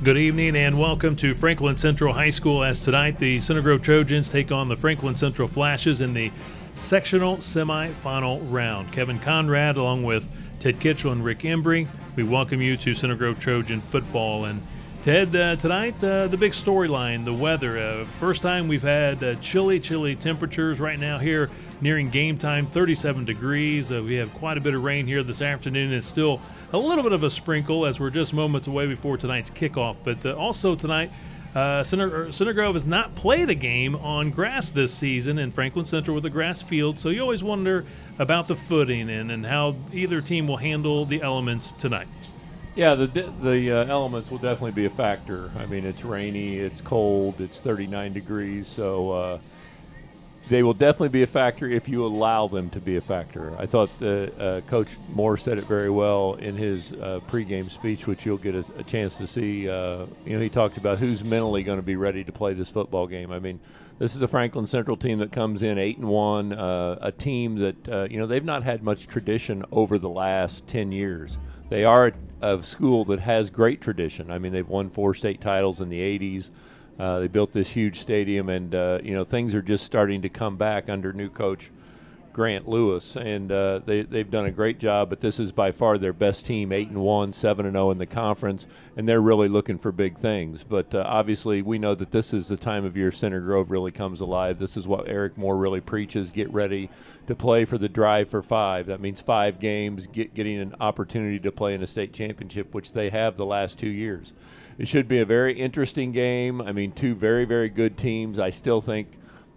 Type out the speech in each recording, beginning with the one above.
Good evening and welcome to Franklin Central High School, as tonight the Center Grove Trojans take on the Franklin Central Flashes in the sectional semifinal round. Kevin Conrad along with Ted Kitchell and Rick Embry, we welcome you to Center Grove Trojan football. And Ted, tonight the big storyline, the weather. First time we've had chilly temperatures right now here nearing game time, 37 degrees. We have quite a bit of rain here this afternoon. It's still a little bit of a sprinkle as we're just moments away before tonight's kickoff. But also tonight, Center Grove has not played a game on grass this season, and Franklin Central with a grass field. So you always wonder about the footing and how either team will handle the elements tonight. Yeah, the elements will definitely be a factor. I mean, it's rainy, it's cold, it's 39 degrees, so they will definitely be a factor if you allow them to be a factor. I thought Coach Moore said it very well in his pregame speech, which you'll get a chance to see. He talked about who's mentally going to be ready to play this football game. I mean, this is a Franklin Central team that comes in 8-1, a team that they've not had much tradition over the last 10 years. They are a school that has great tradition. I mean, they've won 4 state titles in the 80s. They built this huge stadium, and things are just starting to come back under new coach Grant Lewis, and they've done a great job. But this is by far their best team, 8-1, 7-0 in the conference, and they're really looking for big things. But obviously, we know that this is the time of year Center Grove really comes alive. This is what Eric Moore really preaches: get ready to play for the drive for 5. That means 5 games, getting an opportunity to play in a state championship, which they have the last 2 years. It should be a very interesting game. I mean, 2 very, very good teams. I still think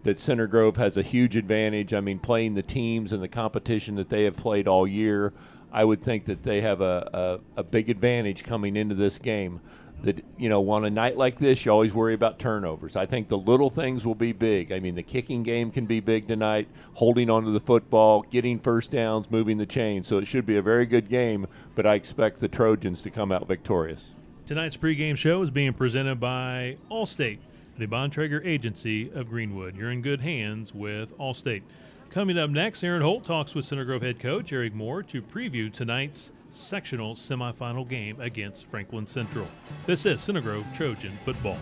that Center Grove has a huge advantage. I mean, playing the teams and the competition that they have played all year, I would think that they have a big advantage coming into this game. That, on a night like this, you always worry about turnovers. I think the little things will be big. I mean, the kicking game can be big tonight, holding onto the football, getting first downs, moving the chain. So it should be a very good game, but I expect the Trojans to come out victorious. Tonight's pregame show is being presented by Allstate, the Bontrager Agency of Greenwood. You're in good hands with Allstate. Coming up next, Aaron Holt talks with Center Grove head coach Eric Moore to preview tonight's sectional semifinal game against Franklin Central. This is Center Grove Trojan football.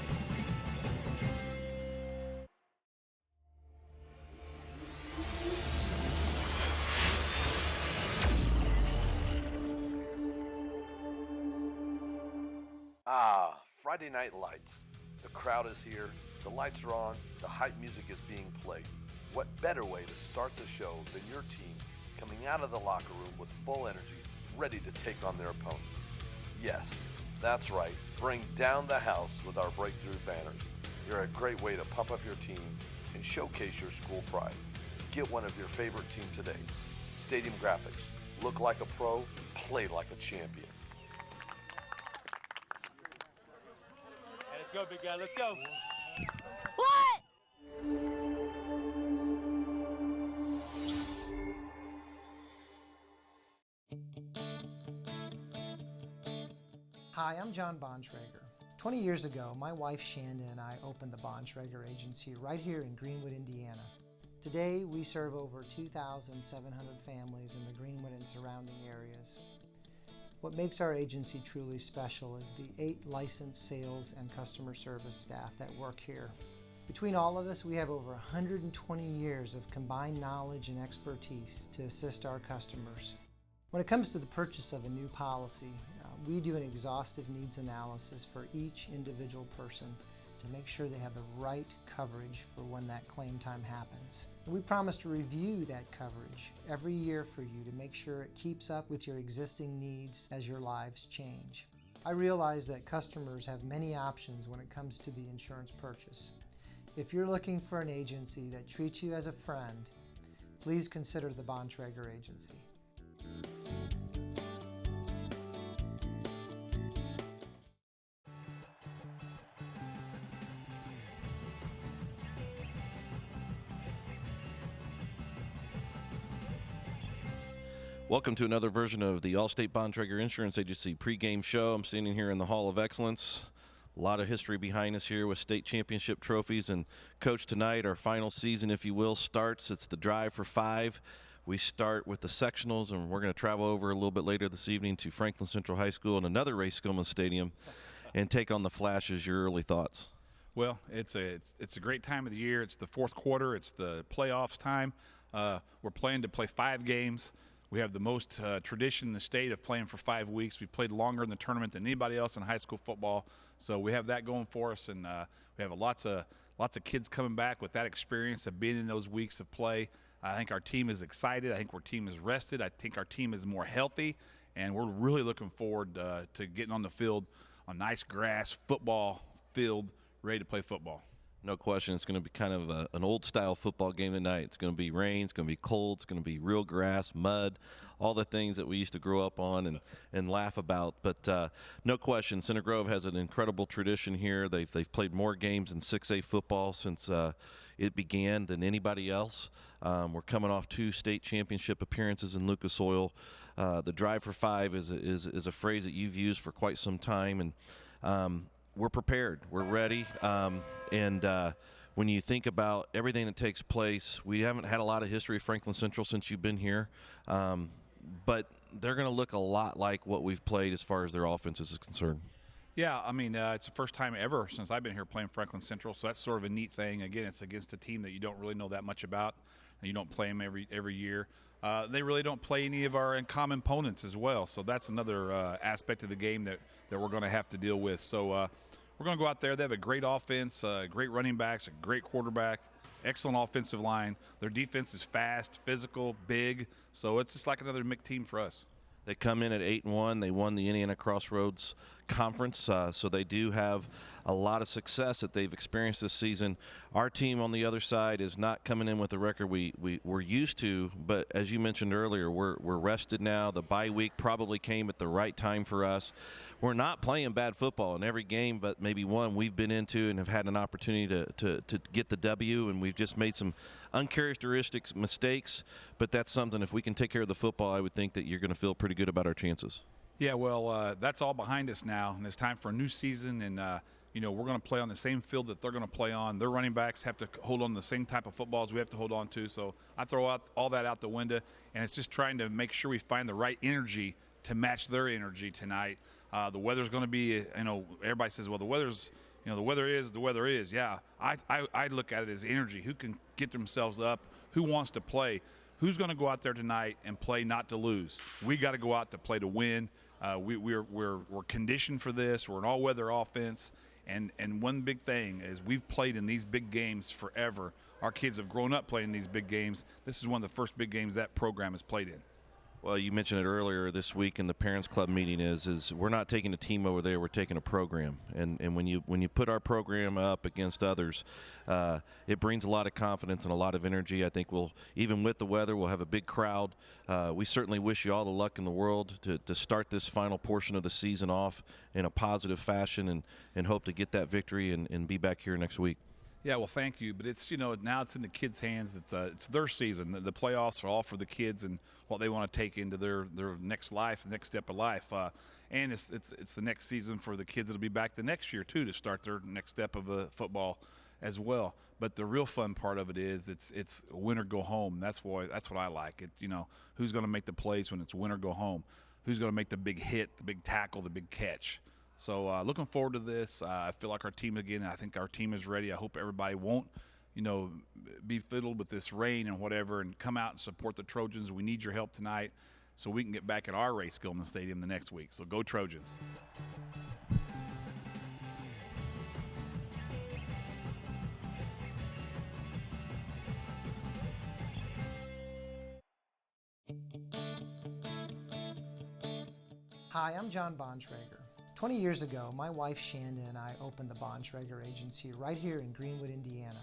Friday Night Lights. The crowd is here, the lights are on, the hype music is being played. What better way to start the show than your team coming out of the locker room with full energy, ready to take on their opponent? Yes, that's right. Bring down the house with our breakthrough banners. They're a great way to pump up your team and showcase your school pride. Get one of your favorite team today. Stadium graphics. Look like a pro, play like a champion. Let's go, big guy. Let's go. What? Hi, I'm John Bontrager. 20 years ago, my wife Shanda and I opened the Bontrager Agency right here in Greenwood, Indiana. Today, we serve over 2,700 families in the Greenwood and surrounding areas. What makes our agency truly special is the 8 licensed sales and customer service staff that work here. Between all of us, we have over 120 years of combined knowledge and expertise to assist our customers. When it comes to the purchase of a new policy, we do an exhaustive needs analysis for each individual person to make sure they have the right coverage for when that claim time happens. And we promise to review that coverage every year for you to make sure it keeps up with your existing needs as your lives change. I realize that customers have many options when it comes to the insurance purchase. If you're looking for an agency that treats you as a friend, please consider the Bontrager Agency. Welcome to another version of the Allstate Bontrager Insurance Agency pregame show. I'm standing here in the Hall of Excellence. A lot of history behind us here with state championship trophies. And, Coach, tonight our final season, if you will, starts. It's the drive for 5. We start with the sectionals, and we're going to travel over a little bit later this evening to Franklin Central High School and another Ray Skillman Stadium. and take on the Flashes. Your early thoughts? Well, it's a great time of the year. It's the fourth quarter. It's the playoffs time. We're planning to play 5 games. We have the most tradition in the state of playing for 5 weeks. We've played longer in the tournament than anybody else in high school football, so we have that going for us, and we have lots of kids coming back with that experience of being in those weeks of play. I think our team is excited. I think our team is rested. I think our team is more healthy, and we're really looking forward to getting on the field, on nice grass football field, ready to play football. No question, it's going to be kind of an old-style football game tonight. It's going to be rain, it's going to be cold, it's going to be real grass, mud, all the things that we used to grow up on and laugh about. But no question, Center Grove has an incredible tradition here. They've played more games in 6A football since it began than anybody else. We're coming off 2 state championship appearances in Lucas Oil. The drive for 5 is a phrase that you've used for quite some time, and we're prepared. We're ready. And when you think about everything that takes place, we haven't had a lot of history of Franklin Central since you've been here. But they're going to look a lot like what we've played as far as their offense is concerned. Yeah, I mean, it's the first time ever since I've been here playing Franklin Central, so that's sort of a neat thing. Again, it's against a team that you don't really know that much about, and you don't play them every year. They really don't play any of our common opponents as well, so that's another aspect of the game that we're going to have to deal with. So we're going to go out there. They have a great offense, great running backs, a great quarterback, excellent offensive line. Their defense is fast, physical, big, so it's just like another MIC team for us. They come in at 8-1. They won the Indiana Crossroads Conference, so they do have a lot of success that they've experienced this season. Our team on the other side is not coming in with the record we're used to, but as you mentioned earlier, we're rested now. The bye week probably came at the right time for us. We're not playing bad football in every game, but maybe one we've been into and have had an opportunity to get the W, and we've just made some uncharacteristic mistakes, but that's something, if we can take care of the football, I would think that you're going to feel pretty good about our chances. Yeah, well, that's all behind us now, and it's time for a new season, and we're going to play on the same field that they're going to play on. Their running backs have to hold on to the same type of football as we have to hold on to, so I throw out all that out the window, and it's just trying to make sure we find the right energy to match their energy tonight. The weather's going to be, everybody says, well, the weather is. Yeah, I look at it as energy. Who can get themselves up? Who wants to play? Who's going to go out there tonight and play not to lose? We got to go out to play to win. We're conditioned for this. We're an all-weather offense, and one big thing is we've played in these big games forever. Our kids have grown up playing these big games. This is one of the first big games that program has played in. Well, you mentioned it earlier this week in the Parents Club meeting is we're not taking a team over there, we're taking a program. And when you put our program up against others, it brings a lot of confidence and a lot of energy. I think even with the weather, we'll have a big crowd. We certainly wish you all the luck in the world to start this final portion of the season off in a positive fashion and hope to get that victory and be back here next week. Yeah, well, thank you. But it's now it's in the kids' hands. It's their season. The playoffs are all for the kids and what they want to take into their next life, next step of life. And it's the next season for the kids that'll be back the next year too to start their next step of football as well. But the real fun part of it is it's win or go home. That's what I like. Who's going to make the plays when it's win or go home? Who's going to make the big hit, the big tackle, the big catch? So looking forward to this. I feel like our team again. I think our team is ready. I hope everybody won't, be fiddled with this rain and whatever, and come out and support the Trojans. We need your help tonight, so we can get back at our race Gilman Stadium the next week. So go Trojans! Hi, I'm John Bontrager. 20 years ago, my wife Shanda and I opened the Bontrager Agency right here in Greenwood, Indiana.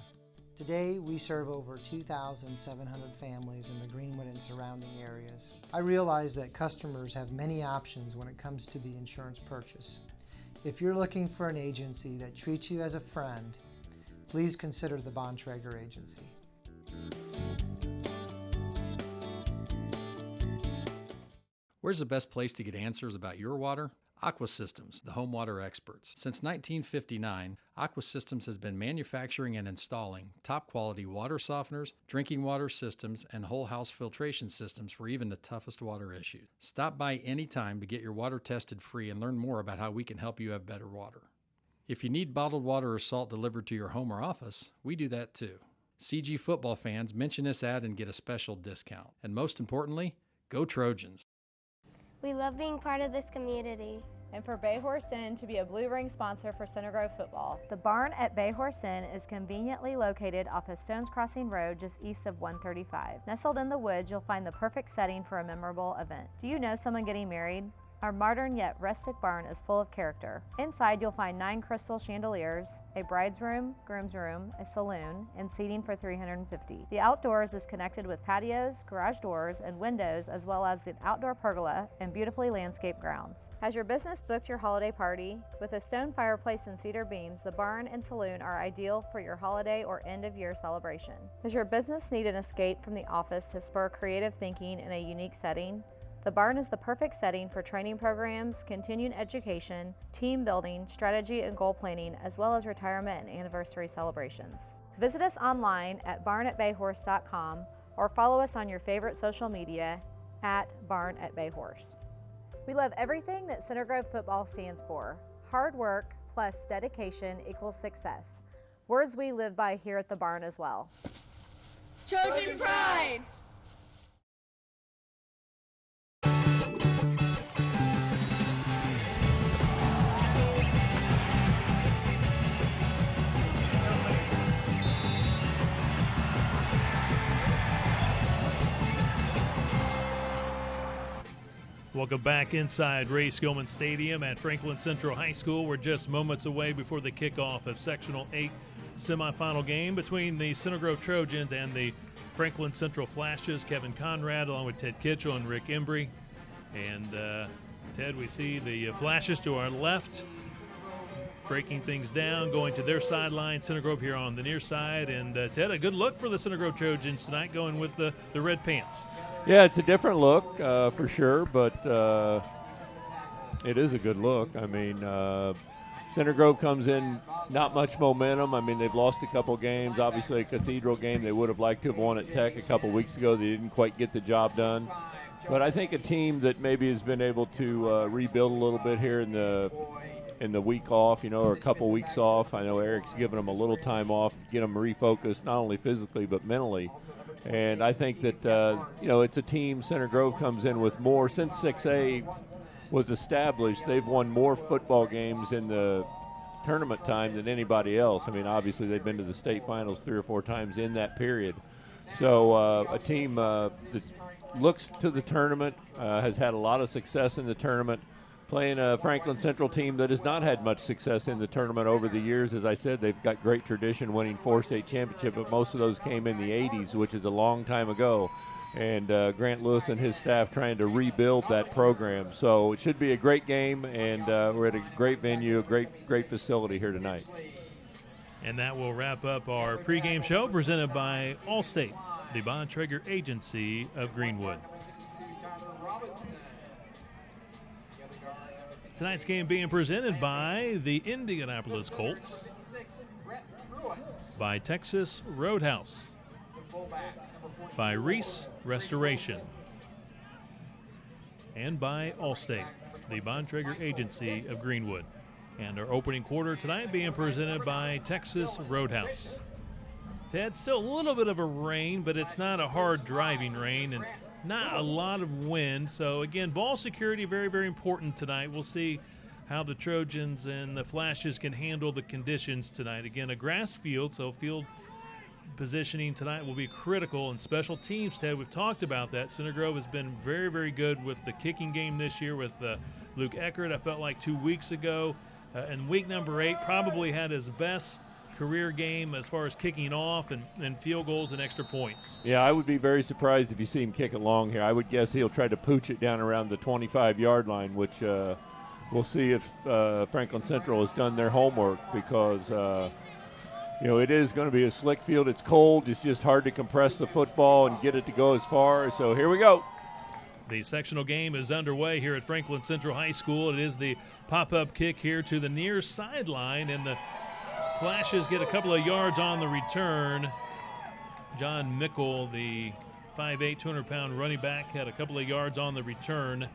Today, we serve over 2,700 families in the Greenwood and surrounding areas. I realize that customers have many options when it comes to the insurance purchase. If you're looking for an agency that treats you as a friend, please consider the Bontrager Agency. Where's the best place to get answers about your water? Aqua Systems, the home water experts. Since 1959, Aqua Systems has been manufacturing and installing top-quality water softeners, drinking water systems, and whole house filtration systems for even the toughest water issues. Stop by anytime to get your water tested free and learn more about how we can help you have better water. If you need bottled water or salt delivered to your home or office, we do that too. CG football fans mention this ad and get a special discount. And most importantly, go Trojans. We love being part of this community. And for Bay Horse Inn to be a Blue Ring sponsor for Center Grove football. The barn at Bay Horse Inn is conveniently located off of Stones Crossing Road just east of 135. Nestled in the woods, you'll find the perfect setting for a memorable event. Do you know someone getting married? Our modern yet rustic barn is full of character. Inside, you'll find 9 crystal chandeliers, a bride's room, groom's room, a saloon, and seating for 350. The outdoors is connected with patios, garage doors, and windows, as well as the outdoor pergola and beautifully landscaped grounds. Has your business booked your holiday party? With a stone fireplace and cedar beams, the barn and saloon are ideal for your holiday or end-of-year celebration. Does your business need an escape from the office to spur creative thinking in a unique setting? The barn is the perfect setting for training programs, continuing education, team building, strategy and goal planning, as well as retirement and anniversary celebrations. Visit us online at barnatbayhorse.com or follow us on your favorite social media at barnatbayhorse. We love everything that Center Grove football stands for. Hard work plus dedication equals success. Words we live by here at the barn as well. Trojan pride! Welcome back inside Ray Skillman Stadium at Franklin Central High School. We're just moments away before the kickoff of Sectional 8 semifinal game between the Center Grove Trojans and the Franklin Central Flashes. Kevin Conrad along with Ted Kitchell and Rick Embry. And Ted, we see the Flashes to our left breaking things down, going to their sideline. Center Grove here on the near side. And Ted, a good look for the Center Grove Trojans tonight, going with the red pants. Yeah, it's a different look for sure, but it is a good look. I mean, Center Grove comes in not much momentum. I mean, they've lost a couple games. Obviously, a Cathedral game they would have liked to have won at Tech a couple weeks ago. They didn't quite get the job done. But I think a team that maybe has been able to rebuild a little bit here in the week off, or a couple weeks off. I know Eric's given them a little time off to get them refocused, not only physically but mentally. And I think that, it's a team, Center Grove comes in with more. Since 6A was established, they've won more football games in the tournament time than anybody else. I mean, obviously they've been to the state finals 3 or 4 times in that period. So a team that looks to the tournament, has had a lot of success in the tournament, playing a Franklin Central team that has not had much success in the tournament over the years. As I said, they've got great tradition winning 4 state championships, but most of those came in the 80s, which is a long time ago. And Grant Lewis and his staff trying to rebuild that program. So it should be a great game, and we're at a great venue, a great facility here tonight. And that will wrap up our pregame show presented by Allstate, the Bontrager Agency of Greenwood. Tonight's game being presented by the Indianapolis Colts, by Texas Roadhouse, by Reese Restoration, and by Allstate, the Bontrager Agency of Greenwood. And our opening quarter tonight being presented by Texas Roadhouse. Ted, still a little bit of a rain, but it's not a hard driving rain and not a lot of wind. So again, ball security very, very important tonight. We'll see how the Trojans and the Flashes can handle the conditions tonight. Again, a grass field, so field positioning tonight will be critical. And special teams, Ted, we've talked about that. Center Grove has been very, very good with the kicking game this year with Luke Eckert. I felt like 2 weeks ago. And week number 8 probably had his best career game as far as kicking off and field goals and extra points. Yeah, I would be very surprised if you see him kick it long here. I would guess he'll try to pooch it down around the 25-yard line, which we'll see if Franklin Central has done their homework because, it is going to be a slick field. It's cold. It's just hard to compress the football and get it to go as far. So here we go. The sectional game is underway here at Franklin Central High School. It is the pop-up kick here to the near sideline, and the Flashes get a couple of yards on the return. John Mickle, the 5'8", 200-pound running back, had a couple of yards on the return.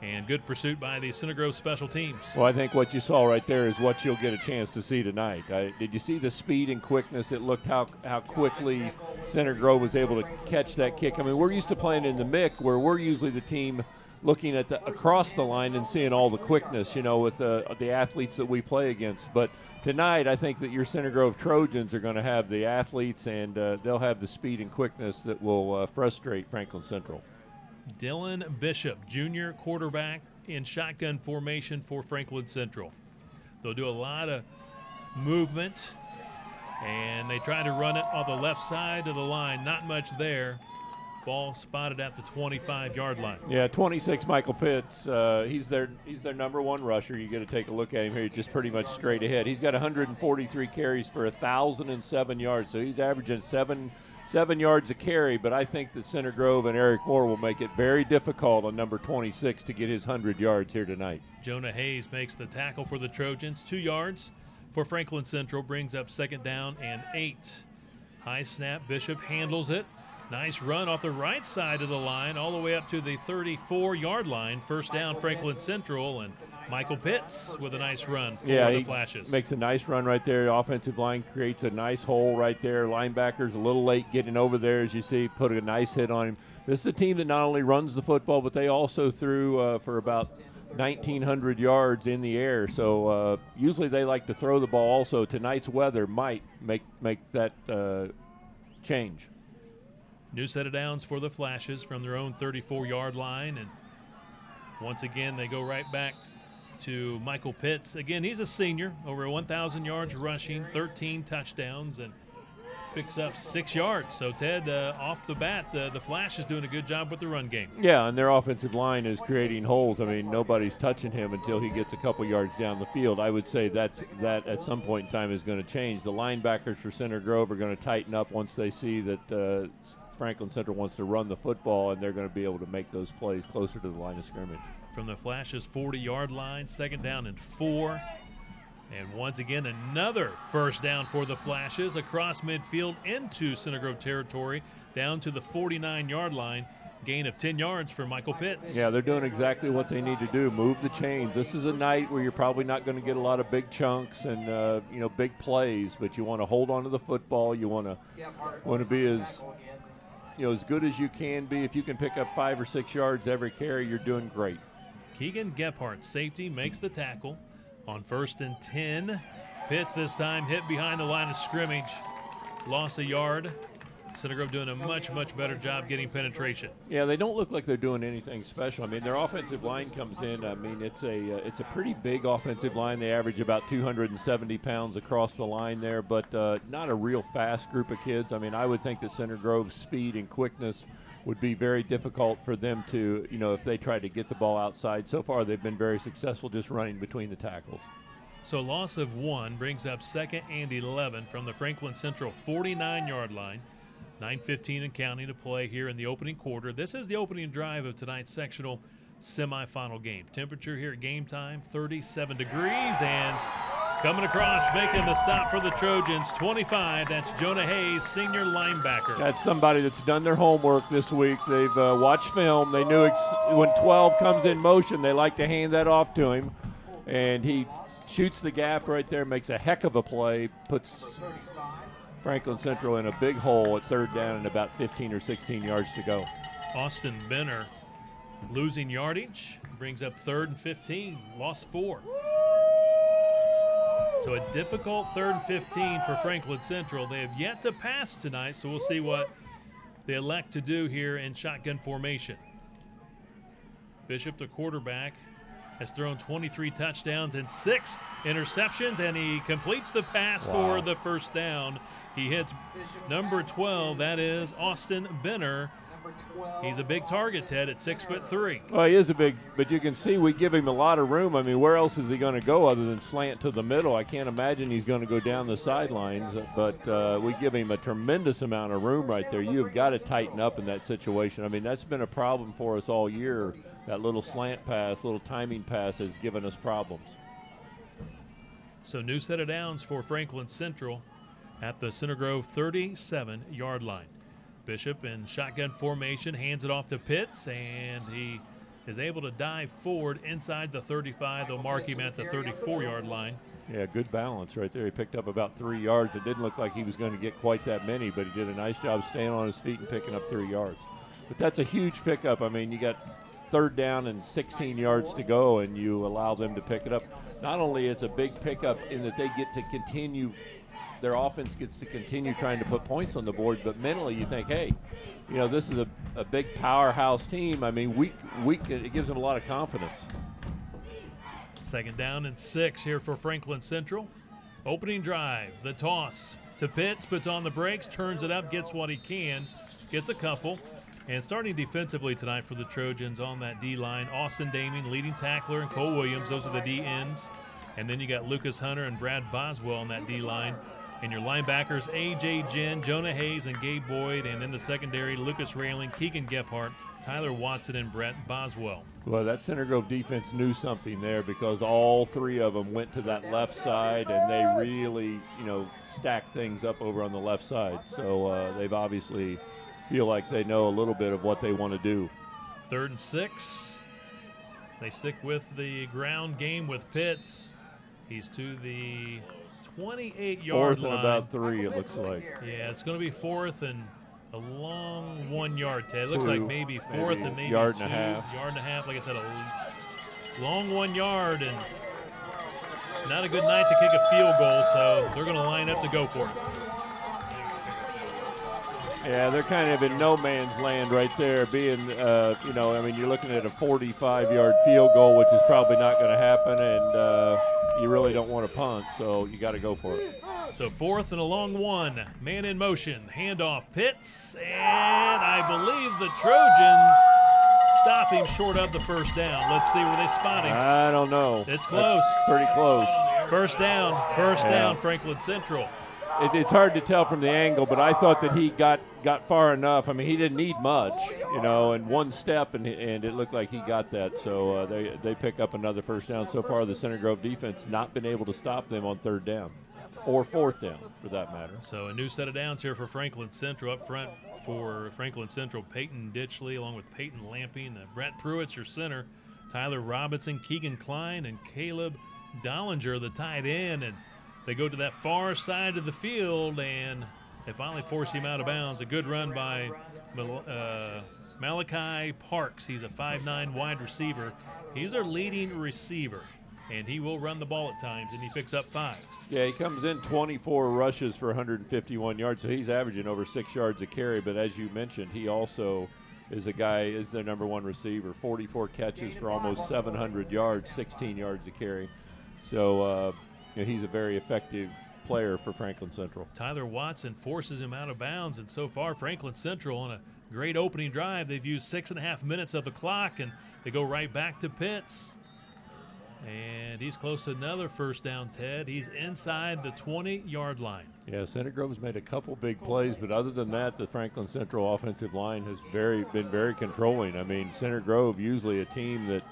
And good pursuit by the Center Grove special teams. Well, I think what you saw right there is what you'll get a chance to see tonight. Did you see the speed and quickness? It looked how quickly Center Grove was able to catch that kick. I mean, we're used to playing in the MIC where we're usually the team looking at across the line and seeing all the quickness, with the athletes that we play against. But tonight, I think that your Center Grove Trojans are going to have the athletes, and they'll have the speed and quickness that will frustrate Franklin Central. Dylan Bishop, junior quarterback in shotgun formation for Franklin Central. They'll do a lot of movement, and they try to run it on the left side of the line. Not much there. Ball spotted at the 25-yard line. Yeah, 26, Michael Pitts. He's their number one rusher. You got to take a look at him here, just pretty much straight ahead. He's got 143 carries for 1,007 yards, so he's averaging seven yards a carry. But I think that Center Grove and Eric Moore will make it very difficult on number 26 to get his 100 yards here tonight. Jonah Hayes makes the tackle for the Trojans. 2 yards for Franklin Central, brings up 2nd down and 8. High snap, Bishop handles it. Nice run off the right side of the line all the way up to the 34-yard line. 1st down, Franklin Central, and Michael Pitts with a nice run for the Flashes. Makes a nice run right there. The offensive line creates a nice hole right there. Linebackers a little late getting over there, as you see, put a nice hit on him. This is a team that not only runs the football, but they also threw for about 1,900 yards in the air. So usually they like to throw the ball also. Tonight's weather might make that change. New set of downs for the Flashes from their own 34-yard line. And once again, they go right back to Michael Pitts. Again, he's a senior, over 1,000 yards rushing, 13 touchdowns, and picks up 6 yards. So, Ted, off the bat, the Flash is doing a good job with the run game. Yeah, and their offensive line is creating holes. I mean, nobody's touching him until he gets a couple yards down the field. I would say that at some point in time is going to change. The linebackers for Center Grove are going to tighten up once they see that Franklin Central wants to run the football, and they're going to be able to make those plays closer to the line of scrimmage. From the Flash's 40-yard line, 2nd down and 4. And once again, another 1st down for the Flashes across midfield into Center Grove territory, down to the 49-yard line. Gain of 10 yards for Michael Pitts. Yeah, they're doing exactly what they need to do, move the chains. This is a night where you're probably not going to get a lot of big chunks and big plays, but you want to hold on to the football. You want to be as good as you can be. If you can pick up 5 or 6 yards every carry, you're doing great. Keegan Gephardt, safety, makes the tackle on 1st and 10. Pitts this time hit behind the line of scrimmage. Lost a yard. Center Grove doing a much, much better job getting penetration. Yeah, they don't look like they're doing anything special. I mean, their offensive line comes in. I mean, it's a pretty big offensive line. They average about 270 pounds across the line there, but not a real fast group of kids. I mean, I would think that Center Grove's speed and quickness would be very difficult for them to, if they tried to get the ball outside. So far, they've been very successful just running between the tackles. So loss of 1 brings up 2nd and 11 from the Franklin Central 49-yard line. 9:15 and counting to play here in the opening quarter. This is the opening drive of tonight's sectional semifinal game. Temperature here at game time, 37 degrees, and coming across, making the stop for the Trojans, 25. That's Jonah Hayes, senior linebacker. That's somebody that's done their homework this week. They've watched film. They knew when 12 comes in motion, they like to hand that off to him, and he shoots the gap right there, makes a heck of a play, puts Franklin Central in a big hole at 3rd down and about 15 or 16 yards to go. Austin Benner losing yardage, brings up 3rd and 15, lost 4. So a difficult 3rd and 15 for Franklin Central. They have yet to pass tonight, so we'll see what they elect to do here in shotgun formation. Bishop, the quarterback, has thrown 23 touchdowns and 6 interceptions, and he completes the pass for the 1st down. He hits number 12, that is Austin Benner. He's a big target, Ted, at 6'3". Well, he is a big, but you can see we give him a lot of room. I mean, where else is he going to go other than slant to the middle? I can't imagine he's going to go down the sidelines, but we give him a tremendous amount of room right there. You have got to tighten up in that situation. I mean, that's been a problem for us all year. That little slant pass, little timing pass has given us problems. So new set of downs for Franklin Central at the Center Grove 37-yard line. Bishop in shotgun formation hands it off to Pitts, and he is able to dive forward inside the 35. They'll mark him at the 34-yard line. Yeah, good balance right there. He picked up about 3 yards. It didn't look like he was going to get quite that many, but he did a nice job staying on his feet and picking up 3 yards. But that's a huge pickup. I mean, you got 3rd down and 16 yards to go, and you allow them to pick it up. Not only is it a big pickup in that they get to continue, their offense gets to continue trying to put points on the board, but mentally you think, hey, you know, this is a big powerhouse team. I mean, it gives them a lot of confidence. 2nd down and 6 here for Franklin Central. Opening drive, the toss to Pitts, puts on the brakes, turns it up, gets what he can, gets a couple. And starting defensively tonight for the Trojans on that D-line, Austin Daming, leading tackler, and Cole Williams. Those are the D-ends. And then you got Lucas Hunter and Brad Boswell on that D-line. And your linebackers, A.J. Jen, Jonah Hayes, and Gabe Boyd. And in the secondary, Lucas Railing, Keegan Gephardt, Tyler Watson, and Brett Boswell. Well, that Center Grove defense knew something there because all 3 of them went to that left side, and they really, you know, stacked things up over on the left side. So they've obviously feel like they know a little bit of what they want to do. 3rd and 6. They stick with the ground game with Pitts. He's to the 28-yard 4th line. and about 3, it looks like. Yeah, it's going to be 4th and a long 1 yard, Ted. It looks like maybe 4th and maybe yard 2, and a half. Yard and a half. Like I said, a long 1 yard, and not a good night to kick a field goal, so they're going to line up to go for it. Yeah, they're kind of in no man's land right there, being, you know, I mean, you're looking at a 45-yard field goal, which is probably not going to happen, and you really don't want to punt, so you got to go for it. So 4th and a long 1, man in motion, handoff Pitts, and I believe the Trojans stop him short of the 1st down. Let's see where they spot him. I don't know. It's close. That's pretty close. 1st down, Franklin Central. It's hard to tell from the angle, but I thought that he got far enough. I mean, he didn't need much, you know, and 1 step, and it looked like he got that. So they pick up another 1st down. So far, the Center Grove defense not been able to stop them on 3rd down or 4th down, for that matter. So a new set of downs here for Franklin Central. Up front for Franklin Central, Peyton Ditchley along with Peyton Lamping. Brett Pruitt's your center. Tyler Robinson, Keegan Klein, and Caleb Dollinger, the tight end. And they go to that far side of the field, and they finally force him out of bounds. A good run by Malachi Parks. He's a 5'9" wide receiver. He's their leading receiver, and he will run the ball at times, and he picks up 5. Yeah, he comes in 24 rushes for 151 yards, so he's averaging over 6 yards a carry. But as you mentioned, he also is their number 1 receiver. 44 catches for almost 700 yards, 16 yards a carry. So, he's a very effective player for Franklin Central. Tyler Watson forces him out of bounds, and so far Franklin Central on a great opening drive. They've used 6.5 minutes of the clock, and they go right back to Pitts. And he's close to another 1st down, Ted. He's inside the 20-yard line. Yeah, Center Grove's made a couple big plays, but other than that, the Franklin Central offensive line has been very controlling. I mean, Center Grove usually a team that,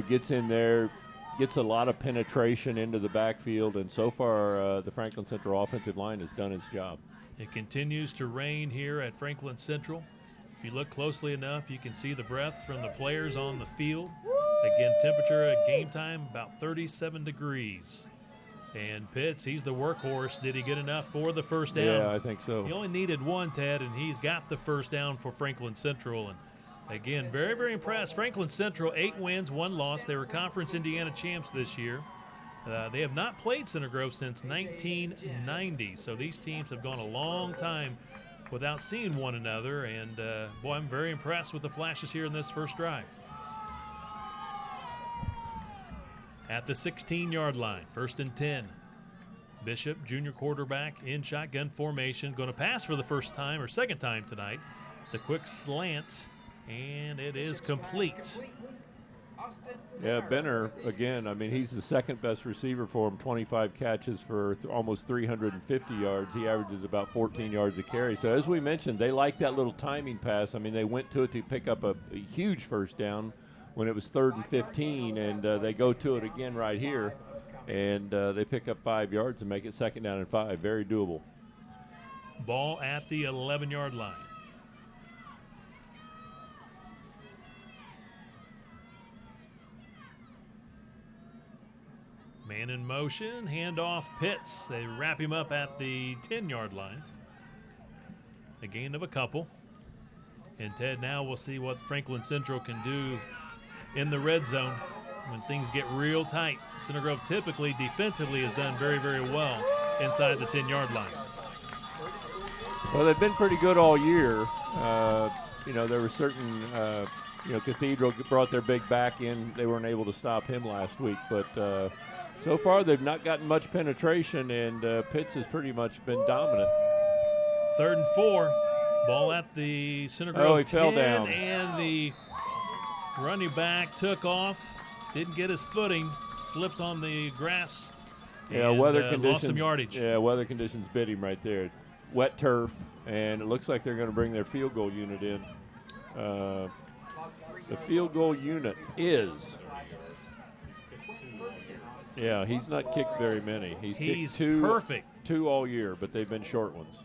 gets in there, gets a lot of penetration into the backfield, and so far the Franklin Central offensive line has done its job. It continues to rain here at Franklin Central. If you look closely enough, you can see the breath from the players on the field. Again, temperature at game time, about 37 degrees. And Pitts, he's the workhorse. Did he get enough for the 1st down? Yeah, I think so. He only needed 1, Ted, and he's got the 1st down for Franklin Central. And again, very, very impressed. Franklin Central, 8 wins, 1 loss. They were Conference Indiana champs this year. They have not played Center Grove since 1990, so these teams have gone a long time without seeing one another. And, boy, I'm very impressed with the flashes here in this first drive. At the 16-yard line, 1st and 10. Bishop, junior quarterback, in shotgun formation, going to pass for the second time tonight. It's a quick slant, and it is complete. Yeah, Benner, again, I mean, he's the second best receiver for him, 25 catches for almost 350 yards. He averages about 14 yards a carry. So as we mentioned, they like that little timing pass. I mean, they went to it to pick up a huge 1st down when it was 3rd and 15, and they go to it again right here, and they pick up 5 yards and make it 2nd down and 5. Very doable. Ball at the 11-yard line. Man in motion, handoff, Pitts. They wrap him up at the 10-yard line. A gain of a couple. And Ted, now we'll see what Franklin Central can do in the red zone when things get real tight. Center Grove typically defensively has done very, very well inside the 10-yard line. Well, they've been pretty good all year. There were certain, Cathedral brought their big back in. They weren't able to stop him last week. But so far they've not gotten much penetration, and Pitts has pretty much been dominant. 3rd and 4. Ball at the Center Grove he 10, fell down. And the running back took off, didn't get his footing, slips on the grass. Yeah, and, weather conditions. Lost some yardage. Yeah, weather conditions bit him right there. Wet turf, and it looks like they're going to bring their field goal unit in. The field goal unit is. Yeah, he's not kicked very many. He's kicked perfect. 2 all year, but they've been short ones.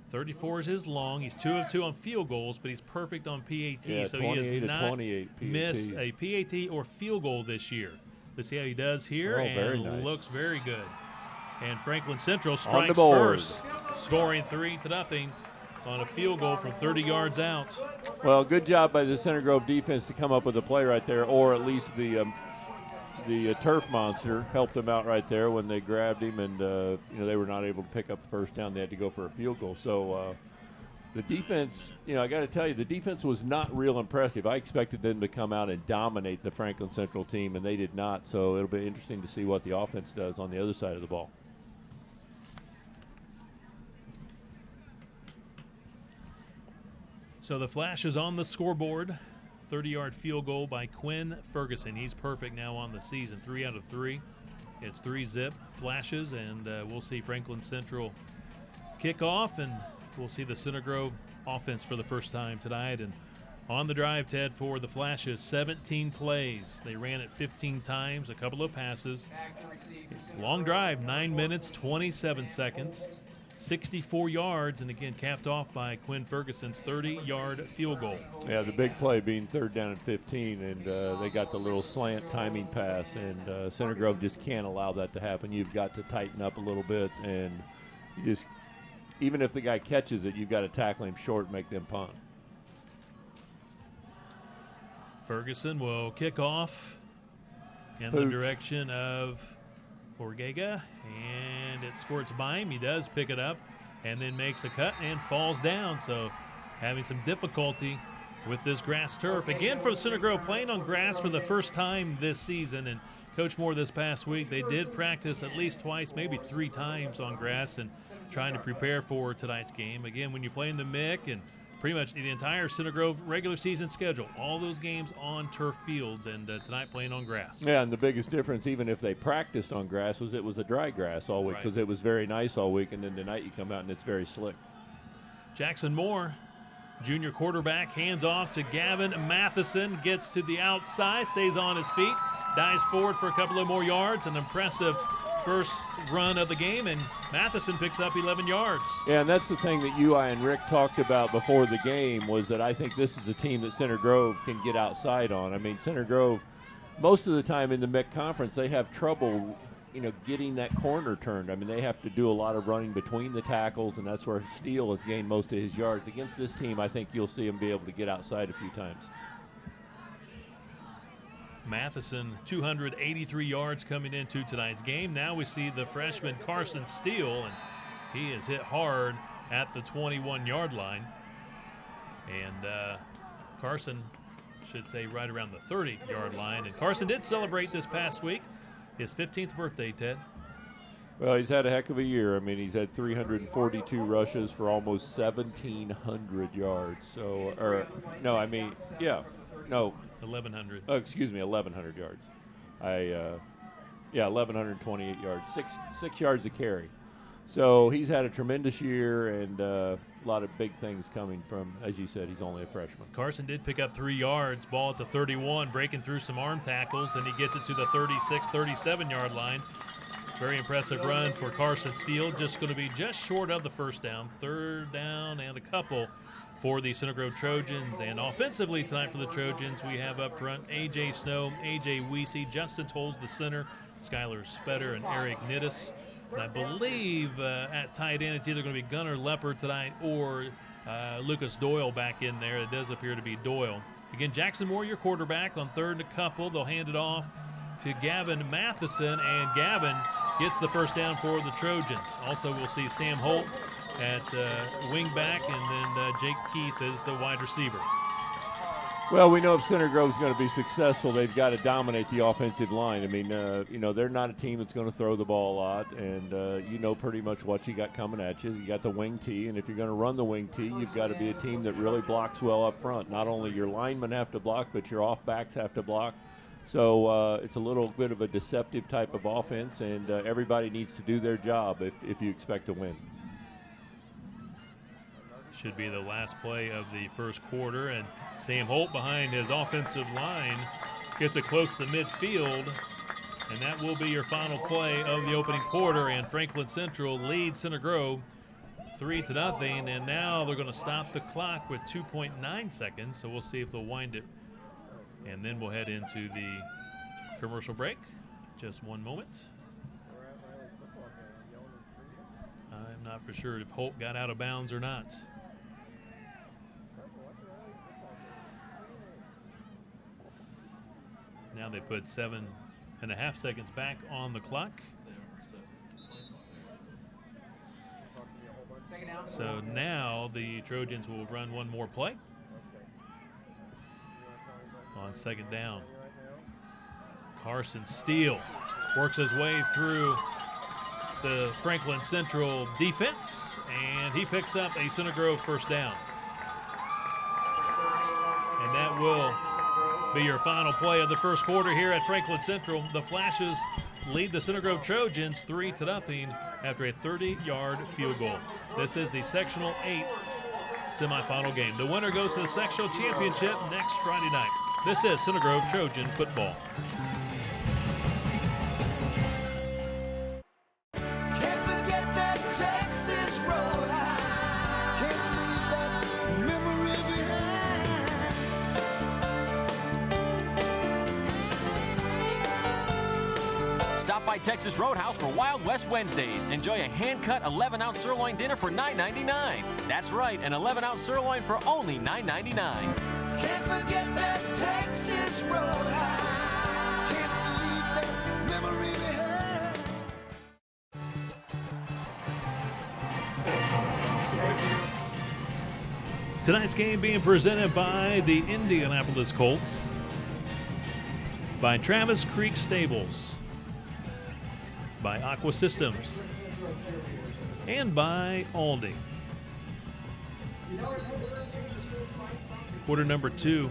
34 is his long. He's 2 of 2 on field goals, but he's perfect on PAT. Yeah, so he has not 28 PATs. missed a PAT or field goal this year. Let's see how he does here. Oh, and very nice. Looks very good. And Franklin Central strikes board. first, scoring 3-0 on a field goal from 30 yards out. Well, good job by the Center Grove defense to come up with a play right there, or at least the turf monster helped them out right there when they grabbed him, and they were not able to pick up a first down. They had to go for a field goal. So the defense, I got to tell you, the defense was not real impressive. I expected them to come out and dominate the Franklin Central team, and they did not. So it'll be interesting to see what the offense does on the other side of the ball. So the flash is on the scoreboard. 30-yard field goal by Quinn Ferguson. He's perfect now on the season. 3 out of 3. It's 3-zip flashes, and we'll see Franklin Central kick off, and we'll see the Center Grove offense for the first time tonight. And on the drive, Ted, for the flashes, 17 plays. They ran it 15 times, a couple of passes. Long drive, 9 minutes, 27 seconds. 64 yards, and again capped off by Quinn Ferguson's 30-yard field goal. Yeah, the big play being 3rd down and 15, and they got the little slant timing pass, and Center Grove just can't allow that to happen. You've got to tighten up a little bit, and you just, even if the guy catches it, you've got to tackle him short and make them punt. Ferguson will kick off in the direction of Orgega, and it squirts by him. He does pick it up and then makes a cut and falls down. So having some difficulty with this grass turf. Again, for Center Grove, playing on grass for the first time this season. And Coach Moore this past week, they did practice at least twice, maybe 3 times on grass and trying to prepare for tonight's game. Again, when you play in the MIC and pretty much the entire Center Grove regular season schedule, all those games on turf fields, and tonight playing on grass. Yeah, and the biggest difference, even if they practiced on grass, was it was a dry grass all week, because it was very nice all week, and then tonight you come out and it's very slick. Jackson Moore, junior quarterback, hands off to Gavin Matheson, gets to the outside, stays on his feet, dives forward for a couple of more yards. An impressive first run of the game, and Matheson picks up 11 yards. Yeah, and that's the thing that you, I, and Rick talked about before the game, was that I think this is a team that Center Grove can get outside on. I mean, Center Grove, most of the time in the MIC conference, they have trouble, getting that corner turned. I mean, they have to do a lot of running between the tackles, and that's where Steele has gained most of his yards. Against this team, I think you'll see him be able to get outside a few times. Matheson, 283 yards coming into tonight's game. Now we see the freshman Carson Steele, and he is hit hard at the 21-yard line. And Carson should say right around the 30-yard line. And Carson did celebrate this past week, his 15th birthday, Ted. Well, he's had a heck of a year. I mean, he's had 342 rushes for almost 1,700 yards. So, 1,100. Oh, excuse me, 1,100 yards. 1,128 yards, six yards a carry. So he's had a tremendous year, and a lot of big things coming from, as you said, he's only a freshman. Carson did pick up 3 yards, ball at the 31, breaking through some arm tackles, and he gets it to the 36, 37-yard line. Very impressive run for Carson Steele. Just going to be just short of the first down. 3rd down and a couple for the Center Grove Trojans. And offensively tonight for the Trojans, we have up front A.J. Snow, A.J. Weesey, Justin Tolles, the center, Skylar Spetter and Eric Nittis. And I believe at tight end it's either going to be Gunnar Leopard tonight or Lucas Doyle back in there. It does appear to be Doyle. Again, Jackson Moore, your quarterback, on 3rd and a couple. They'll hand it off to Gavin Matheson, and Gavin gets the first down for the Trojans. Also, we'll see Sam Holt at wingback, and then Jake Keith is the wide receiver. Well, we know if Center Grove's going to be successful, they've got to dominate the offensive line. I mean, they're not a team that's going to throw the ball a lot, and you know pretty much what you got coming at you. You got the wing tee, and if you're going to run the wing tee, you've got to be a team that really blocks well up front. Not only your linemen have to block, but your off-backs have to block. So it's a little bit of a deceptive type of offense, and everybody needs to do their job if you expect to win. Should be the last play of the first quarter, and Sam Holt behind his offensive line gets it close to midfield, and that will be your final play of the opening quarter. And Franklin Central leads Center Grove 3-0, and now they're going to stop the clock with 2.9 seconds, so we'll see if they'll wind it, and then we'll head into the commercial break. Just one moment. I'm not for sure if Holt got out of bounds or not. Now they put 7.5 seconds back on the clock. So now the Trojans will run one more play on 2nd down. Carson Steele works his way through the Franklin Central defense, and he picks up a Center Grove first down. And that will be your final play of the first quarter here at Franklin Central. The Flashes lead the Center Grove Trojans 3-0 after a 30-yard field goal. This is the Sectional 8 semifinal game. The winner goes to the Sectional Championship next Friday night. This is Center Grove Trojan football. Stop by Texas Roadhouse for Wild West Wednesdays. Enjoy a hand-cut 11-ounce sirloin dinner for $9.99. That's right, an 11-ounce sirloin for only $9.99. Can't forget that Texas Roadhouse. Can't believe that memory behind. Tonight's game being presented by the Indianapolis Colts, by Travis Creek Stables, by Aqua Systems, and by Aldi. Quarter number 2,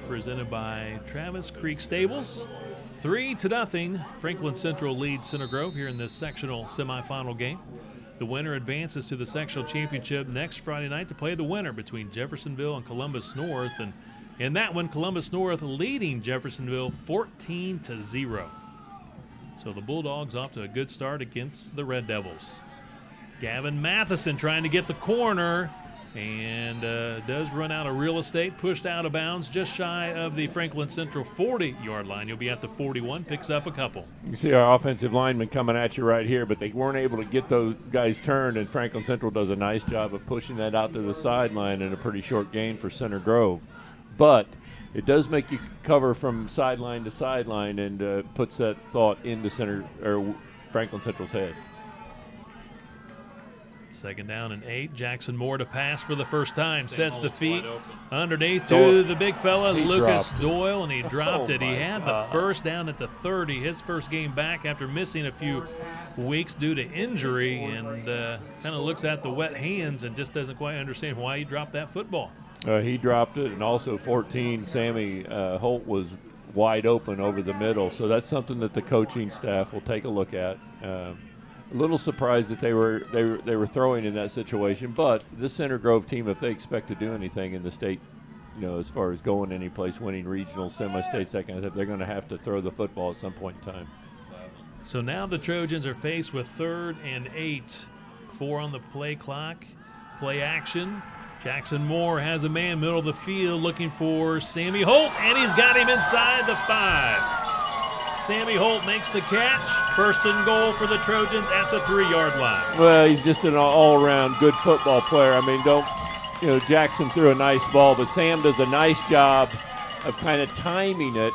presented by Travis Creek Stables. 3-0, Franklin Central leads Center Grove here in this sectional semifinal game. The winner advances to the sectional championship next Friday night to play the winner between Jeffersonville and Columbus North. And in that one, Columbus North leading Jeffersonville 14-0. So the Bulldogs off to a good start against the Red Devils. Gavin Matheson trying to get the corner and does run out of real estate, pushed out of bounds just shy of the Franklin Central 40-yard line. You'll be at the 41, picks up a couple. You see our offensive linemen coming at you right here, but they weren't able to get those guys turned, and Franklin Central does a nice job of pushing that out to the sideline in a pretty short gain for Center Grove. But it does make you cover from sideline to sideline and puts that thought into Franklin Central's head. 2nd down and 8. Jackson Moore to pass for the first time. Sets the feet underneath to the big fella, Lucas Doyle, and he dropped it. He had the first down at the 30, his first game back after missing a few weeks due to injury, and kind of looks at the wet hands and just doesn't quite understand why he dropped that football. He dropped it, and also 14, Sammy Holt was wide open over the middle. So that's something that the coaching staff will take a look at. A little surprised that they were throwing in that situation, but this Center Grove team, if they expect to do anything in the state, as far as going any place, winning regional, semi-states, that kind of stuff, they're going to have to throw the football at some point in time. So now the Trojans are faced with 3rd and 8. 4 on the play clock. Play action. Jackson Moore has a man middle of the field looking for Sammy Holt, and he's got him inside the 5. Sammy Holt makes the catch. First and goal for the Trojans at the 3-yard line. Well, he's just an all-around good football player. I mean, Jackson threw a nice ball, but Sam does a nice job of kind of timing it.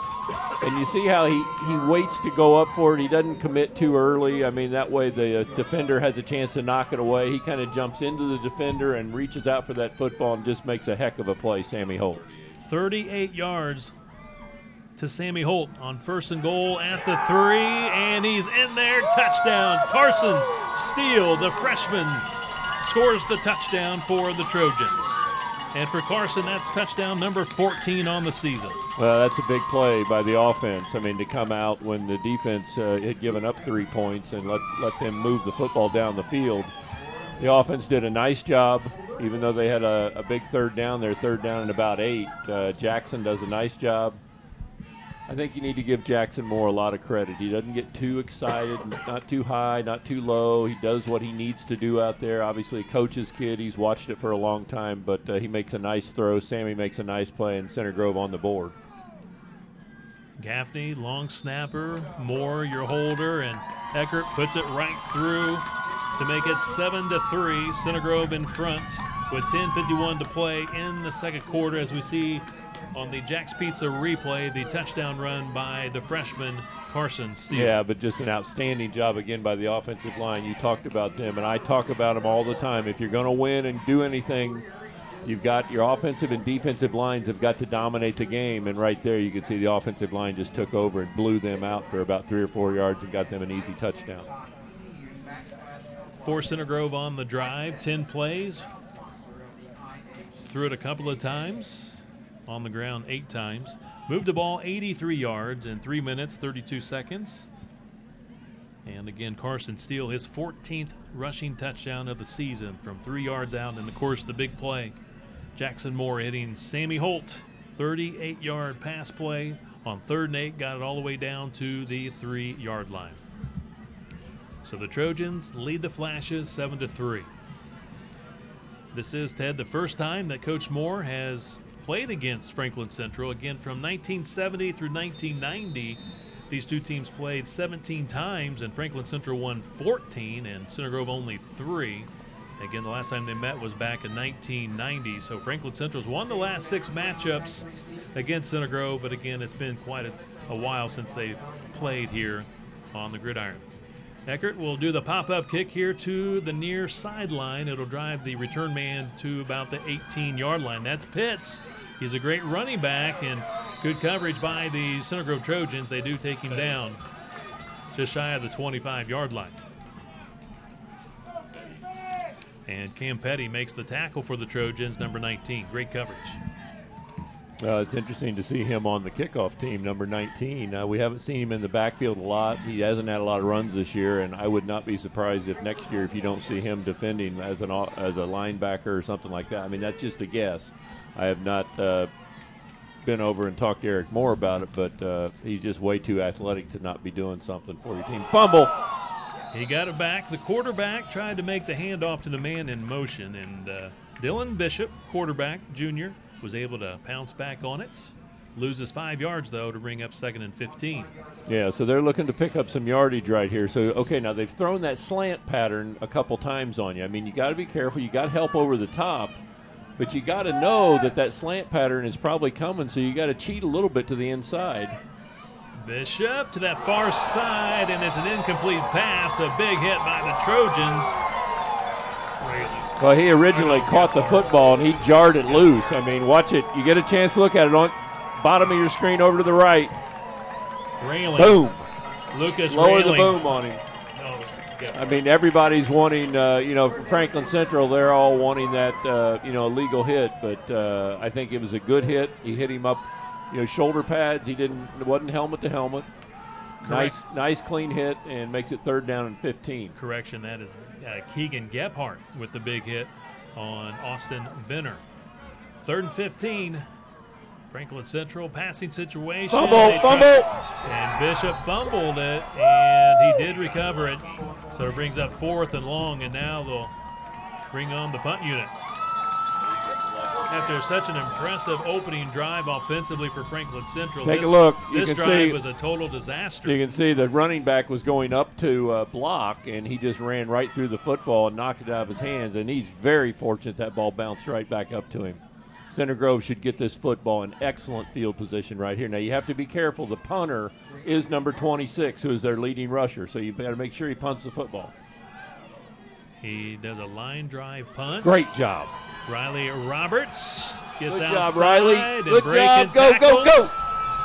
And you see how he waits to go up for it. He doesn't commit too early. I mean, that way the defender has a chance to knock it away. He kind of jumps into the defender and reaches out for that football and just makes a heck of a play, Sammy Holt. 38 yards to Sammy Holt on first and goal at the 3, and he's in there. Touchdown. Carson Steele, the freshman, scores the touchdown for the Trojans. And for Carson, that's touchdown number 14 on the season. Well, that's a big play by the offense. I mean, to come out when the defense had given up 3 points and let them move the football down the field. The offense did a nice job, even though they had a big third down there, third down and about 8. Jackson does a nice job. I think you need to give Jackson Moore a lot of credit. He doesn't get too excited, not too high, not too low. He does what he needs to do out there. Obviously, a coach's kid. He's watched it for a long time, but he makes a nice throw. Sammy makes a nice play, and Center Grove on the board. Gaffney, long snapper. Moore, your holder, and Eckert puts it right through to make it 7-3. Center Grove in front with 10:51 to play in the second quarter, as we see on the Jack's Pizza replay, the touchdown run by the freshman Carson Steele. Yeah, but just an outstanding job again by the offensive line. You talked about them, and I talk about them all the time. If you're going to win and do anything, you've got your offensive and defensive lines have got to dominate the game, and right there you can see the offensive line just took over and blew them out for about 3 or 4 yards and got them an easy touchdown. For Center Grove on the drive, 10 plays. Threw it a couple of times. On the ground 8 times. Moved the ball 83 yards in 3 minutes, 32 seconds. And again, Carson Steele, his 14th rushing touchdown of the season from 3 yards out. And, of course, the big play, Jackson Moore hitting Sammy Holt. 38-yard pass play on 3rd and 8. Got it all the way down to the 3-yard line. So the Trojans lead the Flashes 7-3. This is, Ted, the first time that Coach Moore has played against Franklin Central. Again, from 1970 through 1990, these two teams played 17 times, and Franklin Central won 14, and Center Grove only 3. Again, the last time they met was back in 1990. So Franklin Central's won the last 6 matchups against Center Grove, but again, it's been quite a while since they've played here on the gridiron. Eckert will do the pop-up kick here to the near sideline. It'll drive the return man to about the 18-yard line. That's Pitts. He's a great running back, and good coverage by the Center Grove Trojans. They do take him down just shy of the 25-yard line. And Cam Petty makes the tackle for the Trojans, number 19. Great coverage. It's interesting to see him on the kickoff team, number 19. We haven't seen him in the backfield a lot. He hasn't had a lot of runs this year, and I would not be surprised if next year if you don't see him defending as a linebacker or something like that. I mean, that's just a guess. I have not been over and talked to Eric Moore about it, but he's just way too athletic to not be doing something for your team. Fumble! He got it back. The quarterback tried to make the handoff to the man in motion, and Dylan Bishop, quarterback, junior, was able to pounce back on it. Loses 5 yards, though, to bring up 2nd and 15. Yeah, so they're looking to pick up some yardage right here. So, okay, now they've thrown that slant pattern a couple times on you. I mean, you got to be careful. You got help over the top, but you got to know that slant pattern is probably coming, so you got to cheat a little bit to the inside. Bishop to that far side, and it's an incomplete pass. A big hit by the Trojans. Well, he originally caught the football, and he jarred it loose. I mean, watch it. You get a chance to look at it on bottom of your screen over to the right. Railing. Boom. Lucas Lower railing. the boom on him. I mean, everybody's wanting, from Franklin Central, they're all wanting that, illegal hit. But I think it was a good hit. He hit him up, shoulder pads. It wasn't helmet to helmet. Correct. Nice clean hit, and makes it 3rd down and 15. Correction, that is Keegan Gebhardt with the big hit on Austin Benner. 3rd and 15. Franklin Central passing situation. Fumble! And Bishop fumbled it, and he did recover it. So it brings up 4th and long, and now they'll bring on the punt unit. after such an impressive opening drive offensively for Franklin Central. Take a look. This drive was a total disaster. You can see the running back was going up to block, and he just ran right through the football and knocked it out of his hands, and he's very fortunate that ball bounced right back up to him. Center Grove should get this football in excellent field position right here. Now, you have to be careful. The punter is number 26, who is their leading rusher, so you got to make sure he punts the football. He does a line drive punt. Great job. Riley Roberts gets Good outside. job, Riley. And Good job. Go, go, go.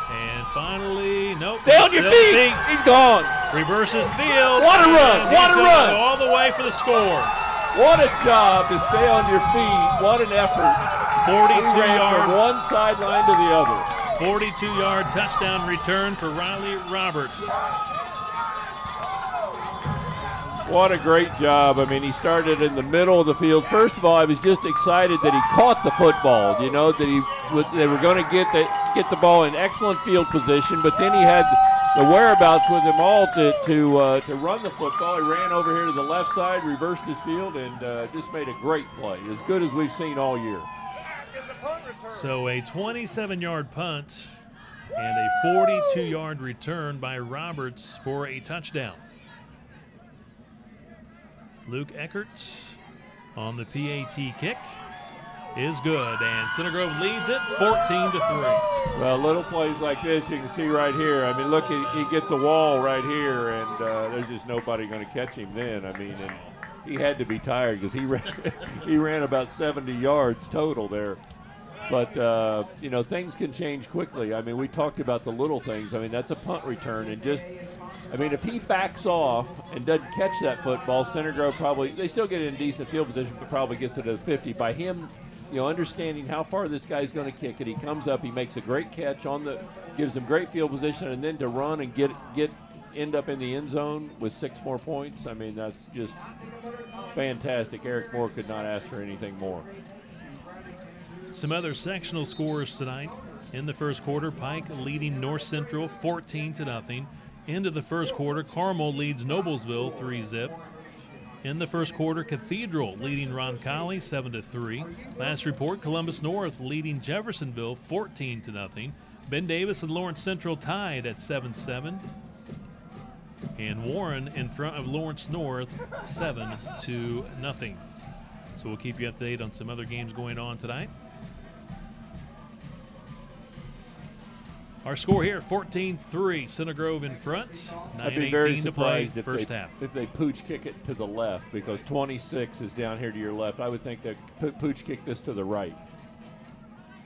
And finally, nope. Stay on your feet. He's gone. Reverses field. What a run. What a run. All the way for the score. What a job to stay on your feet. What an effort. 42-yard. From one sideline to the other. 42-yard touchdown return for Riley Roberts. What a great job. I mean, he started in the middle of the field. First of all, I was just excited that he caught the football, you know, that they were going to get the ball in excellent field position, but then he had the whereabouts with them all to run the football. He ran over here to the left side, reversed his field, and just made a great play, as good as we've seen all year. So a 27-yard punt and a 42-yard return by Roberts for a touchdown. Luke Eckert on the PAT kick is good, and Center Grove leads it 14-3. Well, little plays like this you can see right here. I mean, look, he gets a wall right here, and there's just nobody going to catch him then. I mean, and he had to be tired because he ran about 70 yards total there. But, you know, things can change quickly. I mean, we talked about the little things. I mean, that's a punt return. And just, I mean, if he backs off and doesn't catch that football, Center Grove probably, they still get it in decent field position, but probably gets it to the 50. By him, you know, understanding how far this guy's going to kick it, he comes up, he makes a great catch gives him great field position, and then to run and end up in the end zone with 6 more points. I mean, that's just fantastic. Eric Moore could not ask for anything more. Some other sectional scores tonight. In the first quarter, Pike leading North Central 14-0. Into the first quarter, Carmel leads Noblesville 3-zip. In the first quarter, Cathedral leading Roncalli 7-3. Last report, Columbus North leading Jeffersonville 14-0. Ben Davis and Lawrence Central tied at 7-7. And Warren in front of Lawrence North 7-0. So we'll keep you updated on some other games going on tonight. Our score here, 14-3, Center Grove in front. 9:18 to play first half. If they pooch kick it to the left, because 26 is down here to your left. I would think that pooch kick this to the right.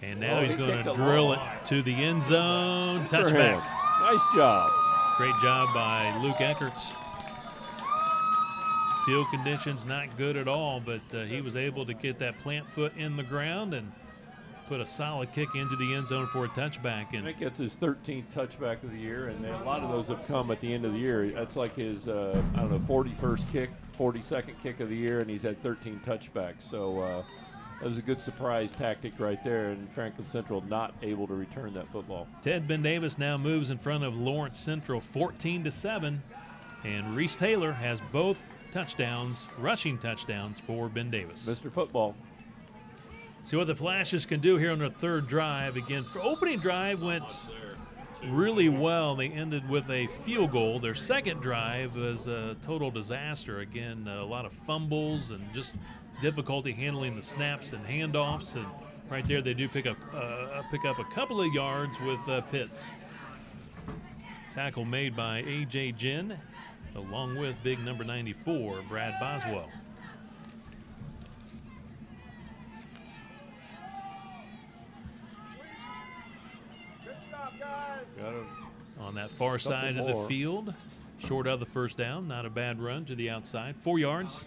And now he's going to drill it to the end zone. Touchback. Nice job. Great job by Luke Eckerts. Field conditions not good at all, but he was able to get that plant foot in the ground and put a solid kick into the end zone for a touchback. And I think it's his 13th touchback of the year, and a lot of those have come at the end of the year. That's like his, 41st kick, 42nd kick of the year, and he's had 13 touchbacks. So that was a good surprise tactic right there, and Franklin Central not able to return that football. Ted Ben Davis now moves in front of Lawrence Central 14-7, and Reese Taylor has both touchdowns, rushing touchdowns for Ben Davis. Mr. Football. See what the Flashes can do here on their third drive. Again, for opening drive went really well. They ended with a field goal. Their second drive was a total disaster. Again, a lot of fumbles and just difficulty handling the snaps and handoffs. And right there, they do pick up a couple of yards with Pitts. Tackle made by A.J. Ginn, along with big number 94, Brad Boswell. On that far side of the field, short of the first down, not a bad run to the outside. 4 yards.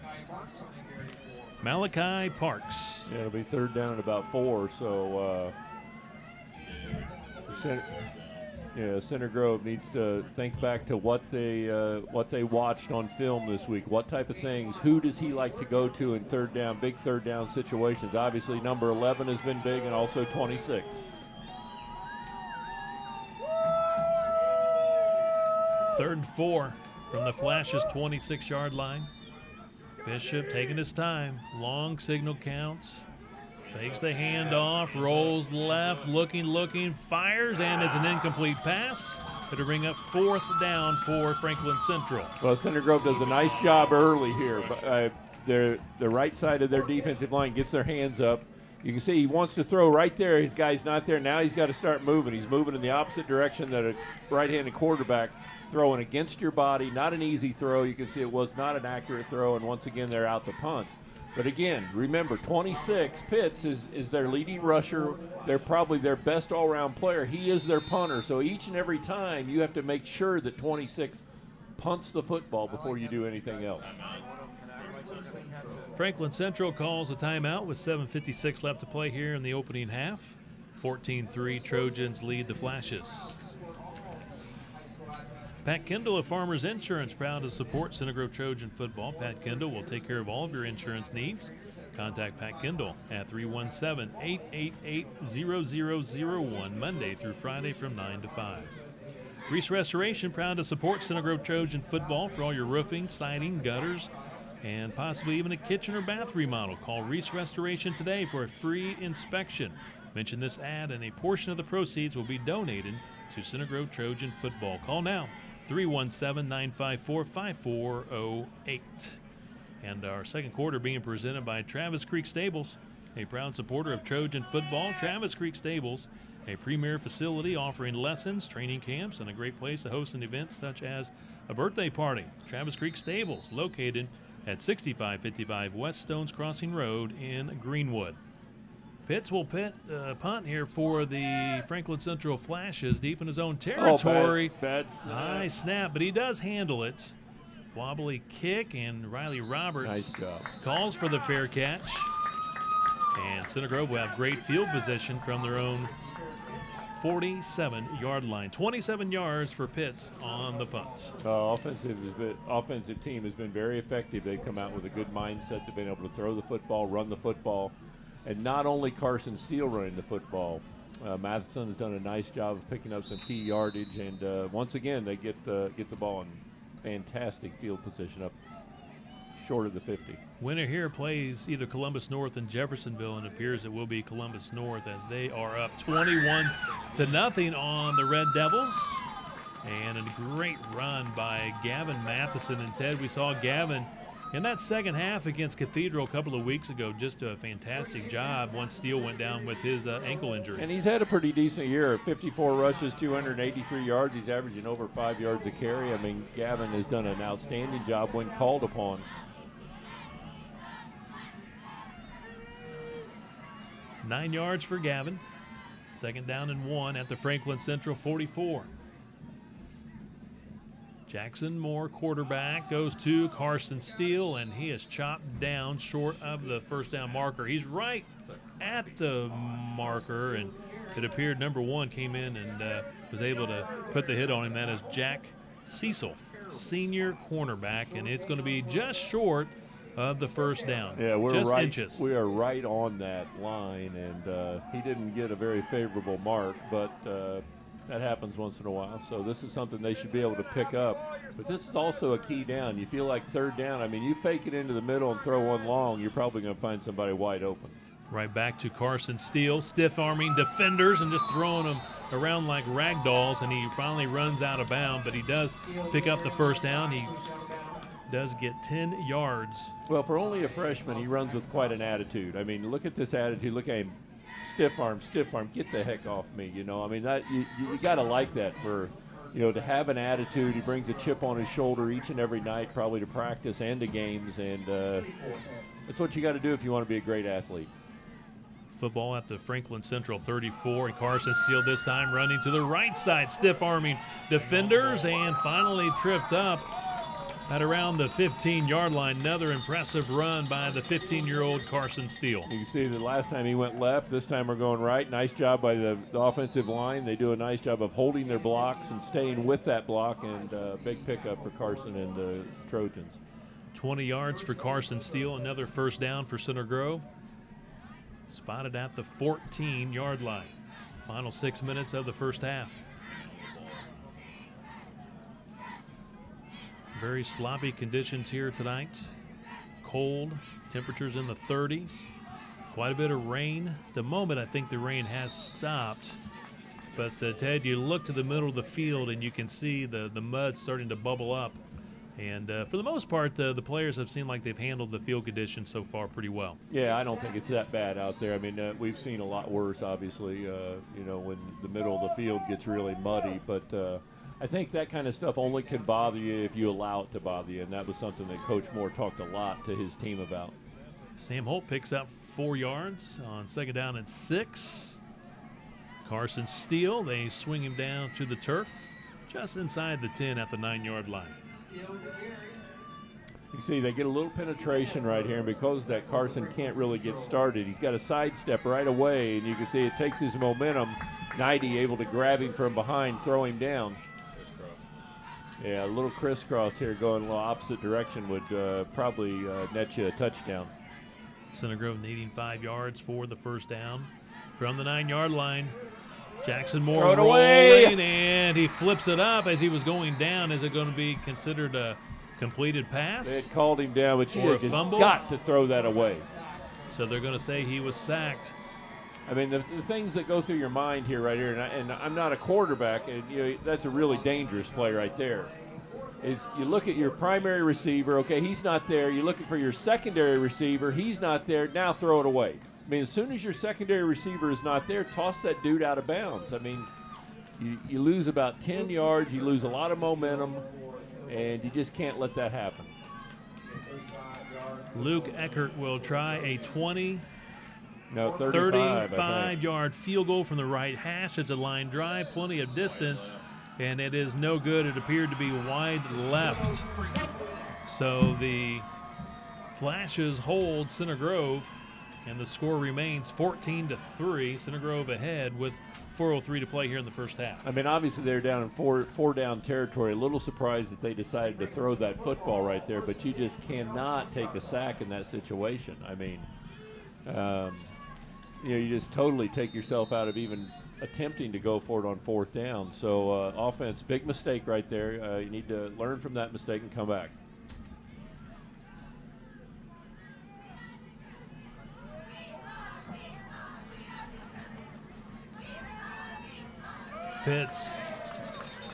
Malachi Parks. Yeah, it'll be third down at about 4, so Center Grove needs to think back to what they watched on film this week. What type of things? Who does he like to go to in third down, big third down situations? Obviously, number 11 has been big, and also 26. Third and 4 from the Flashes' 26-yard line. Bishop taking his time. Long signal counts. Takes the handoff, rolls left, looking, fires, and it's an incomplete pass. It'll bring up 4th down for Franklin Central. Well, Center Grove does a nice job early here. But the right side of their defensive line gets their hands up. You can see he wants to throw right there. His guy's not there. Now he's got to start moving. He's moving in the opposite direction that a right-handed quarterback throwing against your body. Not an easy throw. You can see it was not an accurate throw, and once again they're out to punt. But again, remember, 26, Pitts is their leading rusher. They're probably their best all-around player. He is their punter. So each and every time you have to make sure that 26 punts the football before you do anything else. Franklin Central calls a timeout with 7:56 left to play here in the opening half. 14-3 Trojans lead the Flashes. Pat Kendall of Farmers Insurance, proud to support Center Grove Trojan football. Pat Kendall will take care of all of your insurance needs. Contact Pat Kendall at 317-888-0001 Monday through Friday from 9 to 5. Reese Restoration, proud to support Center Grove Trojan football for all your roofing, siding, gutters, and possibly even a kitchen or bath remodel. Call Reese Restoration today for a free inspection. Mention this ad and a portion of the proceeds will be donated to Center Grove Trojan football. Call now, 317-954-5408. And our second quarter being presented by Travis Creek Stables, a proud supporter of Trojan football. Travis Creek Stables, a premier facility offering lessons, training camps, and a great place to host an event such as a birthday party. Travis Creek Stables, located at 6555 West Stones Crossing Road in Greenwood. Pitts will punt here for the Franklin Central Flashes deep in his own territory. Bad snap. High snap, but he does handle it. Wobbly kick, and Riley Roberts calls for the fair catch. And Center Grove will have great field position from their own 47-yard line. 27 yards for Pitts on the punt. Offensive team has been very effective. They've come out with a good mindset. They've been able to throw the football, run the football. And not only Carson Steele running the football, Matheson has done a nice job of picking up some key yardage, and once again they get the ball in fantastic field position up short of the 50. Winner here plays either Columbus North and Jeffersonville, and it appears it will be Columbus North as they are up 21-0 on the Red Devils. And a great run by Gavin Matheson. And Ted, we saw Gavin in that second half against Cathedral a couple of weeks ago, just a fantastic job once Steele went down with his ankle injury. And he's had a pretty decent year. 54 rushes, 283 yards. He's averaging over 5 yards a carry. I mean, Gavin has done an outstanding job when called upon. Nine yards for Gavin. Second down and 1 at the Franklin Central 44. Jackson Moore, quarterback, goes to Carson Steele, and he is chopped down short of the first down marker. He's right at the marker, and it appeared number 1 came in and was able to put the hit on him. That is Jack Cecil, senior cornerback, and it's going to be just short of the first down. Yeah, we're just right. Inches. We are right on that line, and he didn't get a very favorable mark, but that happens once in a while. So this is something they should be able to pick up. But this is also a key down. You feel like third down. I mean, you fake it into the middle and throw one long, you're probably going to find somebody wide open. Right back to Carson Steele, stiff-arming defenders and just throwing them around like rag dolls, and he finally runs out of bounds, but he does pick up the first down. He does get 10 yards. Well, for only a freshman, he runs with quite an attitude. I mean, look at this attitude. Look at him. Stiff arm, get the heck off me, you know. I mean, that you got to like that for, you know, to have an attitude. He brings a chip on his shoulder each and every night, probably to practice and to games, and that's what you got to do if you want to be a great athlete. Football at the Franklin Central 34, and Carson Steele this time running to the right side, stiff-arming defenders, and finally tripped up at around the 15-yard line. Another impressive run by the 15-year-old Carson Steele. You can see the last time he went left, this time we're going right. Nice job by the offensive line. They do a nice job of holding their blocks and staying with that block, and big pickup for Carson and the Trojans. 20 yards for Carson Steele, another first down for Center Grove. Spotted at the 14-yard line. Final 6 minutes of the first half. Very sloppy conditions here tonight. Cold, temperatures in the 30s. Quite a bit of rain. At the moment, I think the rain has stopped. But, Ted, you look to the middle of the field, and you can see the mud starting to bubble up. And for the most part, the players have seemed like they've handled the field conditions so far pretty well. Yeah, I don't think it's that bad out there. I mean, we've seen a lot worse, obviously, when the middle of the field gets really muddy. But I think that kind of stuff only can bother you if you allow it to bother you, and that was something that Coach Moore talked a lot to his team about. Sam Holt picks up 4 yards on 2nd down and 6. Carson Steele, they swing him down to the turf just inside the 10 at the 9-yard line. You see, they get a little penetration right here, and because that Carson can't really get started, he's got a sidestep right away, and you can see it takes his momentum. Knighty able to grab him from behind, throw him down. Yeah, a little crisscross here going a little opposite direction would probably net you a touchdown. Center Grove needing 5 yards for the first down. From the 9-yard line, Jackson Moore rolling, and he flips it up as he was going down. Is it going to be considered a completed pass? They had called him down, but you just fumble? got to throw that away. So they're going to say he was sacked. I mean, the things that go through your mind here right here, and I'm not a quarterback, and that's a really dangerous play right there. Is you look at your primary receiver, okay, he's not there. You're looking for your secondary receiver, he's not there. Now throw it away. I mean, as soon as your secondary receiver is not there, toss that dude out of bounds. I mean, you lose about 10 yards, you lose a lot of momentum, and you just can't let that happen. Luke Eckert will try a 35-yard field goal from the right hash. It's a line drive, plenty of distance, and it is no good. It appeared to be wide left. So the Flashes hold Center Grove, and the score remains 14-3. Center Grove ahead with 4:03 to play here in the first half. I mean, obviously they're down in four down territory. A little surprised that they decided to throw that football right there, but you just cannot take a sack in that situation. I mean, you just totally take yourself out of even attempting to go for it on 4th down. So offense, big mistake right there. You need to learn from that mistake and come back. Pitts,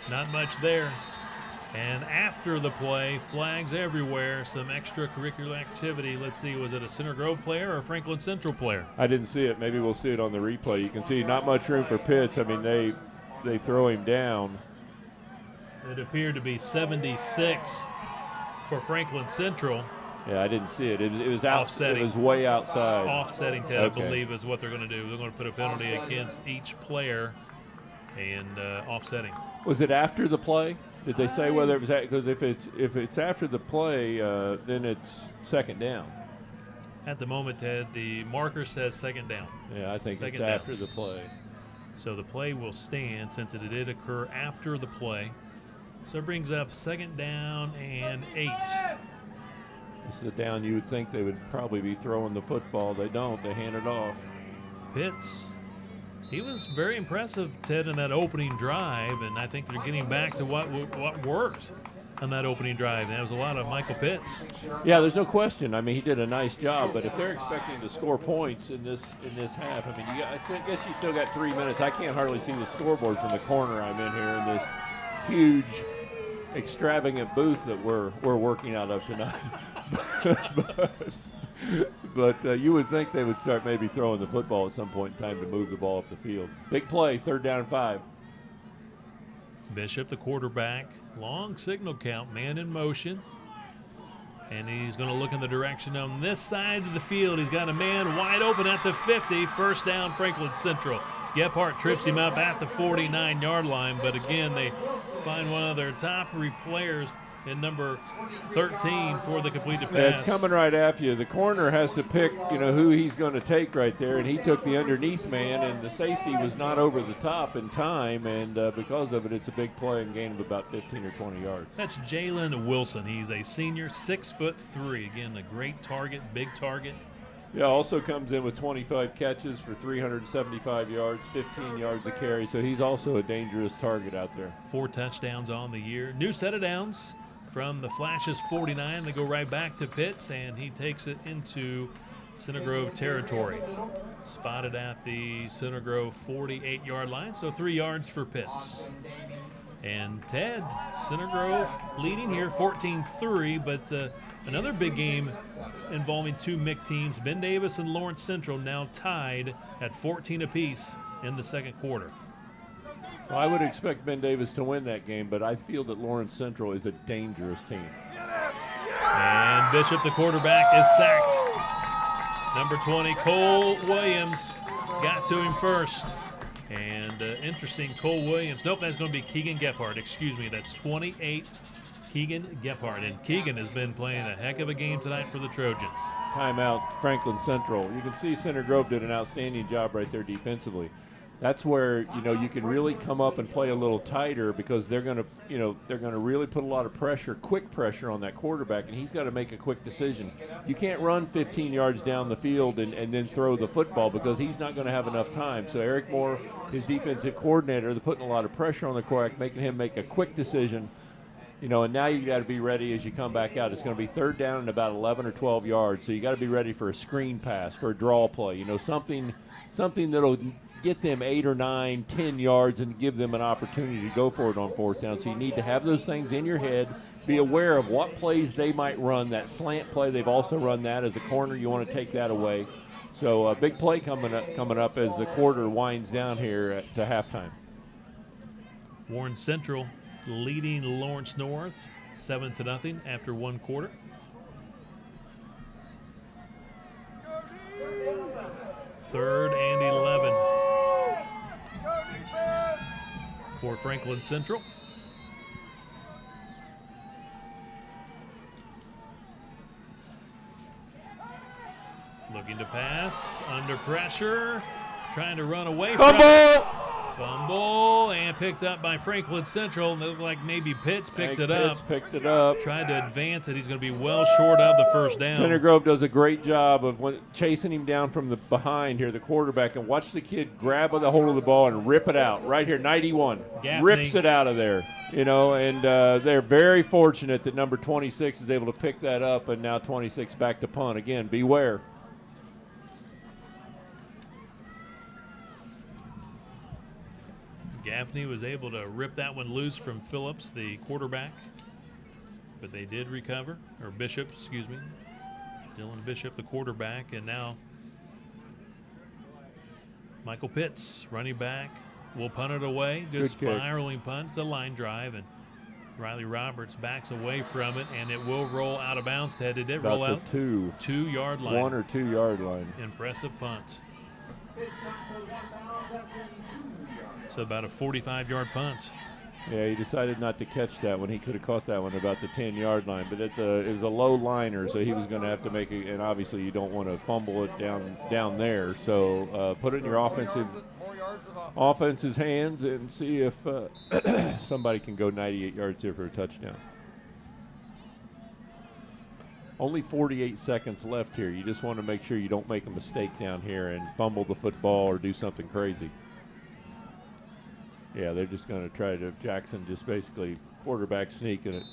not much there. And after the play, flags everywhere, some extracurricular activity. Let's see, was it a Center Grove player or a Franklin Central player? I didn't see it. Maybe we'll see it on the replay. You can see not much room for Pitts. I mean, they throw him down. It appeared to be 76 for Franklin Central. Yeah, I didn't see it. It was out. Offsetting. It was way outside. Offsetting, Ted, Okay. I believe, is what they're going to do. They're going to put a penalty against each player and offsetting. Was it after the play? Did they say whether it was because if it's after the play, then it's 2nd down. At the moment, Ted, the marker says 2nd down. Yeah, I think Second it's down. after the play. So the play will stand since it did occur after the play. So it brings up 2nd down and 8. This is a down you would think they would probably be throwing the football. They don't. They hand it off. Pitts, he was very impressive, Ted, in that opening drive, and I think they're getting back to what worked on that opening drive. And that was a lot of Michael Pitts. Yeah, there's no question. I mean, he did a nice job, but if they're expecting to score points in this half, I mean, I guess you still got 3 minutes. I can't hardly see the scoreboard from the corner I'm in here in this huge, extravagant booth that we're working out of tonight. But you would think they would start maybe throwing the football at some point in time to move the ball up the field. Big play, 3rd down and 5. Bishop, the quarterback, long signal count, man in motion. And he's going to look in the direction on this side of the field. He's got a man wide open at the 50. 1st down, Franklin Central. Gephardt trips him up at the 49-yard line. But again, they find one of their top players in number 13 for the completed pass. Yeah, it's coming right after you. The corner has to pick, who he's going to take right there, and he took the underneath man, and the safety was not over the top in time, and because of it, it's a big play and gain of about 15 or 20 yards. That's Jalen Wilson. He's a senior, 6'3". Again, a great target, big target. Yeah, also comes in with 25 catches for 375 yards, 15 yards a carry, so he's also a dangerous target out there. 4 touchdowns on the year. New set of downs from the Flashes 49. They go right back to Pitts, and he takes it into Center Grove territory. Spotted at the Center Grove 48-yard line, so 3 yards for Pitts. And Ted, Center Grove leading here 14-3, but another big game involving two MIC teams. Ben Davis and Lawrence Central now tied at 14 apiece in the second quarter. Well, I would expect Ben Davis to win that game, but I feel that Lawrence Central is a dangerous team. And Bishop, the quarterback, is sacked. Number 20, Cole Williams, got to him first. And interesting, Cole Williams. Nope, that's going to be Keegan Gephardt. Excuse me, that's 28, Keegan Gephardt. And Keegan has been playing a heck of a game tonight for the Trojans. Timeout, Franklin Central. You can see Center Grove did an outstanding job right there defensively. That's where, you can really come up and play a little tighter because they're going to really put a lot of pressure, quick pressure on that quarterback, and he's got to make a quick decision. You can't run 15 yards down the field and then throw the football because he's not going to have enough time. So Eric Moore, his defensive coordinator, they're putting a lot of pressure on the quarterback, making him make a quick decision. And now you got to be ready as you come back out. It's going to be third down and about 11 or 12 yards, so you got to be ready for a screen pass, for a draw play. Something that'll get them 8 or 9, 10 yards and give them an opportunity to go for it on fourth down. So you need to have those things in your head, be aware of what plays they might run. That slant play, they've also run that as a corner. You want to take that away. So a big play coming up as the quarter winds down here to halftime. Warren Central leading Lawrence North 7-0 after one quarter. Third and 11 for Franklin Central. Looking to pass, under pressure, trying to run away from it. Fumble, and picked up by Franklin Central. It looked like maybe Pitts picked it up. Tried to advance it. He's going to be well short of the first down. Center Grove does a great job of chasing him down from the behind here, the quarterback, and watch the kid grab the hold of the ball and rip it out. Right here, 91. Gaffney rips it out of there. And they're very fortunate that number 26 is able to pick that up, and now 26 back to punt. Again, beware. Gaffney was able to rip that one loose from Phillips, the quarterback, but they did recover, or Bishop, excuse me. Dylan Bishop, the quarterback, and now Michael Pitts, running back, will punt it away. Good spiraling punt. It's a line drive, and Riley Roberts backs away from it, and it will roll out of bounds. Ted, did it roll out? 2-yard line. 1 or 2 yard line. Impressive punt. So about a 45-yard punt. Yeah, he decided not to catch that one. He could have caught that one about the 10-yard line, but it was a low liner, so he was going to have to make it. And obviously, you don't want to fumble it down there. So put it in your offense's hands and see if somebody can go 98 yards here for a touchdown. Only 48 seconds left here. You just want to make sure you don't make a mistake down here and fumble the football or do something crazy. Yeah, they're just going to try to, Jackson just basically quarterback sneaking it.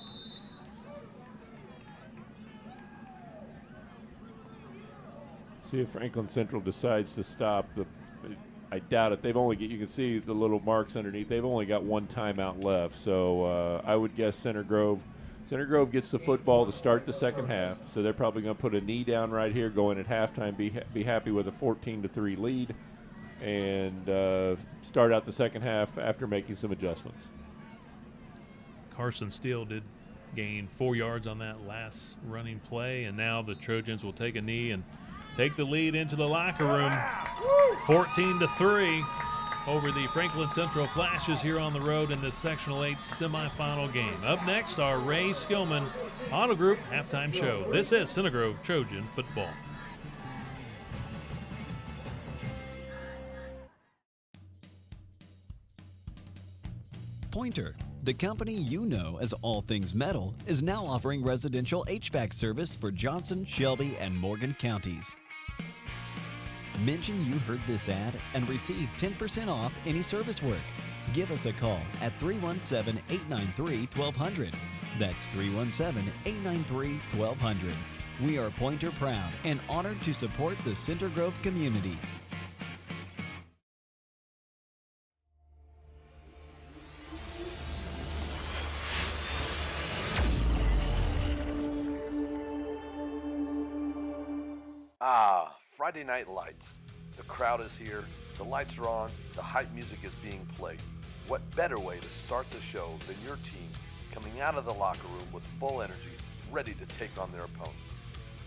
See if Franklin Central decides to stop. I doubt it. You can see the little marks underneath. They've only got one timeout left. So I would guess Center Grove gets the football to start the second half. So they're probably going to put a knee down right here going at halftime, be happy with a 14-3 lead. And start out the second half after making some adjustments. Carson Steele did gain 4 yards on that last running play, and now the Trojans will take a knee and take the lead into the locker room. 14-3 over the Franklin Central Flashes here on the road in the Sectional 8 semifinal game. Up next, our Ray Skillman Auto Group halftime show. This is Center Grove Trojan football. Pointer, the company you know as All Things Metal, is now offering residential HVAC service for Johnson, Shelby, and Morgan counties. Mention you heard this ad and receive 10% off any service work. Give us a call at 317-893-1200. That's 317-893-1200. We are Pointer proud and honored to support the Center Grove community. Friday Night Lights. The crowd is here, the lights are on, the hype music is being played. What better way to start the show than your team coming out of the locker room with full energy, ready to take on their opponent?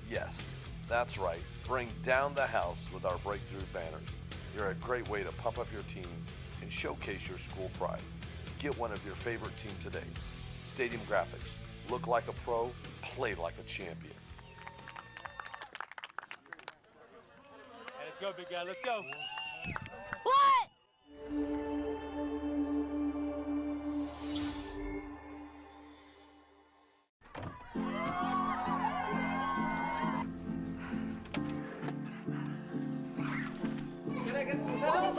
Yes, that's right. Bring down the house with our breakthrough banners. They're a great way to pump up your team and showcase your school pride. Get one of your favorite team today. Stadium graphics. Look like a pro, play like a champion. Let's go, big guy. Let's go. What? Can I get some help?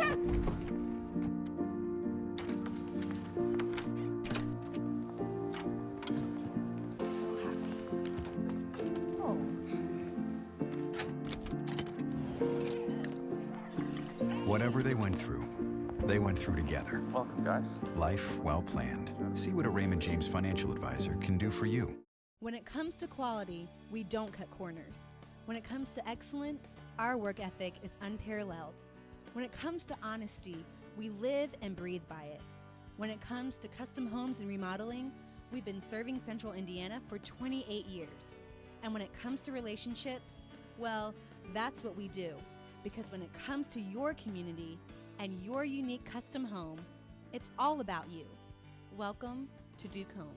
Whatever they went through together. Welcome, guys. Life well planned. See what a Raymond James financial advisor can do for you. When it comes to quality, we don't cut corners. When it comes to excellence, our work ethic is unparalleled. When it comes to honesty, we live and breathe by it. When it comes to custom homes and remodeling, we've been serving Central Indiana for 28 years. And when it comes to relationships, well, that's what we do. Because when it comes to your community and your unique custom home, it's all about you. Welcome to Duke Homes.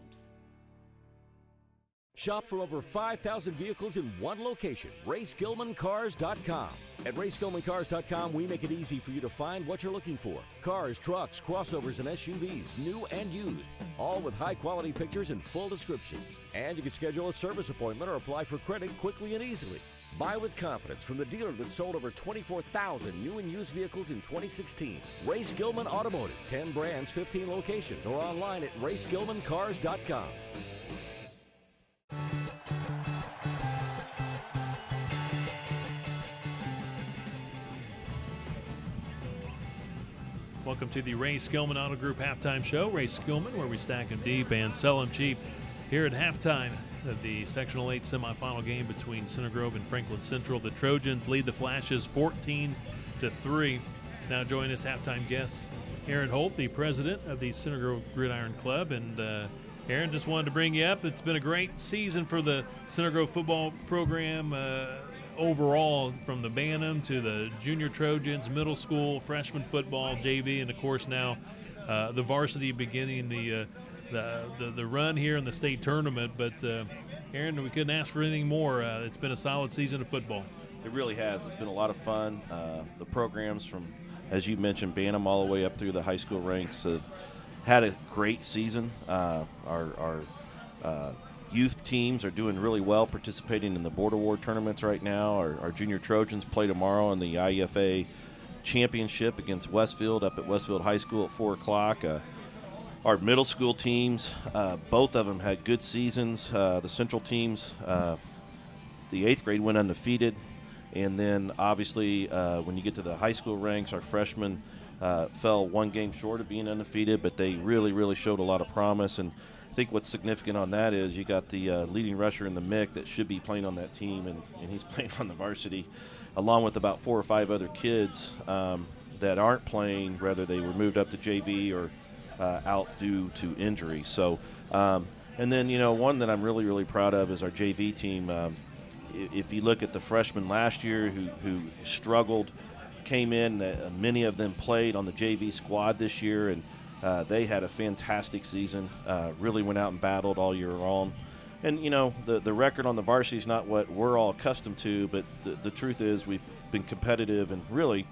Shop for over 5,000 vehicles in one location, RaySkillmanCars.com. At RaySkillmanCars.com, we make it easy for you to find what you're looking for. Cars, trucks, crossovers, and SUVs, new and used, all with high-quality pictures and full descriptions. And you can schedule a service appointment or apply for credit quickly and easily. Buy with confidence from the dealer that sold over 24,000 new and used vehicles in 2016. Ray Skillman Automotive, 10 brands, 15 locations, or online at RaySkillmanCars.com. Welcome to the Ray Skillman Auto Group halftime show. Ray Skillman, where we stack them deep and sell them cheap. Here at halftime of the Sectional 8 semifinal game between Center Grove and Franklin Central, the Trojans lead the Flashes 14-3. Now join us halftime guest Aaron Holt, the president of the Center Grove Gridiron Club. And Aaron, just wanted to bring you up. It's been a great season for the Center Grove football program overall, from the Bantam to the junior Trojans, middle school, freshman football, JV, and of course now the varsity beginning the run here in the state tournament. But Aaron, we couldn't ask for anything more. It's been a solid season of football. It really has. It's been a lot of fun. The programs from, as you mentioned, Bantam all the way up through the high school ranks have had a great season. Our youth teams are doing really well, participating in the Board Award tournaments right now. Our junior Trojans play tomorrow in the IEFA championship against Westfield up at Westfield High School at 4 o'clock. Our middle school teams, both of them had good seasons. The Central teams, the 8th grade went undefeated. And then obviously when you get to the high school ranks, our freshmen fell one game short of being undefeated, but they really showed a lot of promise. And I think what's significant on that is you got the leading rusher in the MIC that should be playing on that team, and he's playing on the varsity, along with about 4 or 5 other kids that aren't playing, whether they were moved up to JV or out due to injury. So, and then, one that I'm really proud of is our JV team. If you look at the freshmen last year who struggled, came in, many of them played on the JV squad this year, and they had a fantastic season, really went out and battled all year long. And, the record on the varsity is not what we're all accustomed to, but the truth is we've been competitive in really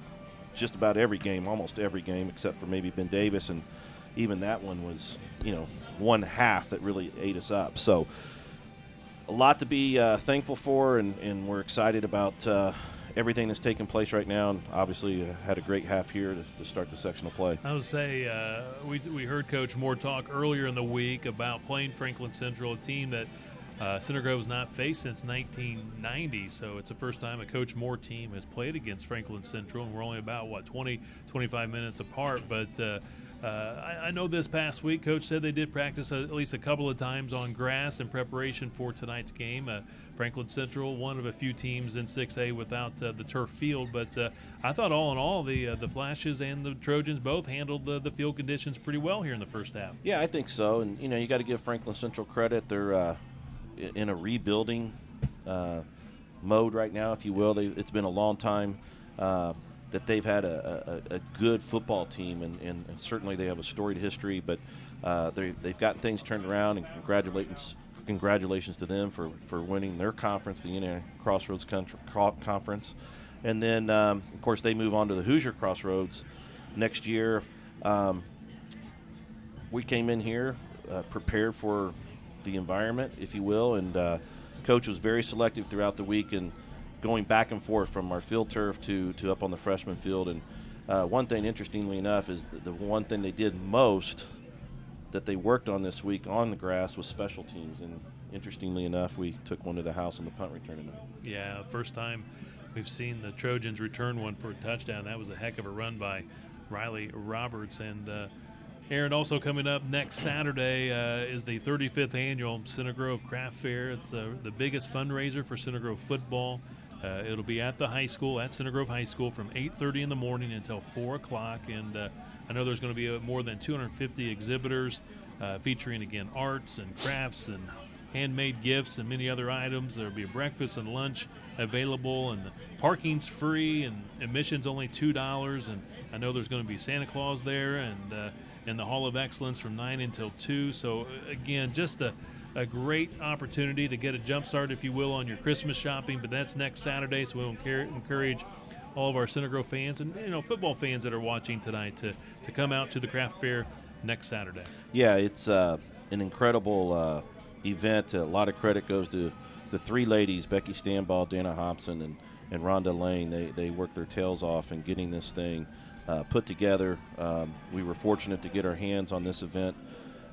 just about every game, almost every game, except for maybe Ben Davis, and even that one was, one half that really ate us up. So a lot to be thankful for, and we're excited about everything that's taking place right now, and obviously had a great half here to start the sectional play. I would say we heard Coach Moore talk earlier in the week about playing Franklin Central, a team that Center Grove's not faced since 1990, so it's the first time a Coach Moore team has played against Franklin Central, and we're only about, 25 minutes apart. But I know this past week, Coach said they did practice at least a couple of times on grass in preparation for tonight's game. Franklin Central, one of a few teams in 6A without the turf field, but I thought all in all the Flashes and the Trojans both handled the field conditions pretty well here in the first half. Yeah, I think so, and you got to give Franklin Central credit. They're in a rebuilding mode right now, if you will. It's been a long time that they've had a good football team, and certainly they have a storied history, but they've gotten things turned around, and congratulations to them for winning their conference, the Indiana Crossroads Conference. And then, of course, they move on to the Hoosier Crossroads next year. We came in here prepared for the environment, if you will, and Coach was very selective throughout the week and going back and forth from our field turf to up on the freshman field. And one thing, interestingly enough, is the one thing they did most that they worked on this week on the grass was special teams. And interestingly enough, we took one to the house on the punt return tonight. Yeah, first time we've seen the Trojans return one for a touchdown. That was a heck of a run by Riley Roberts. And Aaron, also coming up next Saturday is the 35th annual Center Grove Craft Fair. It's the biggest fundraiser for Center Grove football. It'll be at the high school, at Center Grove High School, from 8:30 in the morning until 4 o'clock. And I know there's going to be more than 250 exhibitors featuring, again, arts and crafts and handmade gifts and many other items. There'll be a breakfast and lunch available, and the parking's free, and admission's only $2. And I know there's going to be Santa Claus there, and in the Hall of Excellence from 9 until 2. So, again, just a great opportunity to get a jump start, if you will, on your Christmas shopping. But that's next Saturday, so we'll encourage all of our Center Grove fans and football fans that are watching tonight to come out to the craft fair next Saturday. Yeah, it's an incredible event. A lot of credit goes to the three ladies, Becky Stanball, Dana Hobson, and Rhonda Lane. They worked their tails off in getting this thing put together. We were fortunate to get our hands on this event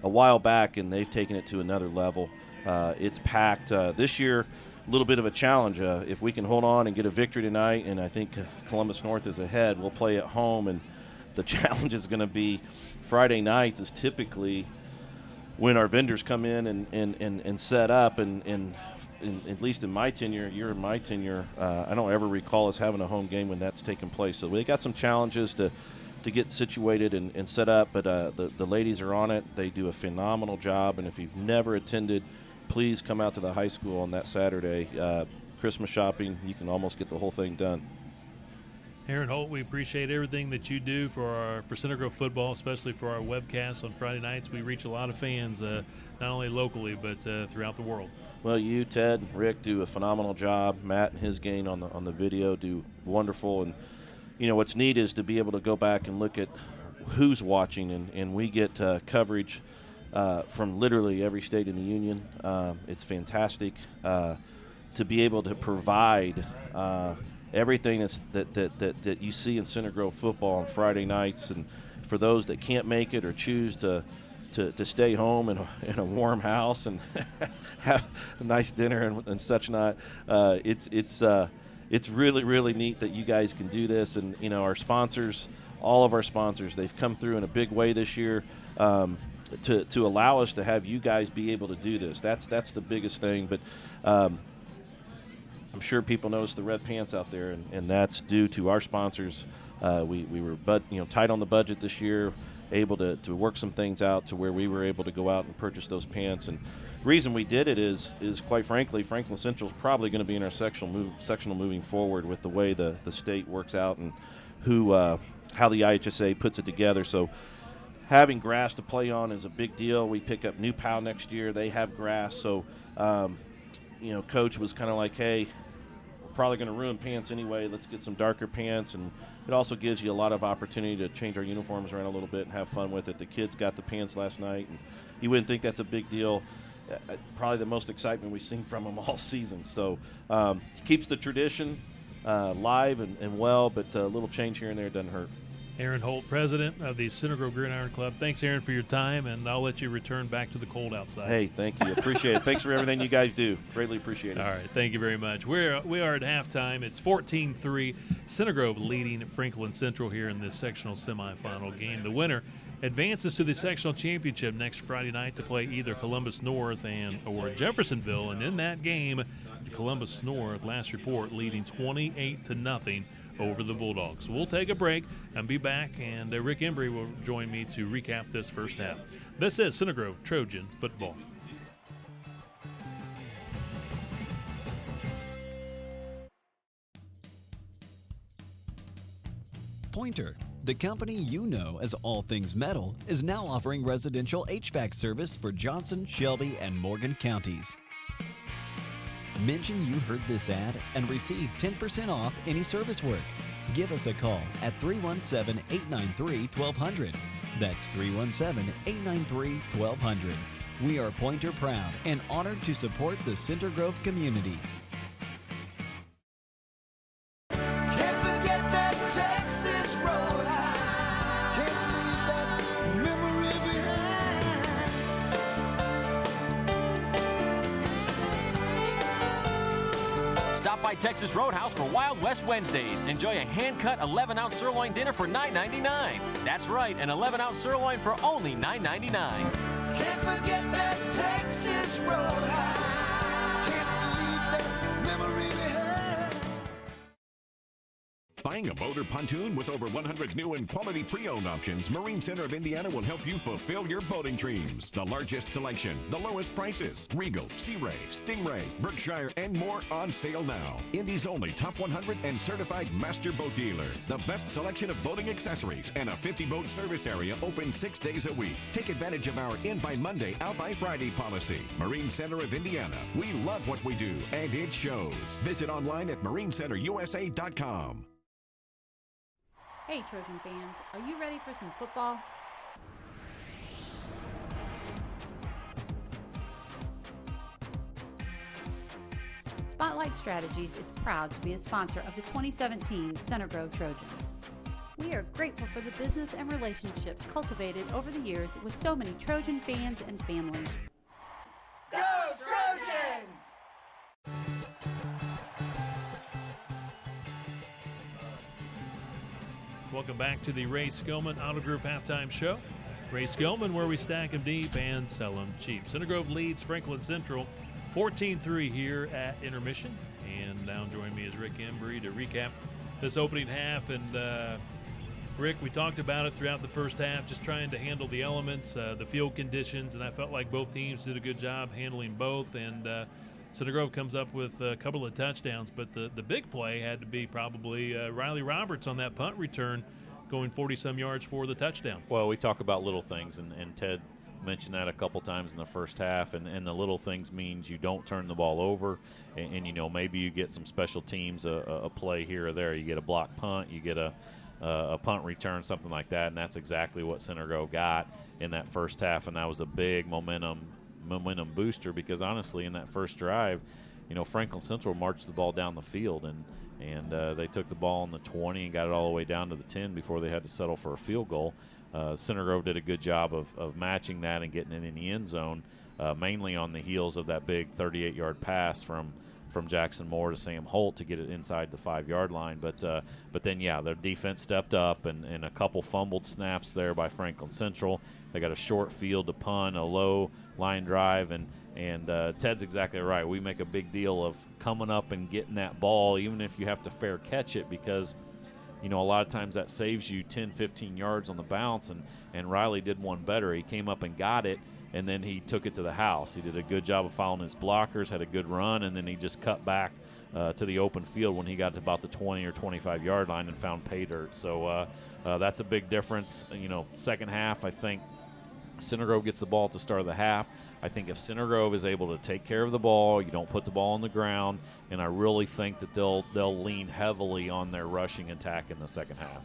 a while back, and they've taken it to another level. It's packed. This year, a little bit of a challenge. If we can hold on and get a victory tonight, and I think Columbus North is ahead, we'll play at home, and the challenge is going to be Friday nights is typically when our vendors come in and set up, and at least in my tenure, you're in my tenure, I don't ever recall us having a home game when that's taken place. So we got some challenges to get situated and set up, but the ladies are on it. They do a phenomenal job, and if you've never attended, please come out to the high school on that Saturday. Christmas shopping, you can almost get the whole thing done. Aaron Holt, we appreciate everything that you do for Center Grove football, especially for our webcasts on Friday nights. We reach a lot of fans, not only locally but throughout the world. Well, you, Ted, Rick do a phenomenal job. Matt and his gang on the video do wonderful. And what's neat is to be able to go back and look at who's watching, and we get coverage from literally every state in the union. It's fantastic to be able to provide everything that you see in Center Grove football on Friday nights, and for those that can't make it or choose to stay home in a warm house and have a nice dinner and such not, it's really, really neat that you guys can do this. And our sponsors, all of our sponsors, they've come through in a big way this year to allow us to have you guys be able to do this. That's the biggest thing. But I'm sure people notice the red pants out there, and that's due to our sponsors. We were tight on the budget this year, able to work some things out to where we were able to go out and purchase those pants. And the reason we did it is quite frankly, Franklin Central is probably going to be in our sectional moving forward with the way the state works out and how the IHSA puts it together. So having grass to play on is a big deal. We pick up New Pal next year. They have grass. So, Coach was kind of like, hey, we're probably going to ruin pants anyway. Let's get some darker pants. And it also gives you a lot of opportunity to change our uniforms around a little bit and have fun with it. The kids got the pants last night, and you wouldn't think that's a big deal. Probably the most excitement we've seen from them all season. So keeps the tradition live and well, but a little change here and there doesn't hurt. Aaron Holt, president of the Center Grove Gridiron Club. Thanks, Aaron, for your time, and I'll let you return back to the cold outside. Hey, thank you. Appreciate it. Thanks for everything you guys do. Greatly appreciate it. All right, thank you very much. We are at halftime. It's 14-3. Center Grove leading Franklin Central here in this sectional semifinal game. The winner advances to the sectional championship next Friday night to play either Columbus North or Jeffersonville. And in that game, Columbus North, last report, leading 28-0 over the Bulldogs. So we'll take a break and be back, and Rick Embry will join me to recap this first half. This is Center Grove Trojan football. Pointer, the company you know as All Things Metal, is now offering residential HVAC service for Johnson, Shelby, and Morgan counties. Mention you heard this ad and receive 10% off any service work. Give us a call at 317-893-1200. That's 317-893-1200. We are Pointer proud and honored to support the Center Grove community. Can't forget that Texas Roadhouse. Can't leave that memory behind. Stop by Texas Roadhouse for Wild West Wednesdays. Enjoy a hand-cut 11-ounce sirloin dinner for $9.99. That's right, an 11-ounce sirloin for only $9.99. Can't forget that Texas Roadhouse. Can't leave that memory behind. Buying a boat or pontoon with over 100 new and quality pre-owned options, Marine Center of Indiana will help you fulfill your boating dreams. The largest selection, the lowest prices. Regal, Sea Ray, Stingray, Berkshire, and more on sale now. Indy's only top 100 and certified master boat dealer. The best selection of boating accessories and a 50-boat service area open 6 days a week. Take advantage of our in by Monday, out by Friday policy. Marine Center of Indiana. We love what we do, and it shows. Visit online at marinecenterusa.com. Hey Trojan fans, are you ready for some football? Spotlight Strategies is proud to be a sponsor of the 2017 Center Grove Trojans. We are grateful for the business and relationships cultivated over the years with so many Trojan fans and families. Go Trojans! Welcome back to the Ray Skillman Auto Group Halftime Show. Ray Skillman, where we stack them deep and sell them cheap. Center Grove leads Franklin Central 14-3 here at intermission. And now join me is Rick Embry to recap this opening half. And Rick, we talked about it throughout the first half, just trying to handle the elements, the field conditions, and I felt like both teams did a good job handling both. And Center Grove comes up with a couple of touchdowns, but the big play had to be probably Riley Roberts on that punt return, going 40-some yards for the touchdown. Well, we talk about little things, and Ted mentioned that a couple times in the first half, and the little things means you don't turn the ball over, and you know, maybe you get some special teams, a play here or there. You get a block punt, you get a punt return, something like that, and that's exactly what Center Grove got in that first half, and that was a big momentum booster, because honestly in that first drive, you know, Franklin Central marched the ball down the field, and they took the ball on the 20 and got it all the way down to the 10 before they had to settle for a field goal. Center Grove did a good job of matching that and getting it in the end zone, mainly on the heels of that big 38-yard pass from Jackson Moore to Sam Holt to get it inside the 5-yard line. But then, yeah, their defense stepped up, and a couple fumbled snaps there by Franklin Central. They got a short field to punt, a low line drive, and Ted's exactly right. We make a big deal of coming up and getting that ball, even if you have to fair catch it, because, you know, a lot of times that saves you 10, 15 yards on the bounce, and Riley did one better. He came up and got it, and then he took it to the house. He did a good job of following his blockers, had a good run, and then he just cut back to the open field when he got to about the 20 or 25-yard line and found pay dirt. So that's a big difference. You know, second half, I think Center Grove gets the ball at the start of the half. I think if Center Grove is able to take care of the ball, you don't put the ball on the ground, and I really think that they'll lean heavily on their rushing attack in the second half.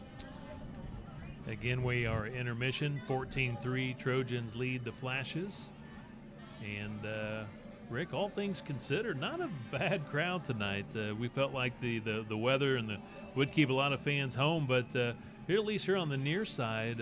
Again, we are intermission. 14-3, Trojans lead the Flashes. And Rick, all things considered, not a bad crowd tonight. We felt like the weather and would keep a lot of fans home, but here, at least here on the near side,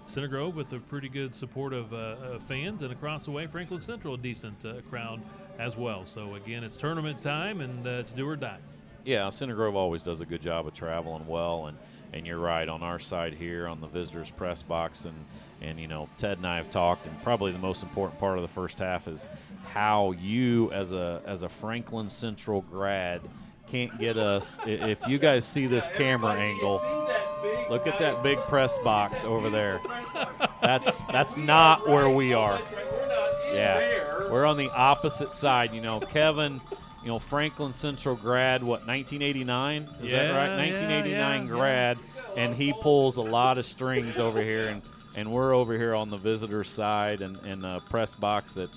Center Grove with a pretty good support of fans, and across the way, Franklin Central, a decent crowd as well. So again, it's tournament time, and it's do or die. Yeah, Center Grove always does a good job of traveling well, and you're right, on our side here on the visitors press box, and you know, Ted and I have talked, and probably the most important part of the first half is how you as a Franklin Central grad can't get us. If you guys see this camera angle, look at that big press box over there. That's not where we are. Yeah, we're on the opposite side. You know, Kevin, you know, Franklin Central grad, what, 1989? Is that right? 1989 grad, and he pulls a lot of strings over here, and we're over here on the visitor side, and a press box that,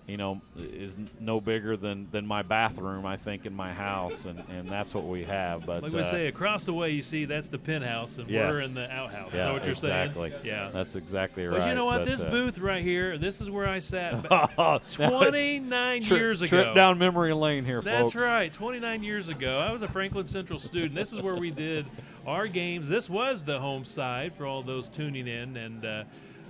you know, is no bigger than my bathroom, I think, in my house, and that's what we have. But like we say, across the way, you see that's the penthouse, and we're in the outhouse. Yeah, is that what you're exactly. saying? Yeah, that's exactly right. But you know what? This booth right here, this is where I sat 29 years ago. Trip down memory lane here, That's folks. right, 29 years ago. I was a Franklin Central student. This is where we did our games. This was the home side for all those tuning in, and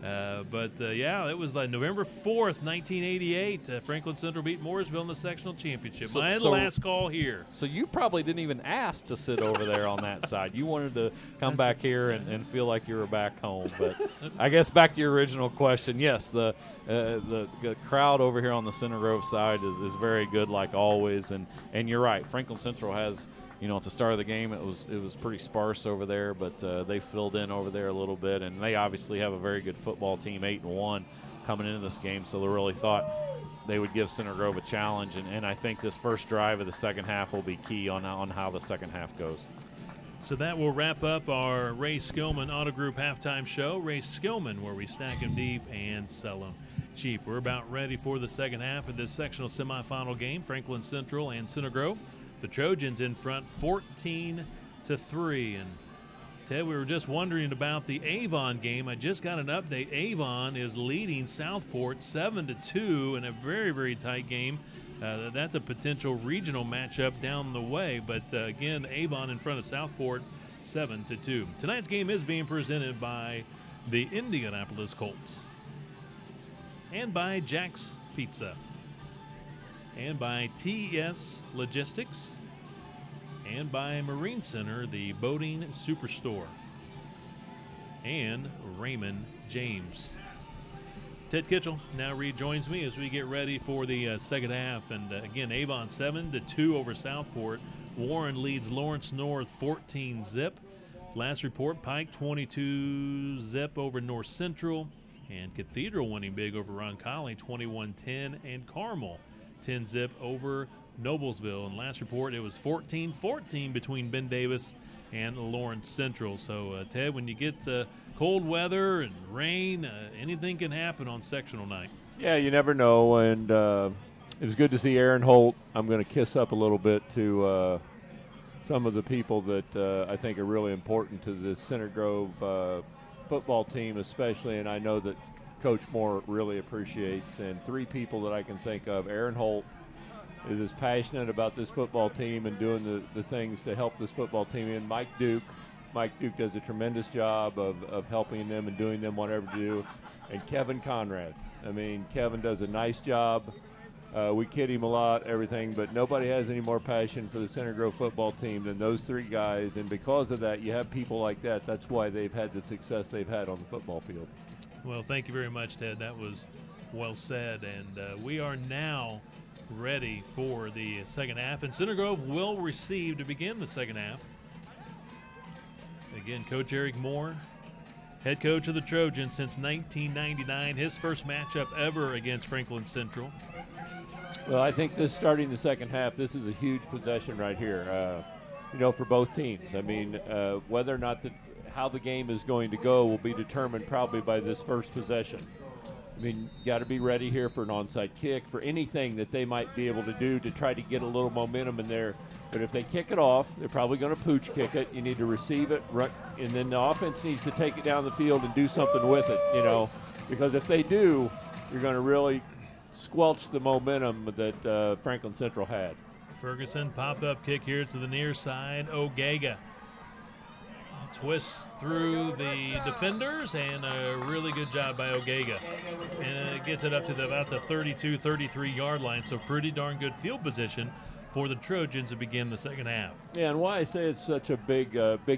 yeah, it was like November 4th, 1988. Franklin Central beat Mooresville in the sectional championship. My last call here. So you probably didn't even ask to sit over there on that side. You wanted to come back here and feel like you were back home. But I guess back to your original question, yes, the crowd over here on the Center Grove side is very good, like always. And you're right, Franklin Central has, you know, at the start of the game, it was pretty sparse over there, but they filled in over there a little bit, and they obviously have a very good football team, 8-1, coming into this game, so they really thought they would give Center Grove a challenge, and I think this first drive of the second half will be key on how the second half goes. So that will wrap up our Ray Skillman Auto Group halftime show. Ray Skillman, where we stack them deep and sell them cheap. We're about ready for the second half of this sectional semifinal game, Franklin Central and Center Grove. The Trojans in front 14-3. And Ted, we were just wondering about the Avon game. I just got an update. Avon is leading Southport 7-2 in a very, very tight game. That's a potential regional matchup down the way. But again, Avon in front of Southport 7-2. Tonight's game is being presented by the Indianapolis Colts and by Jack's Pizza, and by TES Logistics, and by Marine Center, the Boating Superstore, and Raymond James. Ted Kitchell now rejoins me as we get ready for the second half. And again, Avon 7-2 over Southport. Warren leads Lawrence North 14-zip. Last report, Pike 22-zip over North Central. And Cathedral winning big over Roncalli 21-10. And Carmel 10-zip over Noblesville. And last report, it was 14-14 between Ben Davis and Lawrence Central. So, Ted, when you get cold weather and rain, anything can happen on sectional night. Yeah, you never know. And it was good to see Aaron Holt. I'm going to kiss up a little bit to some of the people that I think are really important to the Center Grove football team especially, and I know that Coach Moore really appreciates. And three people that I can think of: Aaron Holt is as passionate about this football team and doing the things to help this football team. And Mike Duke does a tremendous job of helping them and doing them whatever to do. And Kevin Conrad. I mean, Kevin does a nice job. We kid him a lot, everything, but nobody has any more passion for the Center Grove football team than those three guys. And because of that, you have people like that. That's why they've had the success they've had on the football field. Well, thank you very much, Ted. That was well said. And we are now ready for the second half. And Center Grove will receive to begin the second half. Again, Coach Eric Moore, head coach of the Trojans since 1999. His first matchup ever against Franklin Central. Well, I think this starting the second half, this is a huge possession right here, for both teams. I mean, whether or not how the game is going to go will be determined probably by this first possession. I mean, you got to be ready here for an onside kick, for anything that they might be able to do to try to get a little momentum in there. But if they kick it off, they're probably going to pooch kick it. You need to receive it, run, and then the offense needs to take it down the field and do something with it, because if they do, you're going to really squelched the momentum that Franklin Central had. Ferguson pop-up kick here to the near side. Ogega twists through the defenders, and a really good job by Ogega. And it gets it up to about the 32, 33-yard line, so pretty darn good field position for the Trojans to begin the second half. Yeah, and why I say it's such a big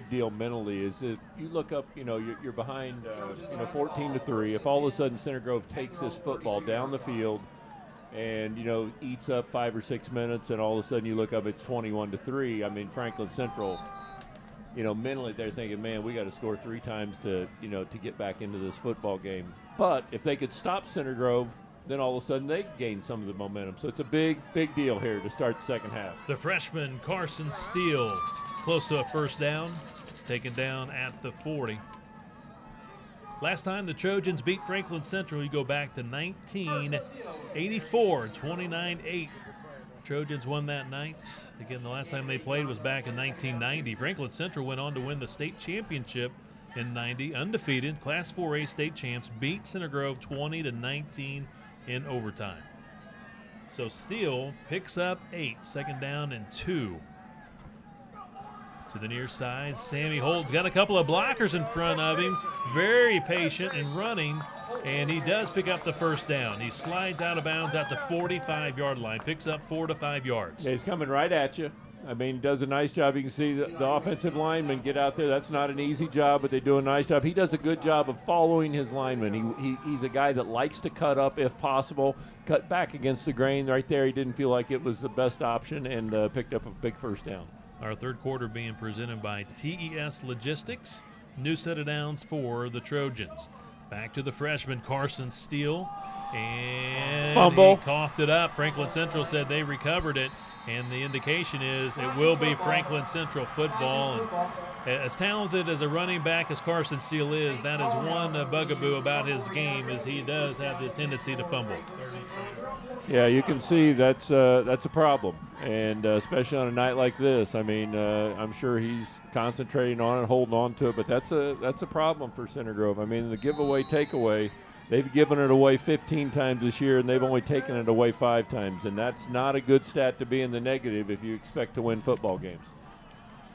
deal mentally is that you look up, you're behind, 14-3. If all of a sudden Center Grove takes this football down the field and, eats up 5 or 6 minutes, and all of a sudden you look up, it's 21-3. I mean, Franklin Central, mentally they're thinking, man, we got to score 3 times to get back into this football game. But if they could stop Center Grove, then all of a sudden they gain some of the momentum. So it's a big deal here to start the second half. The freshman Carson Steele, close to a first down, taken down at the 40. Last time the Trojans beat Franklin Central, you go back to 1984, 29-8. Trojans won that night. Again, the last time they played was back in 1990. Franklin Central went on to win the state championship in 90, undefeated. Class 4A state champs beat Center Grove 20-19 in overtime. So Steele picks up 8, second down and 2. To the near side, Sammy Holt's got a couple of blockers in front of him. Very patient in running, and he does pick up the first down. He slides out of bounds at the 45-yard line, picks up 4 to 5 yards. Yeah, he's coming right at you. I mean, does a nice job. You can see the offensive linemen get out there. That's not an easy job, but they do a nice job. He does a good job of following his linemen. He's a guy that likes to cut up if possible, cut back against the grain right there. He didn't feel like it was the best option and picked up a big first down. Our third quarter being presented by TES Logistics. New set of downs for the Trojans. Back to the freshman, Carson Steele. And fumble. He coughed it up. Franklin Central said they recovered it. And the indication is it will be Franklin Central football. And as talented as a running back as Carson Steele is, that is one bugaboo about his game, is he does have the tendency to fumble. Yeah, you can see that's a problem, and especially on a night like this. I mean, I'm sure he's concentrating on it, holding on to it, but that's a problem for Center Grove. I mean, the giveaway takeaway, they've given it away 15 times this year, and they've only taken it away 5 times, and that's not a good stat to be in the negative if you expect to win football games.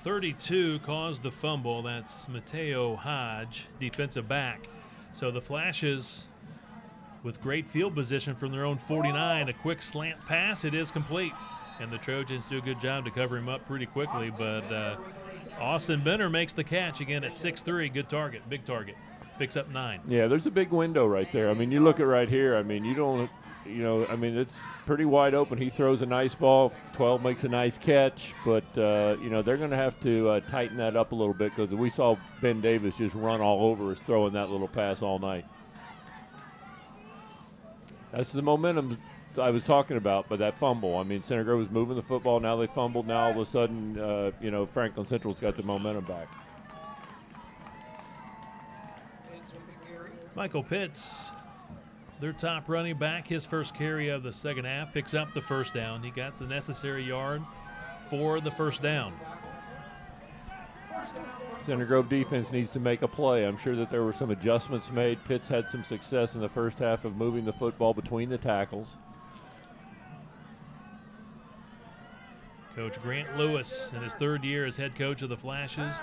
32 caused the fumble. That's Mateo Hodge, defensive back. So the Flashes, with great field position from their own 49, a quick slant pass, it is complete. And the Trojans do a good job to cover him up pretty quickly, but Austin Benner makes the catch again at 6'3", good target, big target. Picks up 9. Yeah, there's a big window right there. I mean, you look at right here. I mean, it's pretty wide open. He throws a nice ball. 12 makes a nice catch, but, they're going to have to tighten that up a little bit because we saw Ben Davis just run all over us throwing that little pass all night. That's the momentum I was talking about, but that fumble. I mean, Center Grove was moving the football. Now they fumbled. Now all of a sudden, Franklin Central's got the momentum back. Michael Pitts, their top running back, his first carry of the second half, picks up the first down. He got the necessary yard for the first down. Center Grove defense needs to make a play. I'm sure that there were some adjustments made. Pitts had some success in the first half of moving the football between the tackles. Coach Grant Lewis, in his third year as head coach of the Flashes,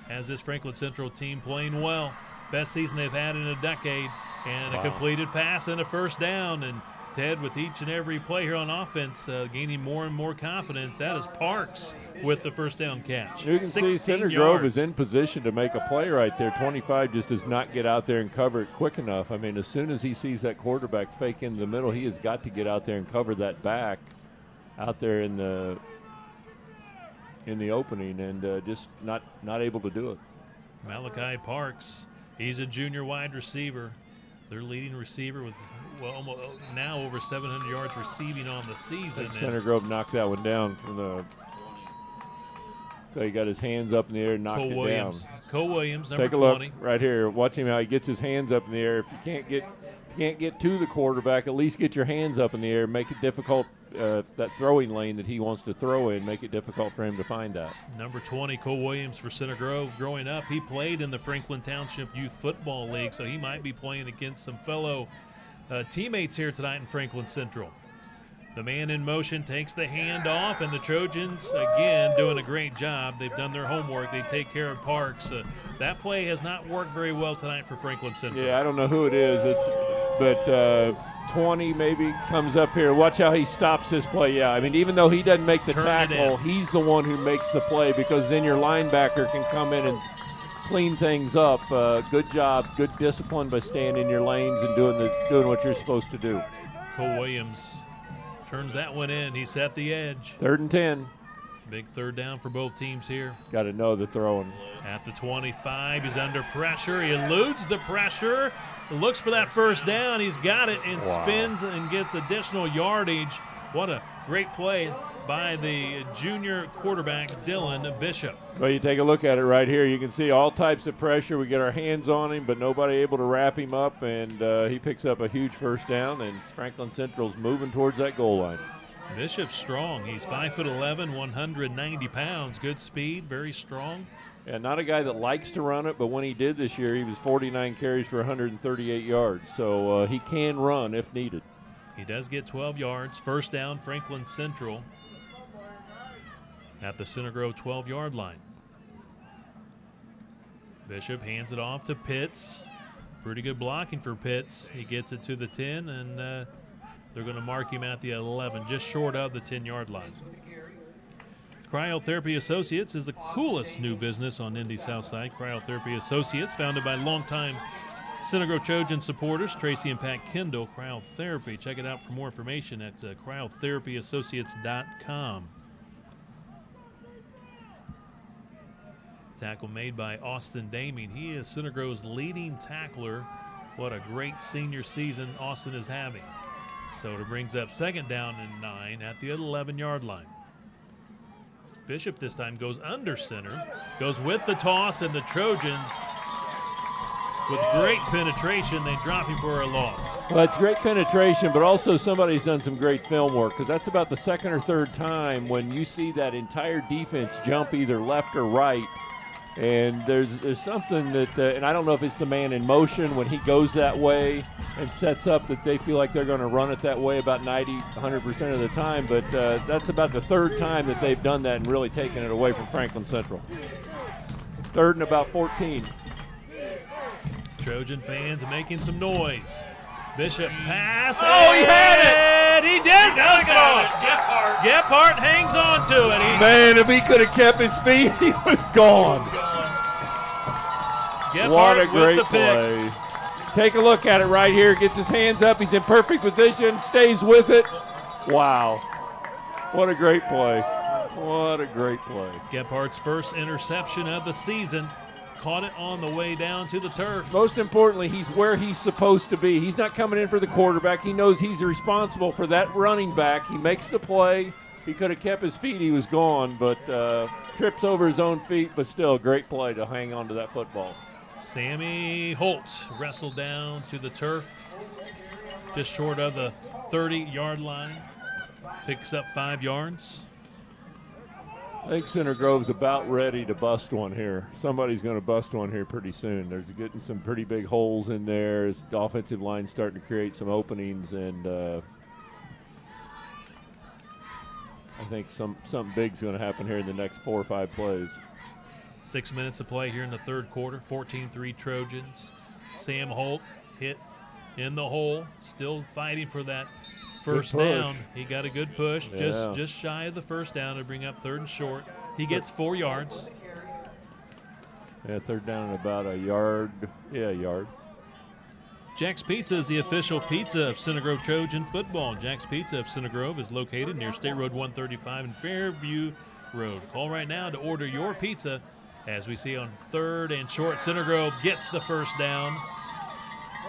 has this Franklin Central team playing well. Best season they've had in a decade, and a completed pass and a first down. And Ted, with each and every play here on offense, gaining more and more confidence. That is Parks with the first down catch. You can see Center Grove is in position to make a play right there. 25 just does not get out there and cover it quick enough. I mean, as soon as he sees that quarterback fake in the middle, he has got to get out there and cover that back out there in the opening, and just not able to do it. Malachi Parks. He's a junior wide receiver. Their leading receiver with, almost now over 700 yards receiving on the season. Center Grove knocked that one down from the. So he got his hands up in the air and knocked it down. Cole Williams, number 20. Take a look right here. Watch him how he gets his hands up in the air. If you can't get to the quarterback, at least get your hands up in the air. Make it difficult. That throwing lane that he wants to throw in, make it difficult for him to find that. Number 20, Cole Williams for Center Grove. Growing up, he played in the Franklin Township Youth Football League, so he might be playing against some fellow teammates here tonight in Franklin Central. The man in motion takes the hand off, and the Trojans, again, doing a great job. They've done their homework. They take care of Parks. That play has not worked very well tonight for Franklin Central. Yeah, I don't know who it is, but 20 maybe comes up here. Watch how he stops this play. Yeah, I mean, even though he doesn't make the tackle, he's the one who makes the play, because then your linebacker can come in and clean things up. Good job, good discipline by staying in your lanes and doing what you're supposed to do. Cole Williams turns that one in. He's at the edge. 3rd and 10. Big third down for both teams here. Got to know the throwing. At the 25, he's under pressure. He eludes the pressure. Looks for that first down. He's got it and spins and gets additional yardage. What a great play by the junior quarterback, Dylan Bishop. Well, you take a look at it right here. You can see all types of pressure. We get our hands on him, but nobody able to wrap him up, and he picks up a huge first down, and Franklin Central's moving towards that goal line. Bishop's strong. He's 5'11", 190 pounds. Good speed, very strong. Yeah, not a guy that likes to run it, but when he did this year, he was 49 carries for 138 yards. So he can run if needed. He does get 12 yards. First down, Franklin Central at the Center Grove 12-yard line. Bishop hands it off to Pitts. Pretty good blocking for Pitts. He gets it to the 10, and they're going to mark him at the 11, just short of the 10-yard line. Cryotherapy Associates is the coolest new business on Indy Southside. Cryotherapy Associates, founded by longtime Center Grove Trojan supporters Tracy and Pat Kendall. Cryotherapy. Check it out for more information at cryotherapyassociates.com. Tackle made by Austin Daming. He is Center Grove's leading tackler. What a great senior season Austin is having. So it brings up 2nd down and 9 at the 11-yard line. Bishop this time goes under center, goes with the toss, and the Trojans, with great penetration, they drop him for a loss. Well, it's great penetration, but also somebody's done some great film work, because that's about the 2nd or 3rd time when you see that entire defense jump either left or right. And there's something that, and I don't know if it's the man in motion when he goes that way and sets up that they feel like they're going to run it that way about 100% of the time, but that's about the 3rd time that they've done that and really taken it away from Franklin Central. 3rd and about 14. Trojan fans are making some noise. Bishop pass. Oh, he had it! He does look at it. Gephardt hangs on to it. Man, if he could have kept his feet, he was gone. What a great play. Take a look at it right here. Gets his hands up. He's in perfect position. Stays with it. Wow. What a great play. What a great play. Gephardt's first interception of the season. Caught it on the way down to the turf. Most importantly, he's where he's supposed to be. He's not coming in for the quarterback. He knows he's responsible for that running back. He makes the play. He could have kept his feet. He was gone, but trips over his own feet, but still a great play to hang on to that football. Sammy Holt wrestled down to the turf, just short of the 30-yard line. Picks up 5 yards. I think Center Grove's about ready to bust one here. Somebody's going to bust one here pretty soon. There's getting some pretty big holes in there. The offensive line's starting to create some openings, and I think something big's going to happen here in the next 4 or 5 plays. 6 minutes to play here in the 3rd quarter. 14-3 Trojans. Sam Holt hit in the hole, still fighting for that first down. He got a good push, just shy of the first down to bring up 3rd and short. He gets 4 yards. Yeah, 3rd down and about a yard. Yeah, a yard. Jack's Pizza is the official pizza of Center Grove Trojan football. Jack's Pizza of Center Grove is located near State Road 135 and Fairview Road. Call right now to order your pizza. As we see on 3rd and short, Center Grove gets the first down.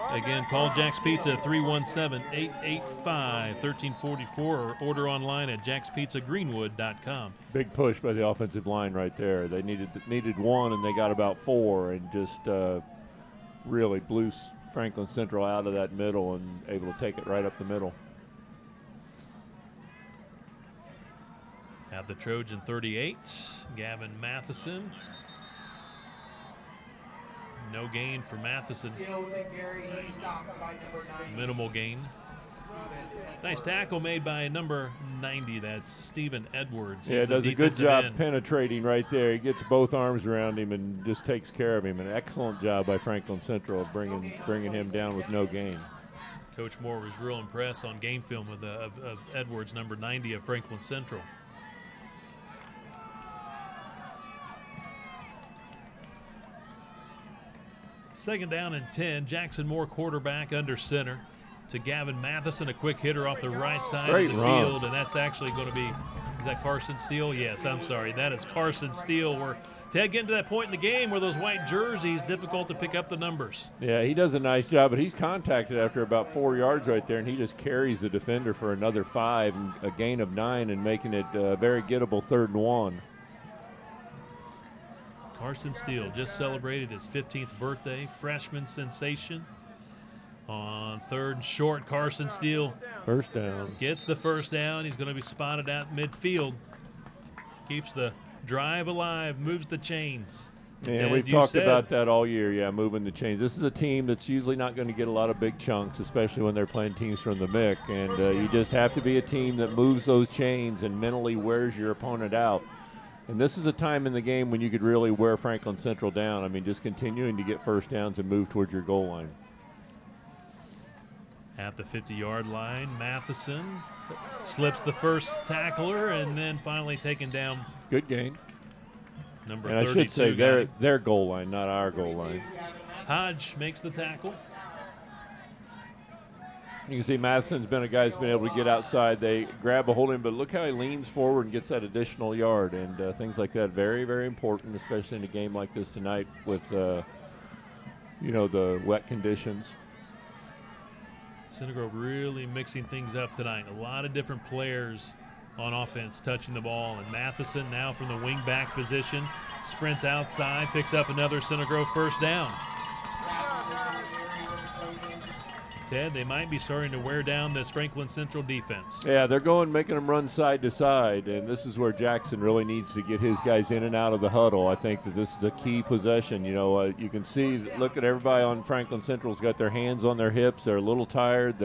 Again, call Jack's Pizza 317-885-1344 or order online at jackspizzagreenwood.com. Big push by the offensive line right there. They needed 1, and they got about 4, and just really blew Franklin Central out of that middle and able to take it right up the middle. At the Trojan 38, Gavin Matheson No gain for Matheson. Minimal gain. Nice tackle made by number 90. That's Stephen Edwards. Yeah, does a good job penetrating right there. He gets both arms around him and just takes care of him. An excellent job by Franklin Central of bringing him down with no gain. Coach Moore was real impressed on game film of Edwards, number 90 of Franklin Central. Second down and 10. Jackson Moore, quarterback, under center. To Gavin Matheson, a quick hitter off the right side of the field, and that's actually going to be, is that Carson Steele? Yes, I'm sorry. That is Carson Steele. We're getting to that point in the game where those white jerseys, difficult to pick up the numbers. Yeah, he does a nice job, but he's contacted after about 4 yards right there, and he just carries the defender for another 5, and a gain of 9, and making it very gettable 3rd and 1. Carson Steele just celebrated his 15th birthday, freshman sensation. On 3rd and short, Carson Steele. First down. Gets the first down. He's going to be spotted out midfield. Keeps the drive alive, moves the chains. Yeah, we've talked about that all year, moving the chains. This is a team that's usually not going to get a lot of big chunks, especially when they're playing teams from the MIC. And you just have to be a team that moves those chains and mentally wears your opponent out. And this is a time in the game when you could really wear Franklin Central down. I mean, just continuing to get first downs and move towards your goal line. At the 50-yard line, Matheson slips the first tackler and then finally taken down. Good gain. Number and 32. I should say their goal line, not our goal line. Hodge makes the tackle. You can see Matheson's been a guy who's been able to get outside. They grab a hold of him, but look how he leans forward and gets that additional yard. And things like that, very, very important, especially in a game like this tonight with, the wet conditions. Center Grove really mixing things up tonight. A lot of different players on offense touching the ball. And Matheson now from the wing back position, sprints outside, picks up another Center Grove first down. Ted, they might be starting to wear down this Franklin Central defense. Yeah, they're making them run side to side, and this is where Jackson really needs to get his guys in and out of the huddle. I think that this is a key possession. You can see, look at everybody on Franklin Central's got their hands on their hips. They're a little tired.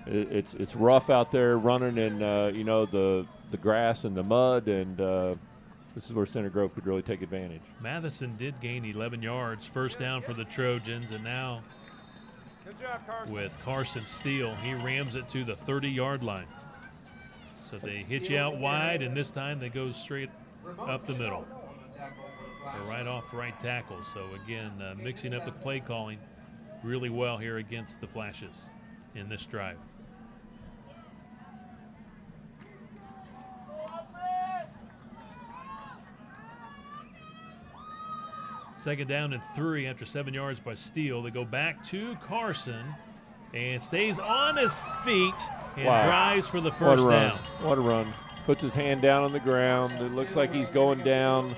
It's rough out there running in the grass and the mud, and this is where Center Grove could really take advantage. Matheson did gain 11 yards, first down for the Trojans, and now with Carson Steele, he rams it to the 30-yard line. So they hit you out wide, and this time they go straight up the middle. They're right off the right tackle. So again, mixing up the play calling really well here against the Flashes in this drive. Second down and 3 after 7 yards by Steele. They go back to Carson and stays on his feet and drives for the first down. What a run. Puts his hand down on the ground. It looks like he's going down,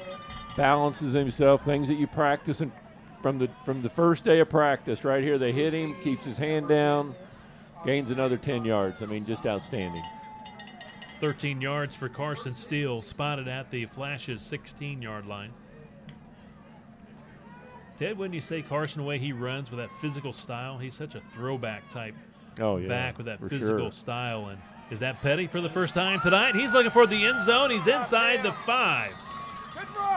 balances himself, things that you practice from the first day of practice. Right here, they hit him, keeps his hand down, gains another 10 yards. I mean, just outstanding. 13 yards for Carson Steele, spotted at the Flashes' 16-yard line. Ted, wouldn't you say Carson, the way he runs with that physical style, he's such a throwback type back with that physical style. And is that Petty for the first time tonight? He's looking for the end zone. He's inside the 5.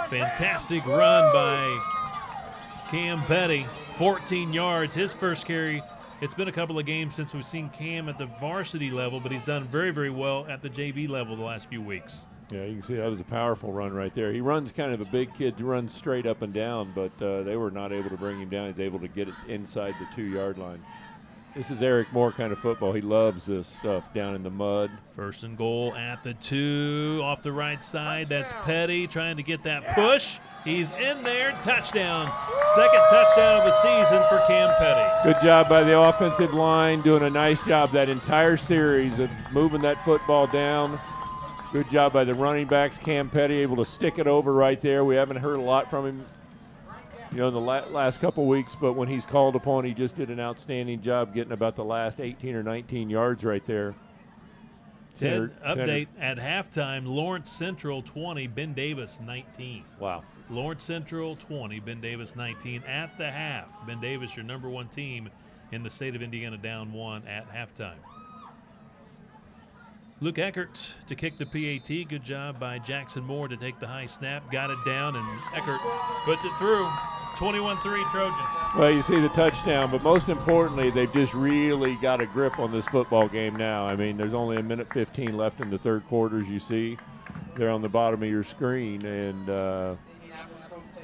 Fantastic run by Cam Petty, 14 yards, his first carry. It's been a couple of games since we've seen Cam at the varsity level, but he's done very, very well at the JV level the last few weeks. Yeah, you can see that was a powerful run right there. He runs kind of a big kid, runs straight up and down, but they were not able to bring him down. He's able to get it inside the 2-yard line. This is Eric Moore kind of football. He loves this stuff down in the mud. First and goal at the 2, off the right side. That's Petty trying to get that push. He's in there, touchdown. Second touchdown of the season for Cam Petty. Good job by the offensive line, doing a nice job that entire series of moving that football down. Good job by the running backs. Cam Petty able to stick it over right there. We haven't heard a lot from him, in the last couple weeks, but when he's called upon, he just did an outstanding job getting about the last 18 or 19 yards right there. Ted, update at halftime, Lawrence Central 20, Ben Davis 19. Wow. Lawrence Central 20, Ben Davis 19 at the half. Ben Davis, your number one team in the state of Indiana, down 1 at halftime. Luke Eckert to kick the PAT. Good job by Jackson Moore to take the high snap. Got it down, and Eckert puts it through. 21-3 Trojans. Well, you see the touchdown, but most importantly, they've just really got a grip on this football game now. I mean, there's only 1:15 left in the third quarter, as you see. They're on the bottom of your screen, and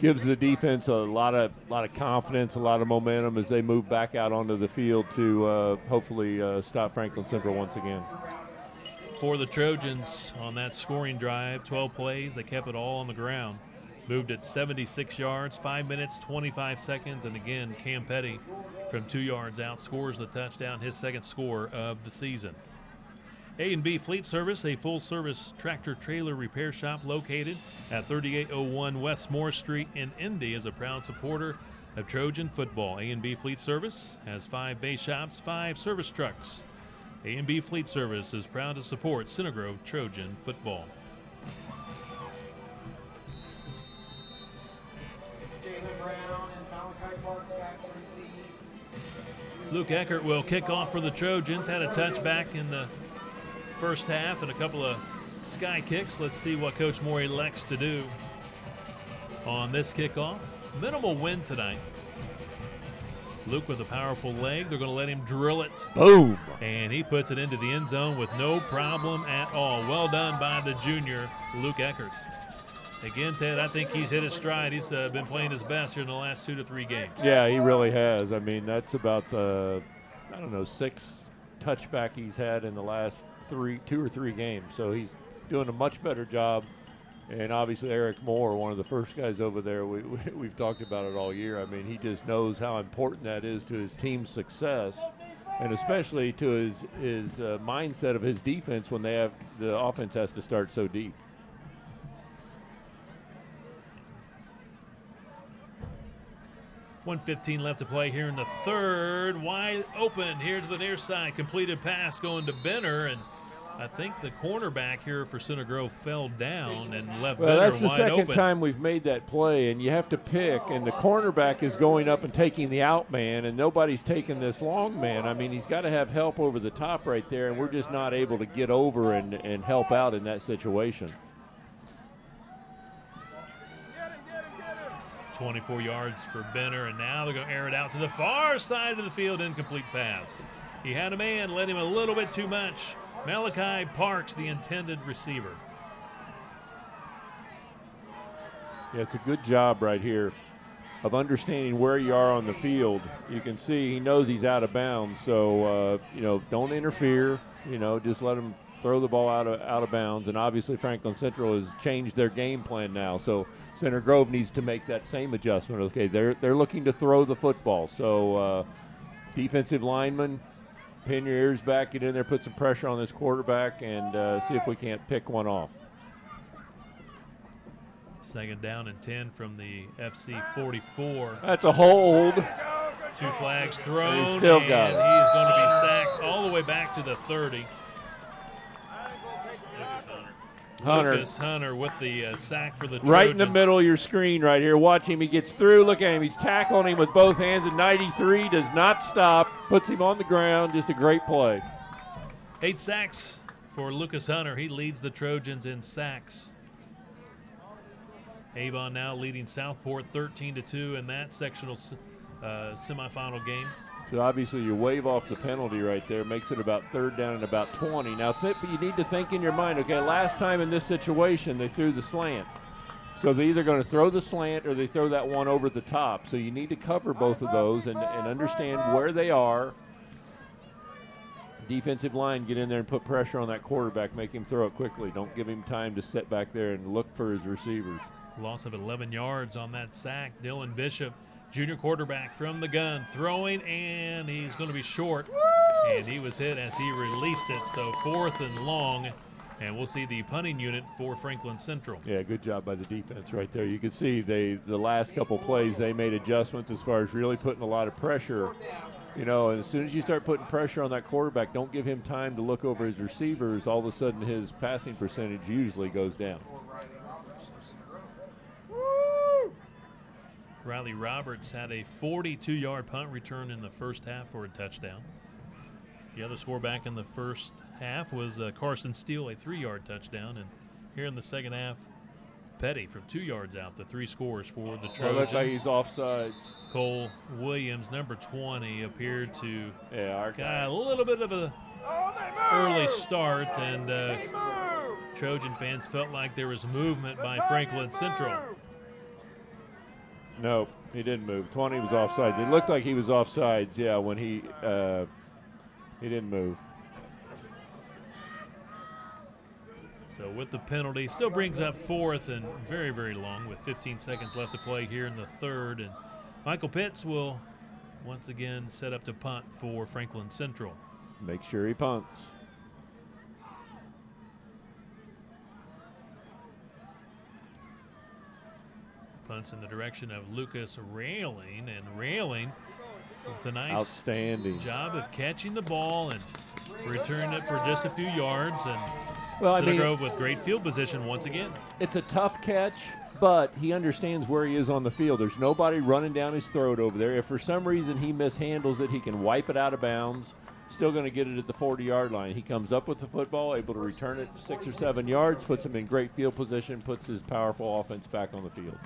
gives the defense a lot of confidence, a lot of momentum as they move back out onto the field to hopefully stop Franklin Central once again. For the Trojans on that scoring drive, 12 plays, they kept it all on the ground. Moved it 76 yards, 5 minutes, 25 seconds, and again, Cam Petty from 2 yards out scores the touchdown, his second score of the season. A&B Fleet Service, a full-service tractor-trailer repair shop located at 3801 West Moore Street in Indy, is a proud supporter of Trojan football. A&B Fleet Service has 5 base shops, 5 service trucks. A&B Fleet Service is proud to support Center Grove Trojan football. Luke Eckert will kick off for the Trojans. Had a touchback in the first half and a couple of sky kicks. Let's see what Coach Morey elects to do on this kickoff. Minimal wind tonight. Luke with a powerful leg. They're going to let him drill it. Boom. And he puts it into the end zone with no problem at all. Well done by the junior, Luke Eckert. Again, Ted, I think he's hit his stride. He's been playing his best here in the last 2 to 3 games. Yeah, he really has. I mean, that's about the, 6 touchback he's had in the last 2 or 3 games. So he's doing a much better job. And obviously Eric Moore, one of the first guys over there, we've talked about it all year. I mean, he just knows how important that is to his team's success, and especially to his mindset of his defense when the offense has to start so deep. .115 left to play here in the third. Wide open here to the near side. Completed pass going to Benner, and I think the cornerback here for Center Grove fell down and left Benner wide open. That's the second time we've made that play, and you have to pick, and the cornerback is going up and taking the out man, and nobody's taking this long man. I mean, he's got to have help over the top right there, and we're just not able to get over and help out in that situation. 24 yards for Benner, and now they're going to air it out to the far side of the field. Incomplete pass. He had a man, led him a little bit too much. Malachi Parks, the intended receiver. Yeah, it's a good job right here of understanding where you are on the field. You can see he knows he's out of bounds, so don't interfere. Just let him throw the ball out of bounds. And obviously Franklin Central has changed their game plan now, so Center Grove needs to make that same adjustment. Okay, they're looking to throw the football, so defensive lineman, pin your ears back, get in there, put some pressure on this quarterback, and see if we can't pick one off. Second down and 10 from the FC 44. That's a hold. 2 flags thrown, He still got it. He is going to be sacked all the way back to the 30. Lucas Hunter with the sack for the Trojans. Right in the middle of your screen right here. Watch him. He gets through. Look at him. He's tackling him with both hands, and 93 does not stop. Puts him on the ground. Just a great play. 8 sacks for Lucas Hunter. He leads the Trojans in sacks. Avon now leading Southport 13-2 in that sectional semifinal game. So obviously you wave off the penalty right there, makes it about 3rd down and about 20. Now you need to think in your mind, okay, last time in this situation they threw the slant. So they're either going to throw the slant or they throw that one over the top. So you need to cover both of those and understand where they are. Defensive line, get in there and put pressure on that quarterback, make him throw it quickly. Don't give him time to sit back there and look for his receivers. Loss of 11 yards on that sack. Dylan Bishop, junior quarterback from the gun, throwing, and he's going to be short. And he was hit as he released it. So 4th and long, and we'll see the punting unit for Franklin Central. Yeah, good job by the defense right there. You can see the last couple plays they made adjustments as far as really putting a lot of pressure You know, and as soon as you start putting pressure on that quarterback, don't give him time to look over his receivers. All of a sudden, his passing percentage usually goes down. Riley Roberts had a 42-yard punt return in the first half for a touchdown. The other score back in the first half was Carson Steele, a 3-yard touchdown. And here in the second half, Petty from 2 yards out, the 3 scores for the Trojans. Well, looks like he's offsides. Cole Williams, number 20, appeared to our guy. got a little bit of a early start, and Trojan fans felt like there was movement by Franklin Central. Nope, he didn't move. 20 was offsides. It looked like he was offsides, yeah, when he didn't move. So with the penalty, still brings up 4th and very, very long with 15 seconds left to play here in the third. And Michael Pitts will once again set up to punt for Franklin Central. Make sure he punts. Punts in the direction of Lucas Railing, and Railing with a nice outstanding job of catching the ball and returning it for just a few yards. And well, Grove with great field position once again. It's a tough catch, but he understands where he is on the field. There's nobody running down his throat over there. If for some reason he mishandles it, he can wipe it out of bounds. Still going to get it at the 40-yard line. He comes up with the football, able to return it 6 or 7 yards, puts him in great field position, puts his powerful offense back on the field.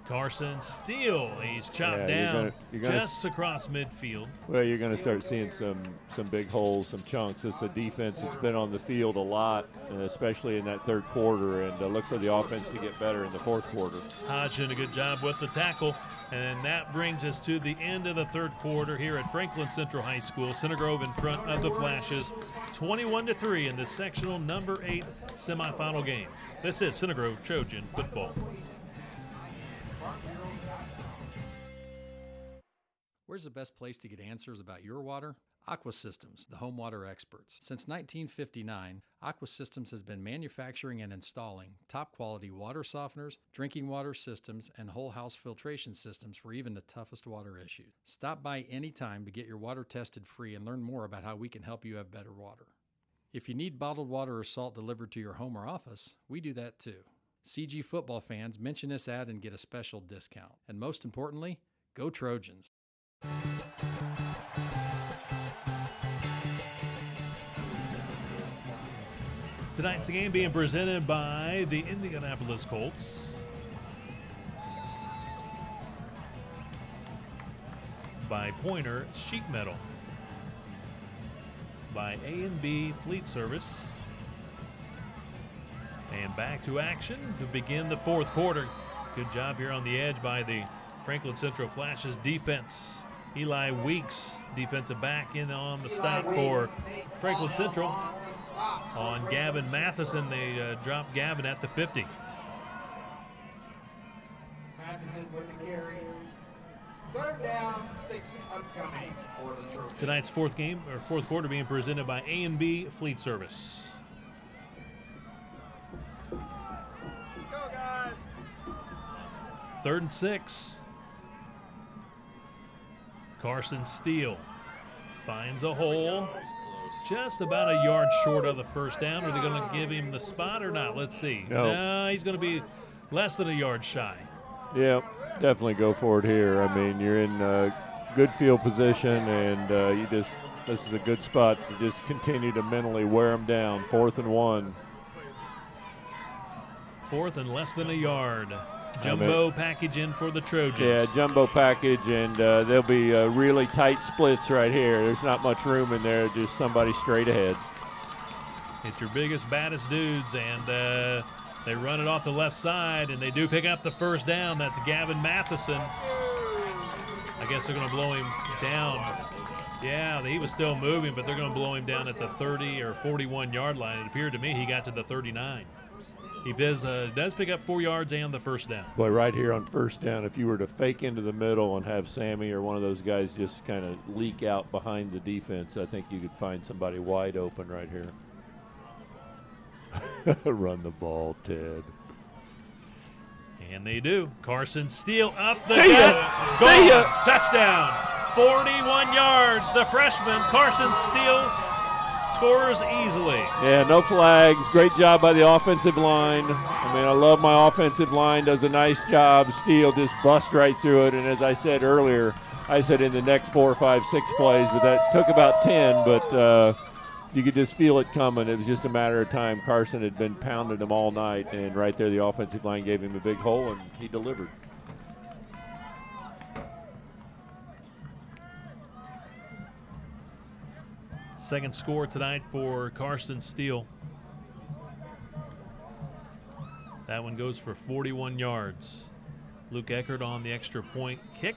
Carson Steele, he's chopped down you're gonna just across midfield. Well, you're going to start seeing some big holes, some chunks. It's a defense that's been on the field a lot, especially in that third quarter, and look for the offense to get better in the fourth quarter. Hodgson, a good job with the tackle, and that brings us to the end of the third quarter here at Franklin Central High School. Center Grove in front of the Flashes, 21-3 in the sectional number 8 semifinal game. This is Center Grove Trojan football. Where's the best place to get answers about your water? Aqua Systems, the home water experts. Since 1959, Aqua Systems has been manufacturing and installing top-quality water softeners, drinking water systems, and whole house filtration systems for even the toughest water issues. Stop by anytime to get your water tested free and learn more about how we can help you have better water. If you need bottled water or salt delivered to your home or office, we do that too. CG football fans, mention this ad and get a special discount. And most importantly, go Trojans. Tonight's game being presented by the Indianapolis Colts, by Pointer Sheet Metal, by A&B Fleet Service, and back to action to begin the fourth quarter. Good job here on the edge by the Franklin Central Flashes defense. Eli Weeks, defensive back, in on the stop for Franklin Central. On Gavin Matheson, they drop Gavin at the 50. Matheson with the carry. Third down, 6 upcoming for the Trojans. Tonight's fourth quarter being presented by A&B Fleet Service. Let's go, guys. 3rd and 6. Carson Steele finds a hole, just about a yard short of the first down. Are they going to give him the spot or not? Let's see. No, he's going to be less than a yard shy. Yeah, definitely go for it here. I mean, you're in good field position, and this is a good spot to just continue to mentally wear them down. 4th and 1. 4th and less than a yard. Jumbo package in for the Trojans. Yeah, jumbo package, and there'll be really tight splits right here. There's not much room in there, just somebody straight ahead. It's your biggest, baddest dudes, and they run it off the left side, and they do pick up the first down. That's Gavin Matheson. I guess they're going to blow him down. Yeah, he was still moving, but they're going to blow him down at the 30 or 41-yard line. It appeared to me he got to the 39. He does pick up 4 yards and the first down. Boy, right here on first down, if you were to fake into the middle and have Sammy or one of those guys just kind of leak out behind the defense, I think you could find somebody wide open right here. Run the ball, Ted. And they do. Carson Steele up the See ya. gut. See ya. Gone. Touchdown. 41 yards. The freshman, Carson Steele, scores easily. Yeah, no flags. Great job by the offensive line. I mean, I love my offensive line. Does a nice job. Steele just busts right through it. And as I said earlier, I said in the next 4, 5, 6 plays, but that took about 10. But you could just feel it coming. It was just a matter of time. Carson had been pounding him all night, and right there the offensive line gave him a big hole, and he delivered. Second score tonight for Carson Steele. That one goes for 41 yards. Luke Eckert on the extra point kick.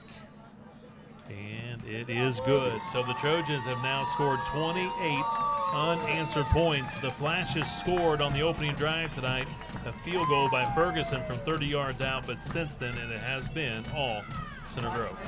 And it is good. So the Trojans have now scored 28 unanswered points. The Flashes scored on the opening drive tonight a field goal by Ferguson from 30 yards out, but since then it has been all Center Grove.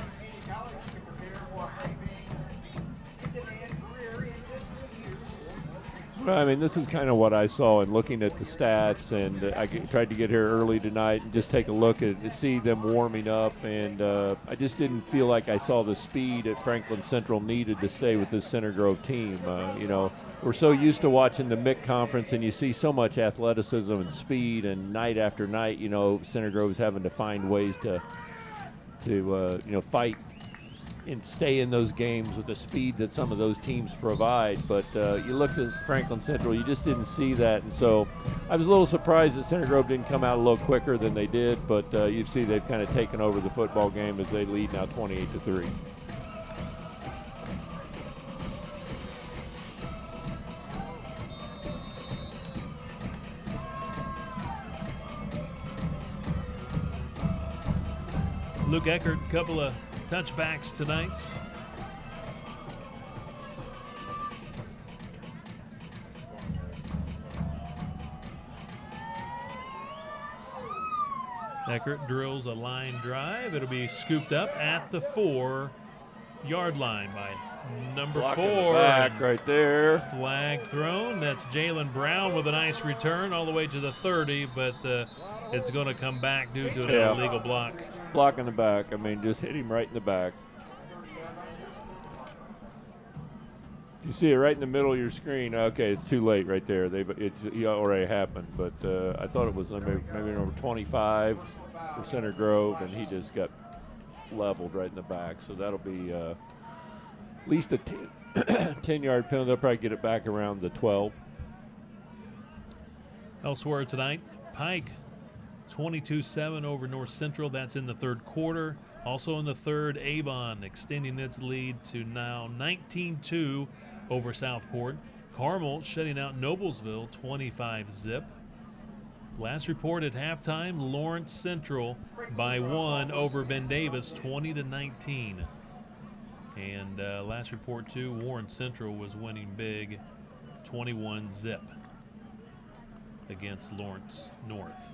I mean, this is kind of what I saw in looking at the stats, and I tried to get here early tonight and just take a look at to see them warming up, and I just didn't feel like I saw the speed that Franklin Central needed to stay with this Center Grove team. You know, we're so used to watching the MIC conference, and you see so much athleticism and speed, and night after night, you know, Center Grove's having to find ways to you know, fight and stay in those games with the speed that some of those teams provide. But you looked at Franklin Central, you just didn't see that. And so I was a little surprised that Center Grove didn't come out a little quicker than they did. But you see they've kind of taken over the football game as they lead now 28-3. Luke Eckert, couple of touchbacks tonight. Eckert drills a line drive. It'll be scooped up at the 4-yard line by number Blocking 4. the back right there. Flag thrown. That's Jalen Brown with a nice return all the way to the 30, but it's going to come back due to an illegal block. Block in the back. I mean, just hit him right in the back. You see it right in the middle of your screen. Okay, it's too late right there. It already happened, but I thought it was maybe number 25 for Center Grove, and he just got leveled right in the back. So that'll be at least a 10-yard penalty. They'll probably get it back around the 12. Elsewhere tonight, Pike 22-7 over North Central. That's in the third quarter. Also in the third, Avon extending its lead to now 19-2 over Southport. Carmel shutting out Noblesville 25-zip. Last report at halftime, Lawrence Central by 1 over Ben Davis 20-19. And last report too, Warren Central was winning big 21-zip against Lawrence North.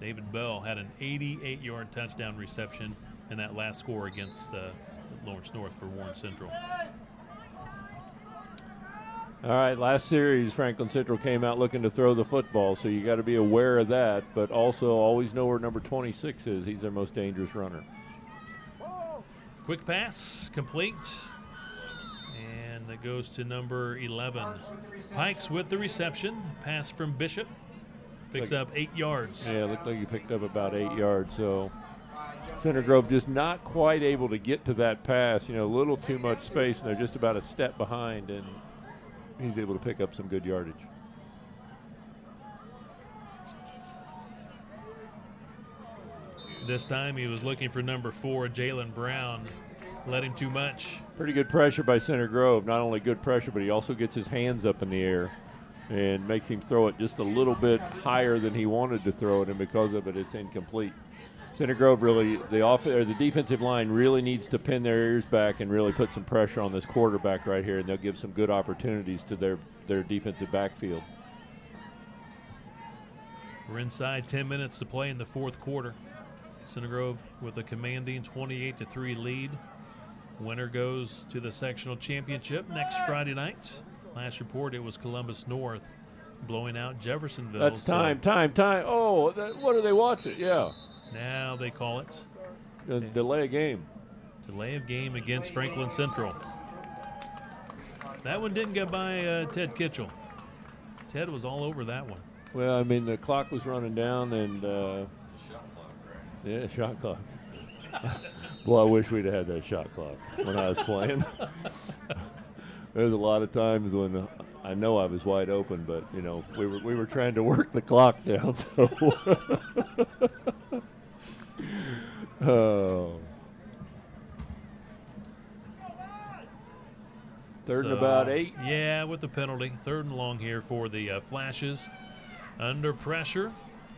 David Bell had an 88-yard touchdown reception in that last score against Lawrence North for Warren Central. All right, last series, Franklin Central came out looking to throw the football, so you got to be aware of that, but also always know where number 26 is. He's their most dangerous runner. Quick pass, complete, and that goes to number 11. Pikes with the reception, pass from Bishop. Picks up 8 yards. Yeah, it looked like he picked up about 8 yards. So Center Grove just not quite able to get to that pass. You know, a little too much space, and they're just about a step behind, and he's able to pick up some good yardage. This time he was looking for number 4, Jalen Brown. Led him too much. Pretty good pressure by Center Grove. Not only good pressure, but he also gets his hands up in the air and makes him throw it just a little bit higher than he wanted to throw it, and because of it, it's incomplete. Center Grove really, the defensive line really needs to pin their ears back and really put some pressure on this quarterback right here, and they'll give some good opportunities to their defensive backfield. We're inside 10 minutes to play in the fourth quarter. Center Grove with a commanding 28-3 lead. Winner goes to the sectional championship next Friday night. Last report, it was Columbus North blowing out Jeffersonville. That's time. Oh, what are they watching? Yeah. Now they call it delay of game. Delay of game against Franklin Central. That one didn't get by Ted Kitchell. Ted was all over that one. Well, I mean, the clock was running down, and Shot clock, right? yeah, shot clock. Well, I wish we'd have had that shot clock when I was playing. There's a lot of times when I know I was wide open, but you know we were trying to work the clock down. So, oh. Third and about 8. Yeah, with the penalty. 3rd and long here for the Flashes. Under pressure.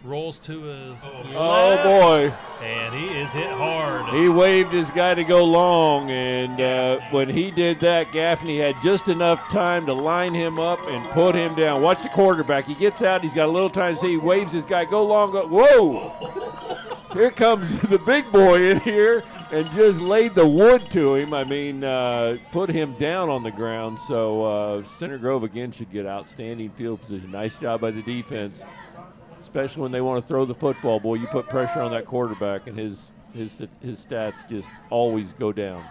Rolls to his left. Oh, boy. And he is hit hard. He waved his guy to go long, and when he did that, Gaffney had just enough time to line him up and put him down. Watch the quarterback. He gets out. He's got a little time to see. He waves his guy, go long. Go. Whoa! Here comes the big boy in here and just laid the wood to him. I mean, put him down on the ground. So Center Grove, again, should get outstanding field position. Nice job by the defense, especially when they want to throw the football. Boy, you put pressure on that quarterback, and his stats just always go down.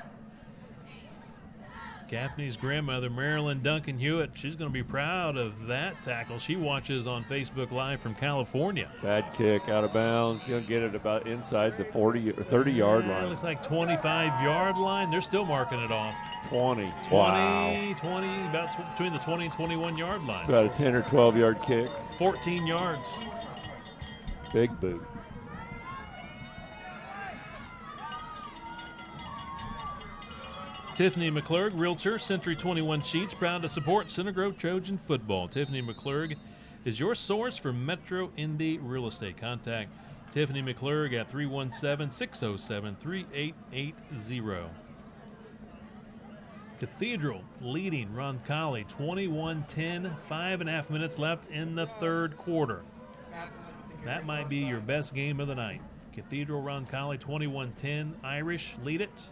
Gaffney's grandmother, Marilyn Duncan Hewitt, she's going to be proud of that tackle. She watches on Facebook Live from California. Bad kick, out of bounds. You'll get it about inside the 40 or 30-yard line. Looks like 25-yard line. They're still marking it off. 20. 20, Wow. 20, about between the 20 and 21-yard line. About a 10 or 12-yard kick. 14 yards. Big boot. Tiffany McClurg, Realtor, Century 21 Sheets, proud to support Center Grove Trojan football. Tiffany McClurg is your source for Metro Indy real estate. Contact Tiffany McClurg at 317-607-3880. Cathedral leading Roncalli 21-10, 5.5 minutes left in the 3rd quarter. That might be your best game of the night. Cathedral Roncalli 21-10, Irish lead it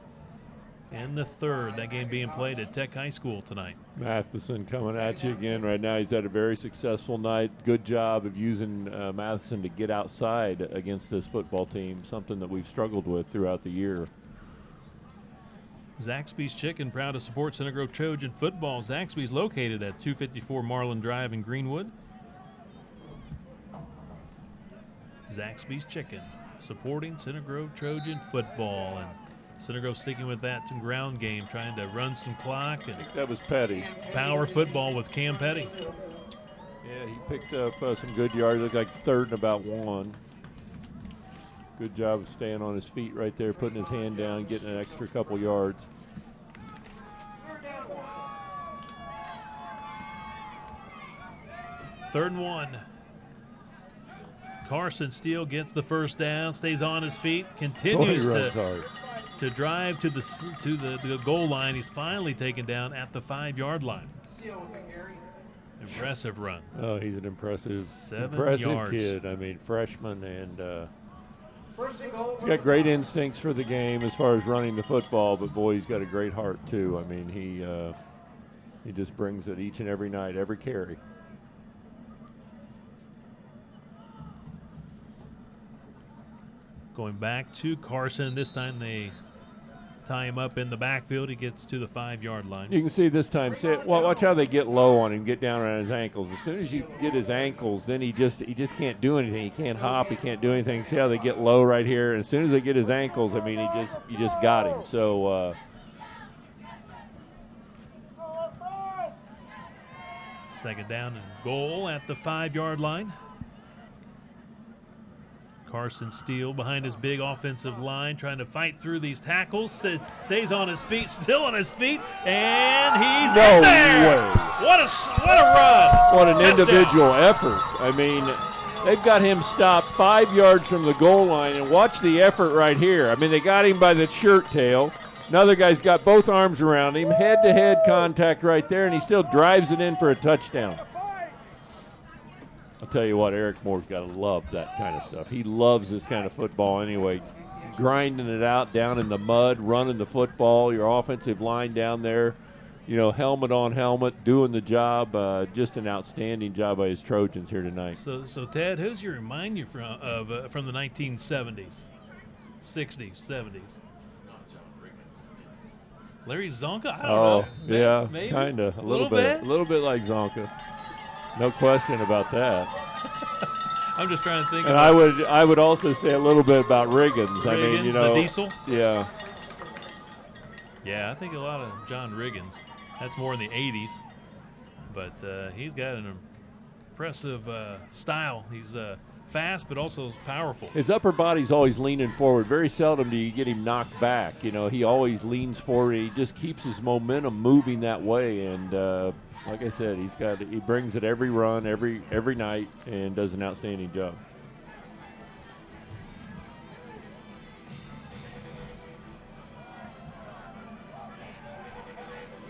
in the 3rd. That game being played at Tech High School tonight. Matheson coming at you again right now. He's had a very successful night. Good job of using Matheson to get outside against this football team, something that we've struggled with throughout the year. Zaxby's Chicken, proud to support Center Grove Trojan football. Zaxby's located at 254 Marlin Drive in Greenwood. Zaxby's Chicken, supporting Center Grove Trojan football. And Center Grove sticking with that ground game, trying to run some clock. And that was Petty. Power football with Cam Petty. Yeah, he picked up some good yards. Looked like 3rd and about 1. Good job of staying on his feet right there, putting his hand down, getting an extra couple yards. Third and 1. Carson Steele gets the first down, stays on his feet, continues to drive to the goal line. He's finally taken down at the 5-yard line. Impressive run. Oh, he's an impressive yards. kid. I mean, freshman, and he's got great instincts for the game as far as running the football. But boy, he's got a great heart too. I mean, he just brings it each and every night, every carry. Going back to Carson. This time they tie him up in the backfield. He gets to the 5-yard line. You can see this time. Watch how they get low on him, get down around his ankles. As soon as you get his ankles, then he just can't do anything. He can't hop. He can't do anything. See how they get low right here. And as soon as they get his ankles, I mean, you just got him. So. Second down and goal at the 5-yard line. Carson Steele behind his big offensive line, trying to fight through these tackles. Stays on his feet, still on his feet, and he's in there. Way. What a run! What an Touchdown. individual effort. I mean, they've got him stopped 5 yards from the goal line, and watch the effort right here. I mean, they got him by the shirt tail. Another guy's got both arms around him, head-to-head contact right there, and he still drives it in for a touchdown. I'll tell you what, Eric Moore's got to love that kind of stuff. He loves this kind of football anyway. Grinding it out down in the mud, running the football, your offensive line down there, helmet on helmet, doing the job. Just an outstanding job by his Trojans here tonight. So Ted, who's you remind you from the 1970s, 60s, 70s? Larry Zonka? I don't know. Yeah, Maybe? kind of. A little bit? A little bit like Zonka. No question about that. I'm just trying to think. And I would also say a little bit about Riggins. Riggins, the Diesel? Yeah. Yeah, I think a lot of John Riggins. That's more in the 80s. But he's got an impressive style. He's fast, but also powerful. His upper body's always leaning forward. Very seldom do you get him knocked back. He always leans forward. He just keeps his momentum moving that way. And like I said, he brings it every run, every night, and does an outstanding job.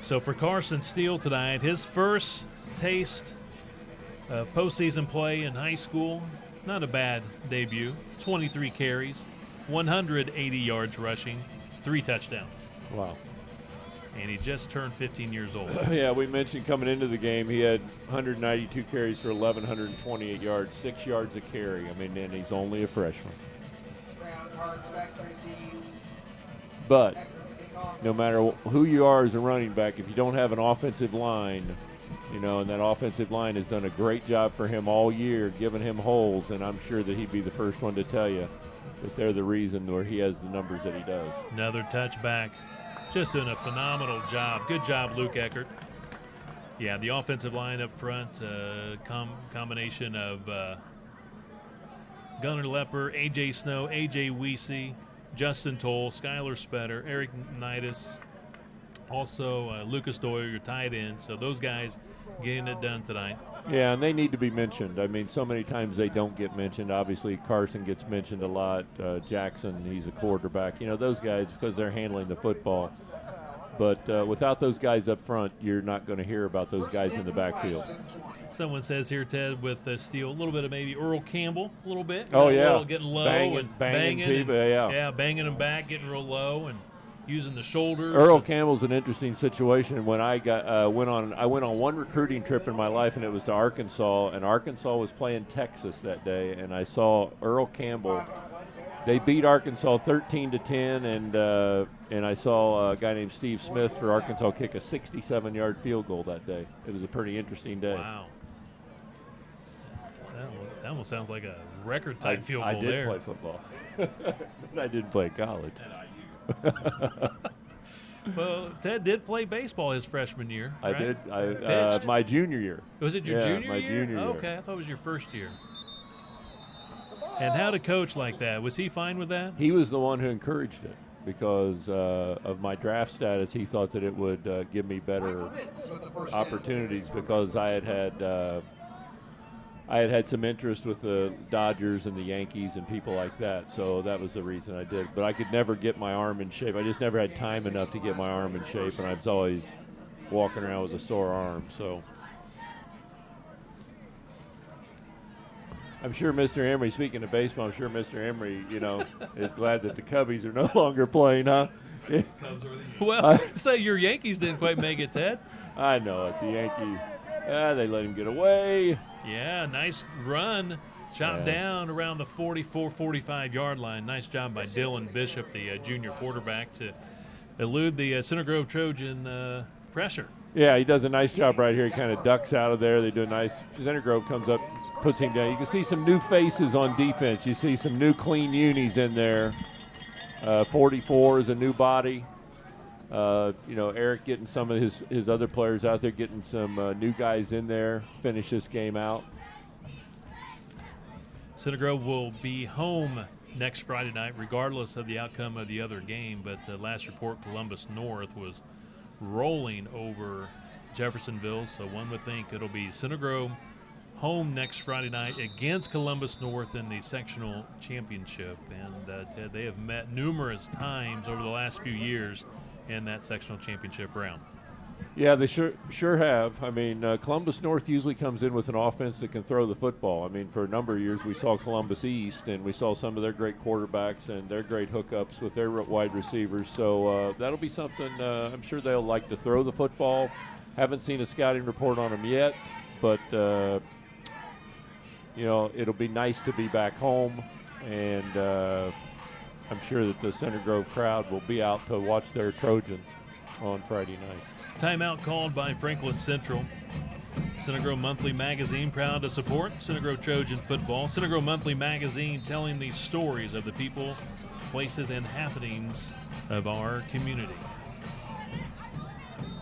So for Carson Steele tonight, his first taste of postseason play in high school, not a bad debut. 23 carries, 180 yards rushing, 3 touchdowns. Wow. And he just turned 15 years old. Yeah, we mentioned coming into the game, he had 192 carries for 1,128 yards, 6 yards a carry. And he's only a freshman. But no matter who you are as a running back, if you don't have an offensive line, and that offensive line has done a great job for him all year, giving him holes, and I'm sure that he'd be the first one to tell you that they're the reason where he has the numbers that he does. Another touchback. Just doing a phenomenal job. Good job, Luke Eckert. Yeah, the offensive line up front, combination of Gunnar Lepper, A.J. Snow, A.J. Weesey, Justin Toll, Skylar Spetter, Eric Nidus, also Lucas Doyle, your tight end. So those guys getting it done tonight. Yeah, and they need to be mentioned. So many times they don't get mentioned. Obviously, Carson gets mentioned a lot. Jackson, he's a quarterback. Those guys, because they're handling the football. But without those guys up front, you're not going to hear about those guys in the backfield. Someone says here, Ted, with Steele, a little bit of maybe Earl Campbell, a little bit. Oh, yeah. Getting low banging people, yeah, banging them back, getting real low and using the shoulders. Earl Campbell's an interesting situation. When I went on one recruiting trip in my life, and it was to Arkansas, and Arkansas was playing Texas that day, and I saw Earl Campbell. They beat Arkansas 13-10, and I saw a guy named Steve Smith for Arkansas kick a 67-yard field goal that day. It was a pretty interesting day. Wow. That almost sounds like a record-type field goal there. I did play football, but I didn't play college. Well, Ted did play baseball his freshman year. I right? did. My junior year. Was it your junior year? My junior year. Okay, I thought it was your first year. And how to coach like that? Was he fine with that? He was the one who encouraged it because of my draft status. He thought that it would give me better opportunities because I had some interest with the Dodgers and the Yankees and people like that. So that was the reason I did. But I could never get my arm in shape. I just never had time enough to get my arm in shape, and I was always walking around with a sore arm. So I'm sure Mr. Emery, speaking of baseball, I'm sure Mr. Emery, is glad that the Cubbies are no longer playing, huh? Well, say your Yankees didn't quite make it, Ted. I know it. The Yankees, they let him get away. Yeah, nice run. Chopped down around the 44, 45-yard line. Nice job by Dylan Bishop, the junior quarterback, to elude the Center Grove Trojan pressure. Yeah, he does a nice job right here. He kind of ducks out of there. They do a nice – Center Grove comes up, puts him down. You can see some new faces on defense. You see some new clean unis in there. 44 is a new body. Eric getting some of his other players out there, getting some new guys in there, finish this game out. Center Grove will be home next Friday night, regardless of the outcome of the other game. But last report, Columbus North was rolling over Jeffersonville, so one would think it'll be Center Grove home next Friday night against Columbus North in the sectional championship. And Ted, they have met numerous times over the last few years in that sectional championship round. Yeah, they sure have. I mean, Columbus North usually comes in with an offense that can throw the football. I mean, for a number of years we saw Columbus East, and we saw some of their great quarterbacks and their great hookups with their wide receivers. So that'll be something I'm sure they'll like to throw the football. Haven't seen a scouting report on them yet, but, you know, it'll be nice to be back home, and I'm sure that the Center Grove crowd will be out to watch their Trojans on Friday nights. Timeout called by Franklin Central. Center Grove Monthly Magazine proud to support Center Grove Trojan football. Center Grove Monthly Magazine telling the stories of the people, places, and happenings of our community.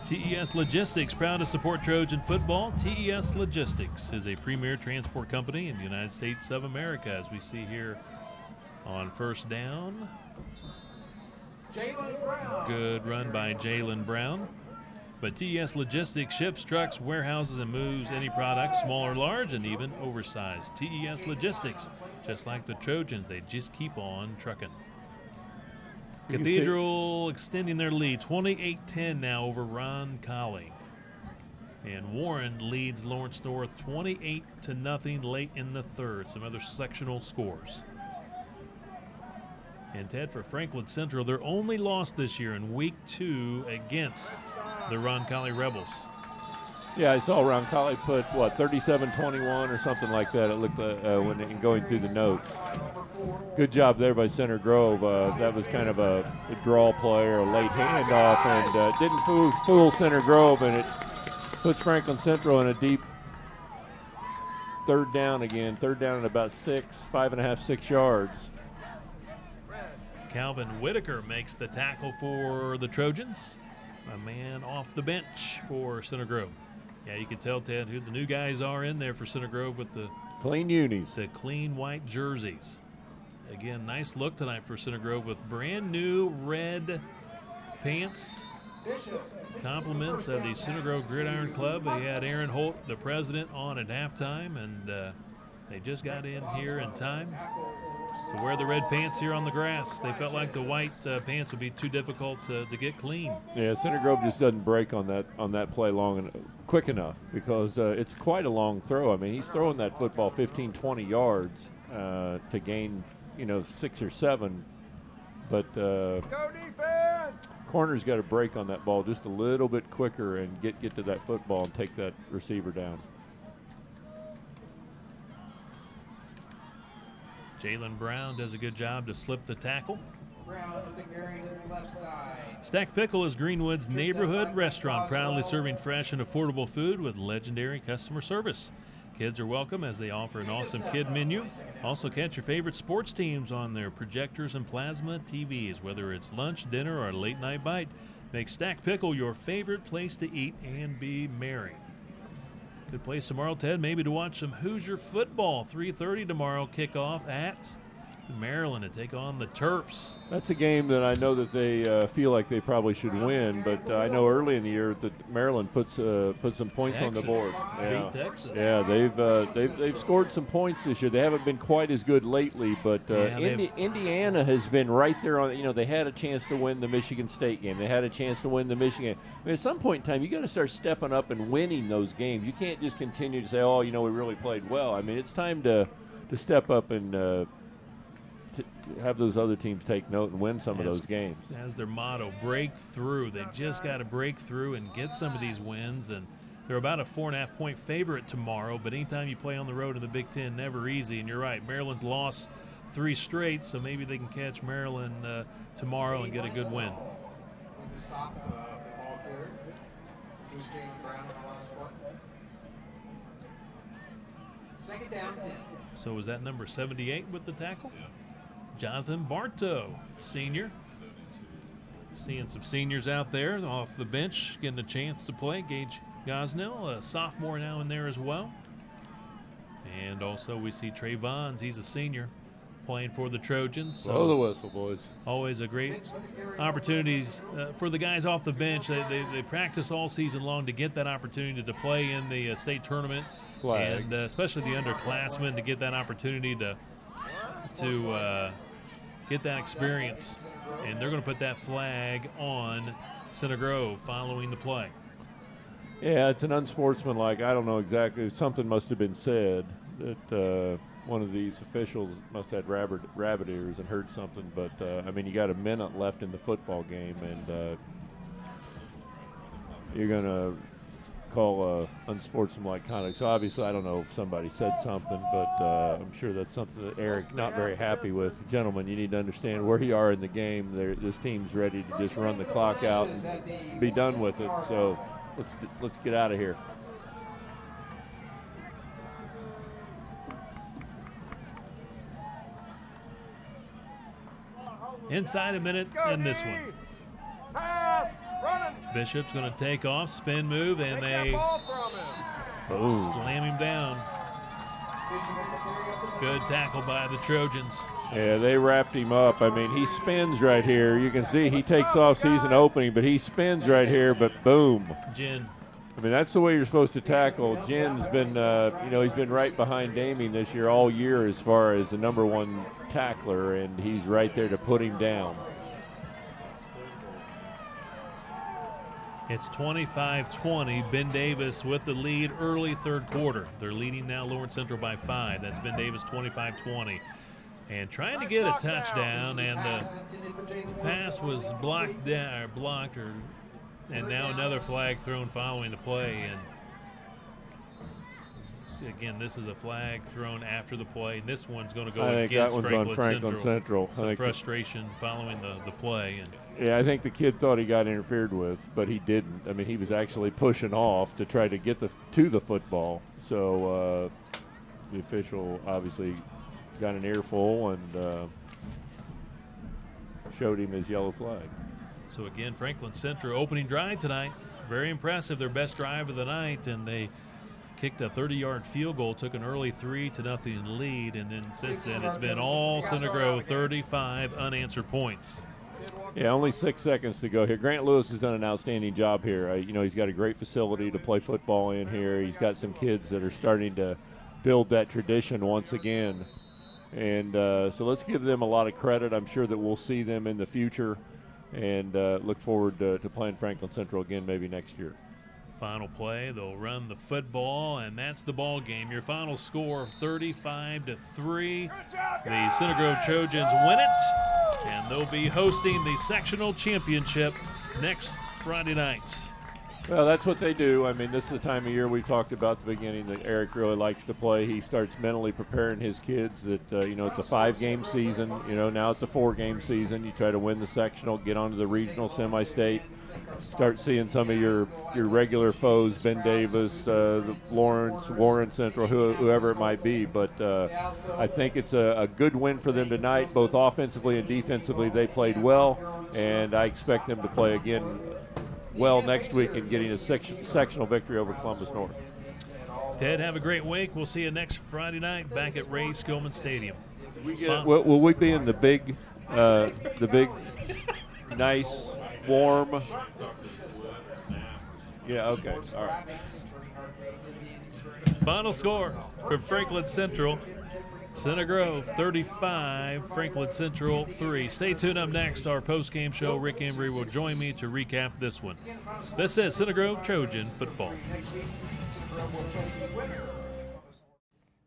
TES Logistics proud to support Trojan football. TES Logistics is a premier transport company in the United States of America, as we see here on first down. Jalen Brown. Good run by Jalen Brown. But TES Logistics ships, trucks, warehouses, and moves any product, small or large, and even oversized. TES Logistics, just like the Trojans, they just keep on trucking. Cathedral extending their lead, 28-10 now over Ron Colley. And Warren leads Lawrence North 28-0 late in the third. Some other sectional scores. And Ted, for Franklin Central, their only loss this year in week 2 against the Roncalli Rebels. Yeah, I saw Roncalli put, 37-21 or something like that. It looked when going through the notes. Good job there by Center Grove. That was kind of a draw play or a late handoff, and didn't fool Center Grove, and it puts Franklin Central in a deep third down again. Third down at about 5.5, 6 yards. Calvin Whitaker makes the tackle for the Trojans. A man off the bench for Center Grove. Yeah, you can tell, Ted, who the new guys are in there for Center Grove with the clean unis, the clean white jerseys. Again, nice look tonight for Center Grove with brand new red pants. Compliments of the Center Grove Gridiron Club. They had Aaron Holt, the president, on at halftime, and they just got in here in time to wear the red pants here on the grass. They felt like the white pants would be too difficult to get clean. Yeah, Center Grove just doesn't break on that play quick enough, because it's quite a long throw. I mean, he's throwing that football 15, 20 yards to gain, 6 or 7. But corner's got to break on that ball just a little bit quicker and get to that football and take that receiver down. Jalen Brown does a good job to slip the tackle. Brown with the carry to the left side. Stack Pickle is Greenwood's neighborhood restaurant, proudly serving fresh and affordable food with legendary customer service. Kids are welcome as they offer an awesome kid menu. Also catch your favorite sports teams on their projectors and plasma TVs, whether it's lunch, dinner, or a late night bite. Make Stack Pickle your favorite place to eat and be merry. Good place tomorrow, Ted, maybe to watch some Hoosier football. 3:30 tomorrow, kickoff at Maryland to take on the Terps. That's a game that I know that they feel like they probably should win, but I know early in the year that Maryland put some points on the board. Yeah, beat Texas. Yeah, they've scored some points this year. They haven't been quite as good lately, but Indiana has been right there on. They had a chance to win the Michigan State game. They had a chance to win the Michigan. I mean, at some point in time, you got to start stepping up and winning those games. You can't just continue to say, "Oh, we really played well." I mean, it's time to step up and have those other teams take note and win some of those games. As their motto, break through. They just got to break through and get some of these wins, and they're about a 4.5-point favorite tomorrow, but anytime you play on the road in the Big Ten, never easy, and you're right, Maryland's lost 3 straight, so maybe they can catch Maryland tomorrow and get a good win. Stop the ball carrier. Who's James Brown on the last one? Second down, 10. So was that number 78 with the tackle? Yeah. Jonathan Bartow, senior. Seeing some seniors out there off the bench, getting a chance to play. Gage Gosnell, a sophomore now in there as well. And also we see Trey Vons, he's a senior, playing for the Trojans. So blow the whistle, boys. Always a great opportunities for the guys off the bench. They practice all season long to get that opportunity to play in the state tournament. Flag. And especially the underclassmen to get that opportunity to get that experience. And they're going to put that flag on Center Grove following the play. Yeah, it's an unsportsmanlike. I don't know exactly. Something must have been said that one of these officials must have had rabbit ears and heard something. But, I mean, you got a minute left in the football game, and you're going to call unsportsmanlike conduct. So, obviously, I don't know if somebody said something, but I'm sure that's something that Eric not very happy with. Gentlemen, you need to understand where you are in the game. This team's ready to just run the clock out and be done with it. So let's get out of here. Inside a minute in this one. Bishop's going to take off, spin move, and they slam him down. Good tackle by the Trojans. Yeah, they wrapped him up. I mean, he spins right here. You can see he takes off season opening, but he spins right here, but boom. Jin. I mean, that's the way you're supposed to tackle. Jin's been, he's been right behind Damien this year all year as far as the number one tackler, and he's right there to put him down. It's 25-20. Ben Davis with the lead early third quarter. They're leading now Lawrence Central by 5. That's Ben Davis 25-20. And trying to get a touchdown, and the pass was blocked, and now another flag thrown following the play. And see, again, this is a flag thrown after the play. And this one's going to go against Franklin Central. Some frustration following the play. And yeah, I think the kid thought he got interfered with, but he didn't. I mean, he was actually pushing off to try to get to the football. So the official obviously got an earful and showed him his yellow flag. So again, Franklin Central opening drive tonight. Very impressive, their best drive of the night, and they kicked a 30-yard field goal, took an early 3-0 lead, and then since then it's been all Center Grove, 35 unanswered points. Yeah, only 6 seconds to go here. Grant Lewis has done an outstanding job here. He's got a great facility to play football in here. He's got some kids that are starting to build that tradition once again. And so let's give them a lot of credit. I'm sure that we'll see them in the future, and look forward to playing Franklin Central again maybe next year. Final play, they'll run the football, and that's the ball game. Your final score of 35-3. The Center Grove Trojans win it, and they'll be hosting the sectional championship next Friday night. Well, that's what they do. I mean, this is the time of year we talked about at the beginning that Eric really likes to play. He starts mentally preparing his kids that, it's a 5-game season. Now it's a 4-game season. You try to win the sectional, get onto the regional semi-state, start seeing some of your regular foes, Ben Davis, Lawrence Central, whoever it might be. But I think it's a good win for them tonight, both offensively and defensively. They played well, and I expect them to play again well next week in getting a sectional victory over Columbus North. Ted, have a great week. We'll see you next Friday night back at Ray Skillman Stadium. Will we be in the big, nice, warm? Yeah, okay, all right. Final score from Franklin Central. Center Grove 35, Franklin Central 3. Stay tuned. Up next, our post-game show. Rick Embry will join me to recap this one. This is Center Grove Trojan football.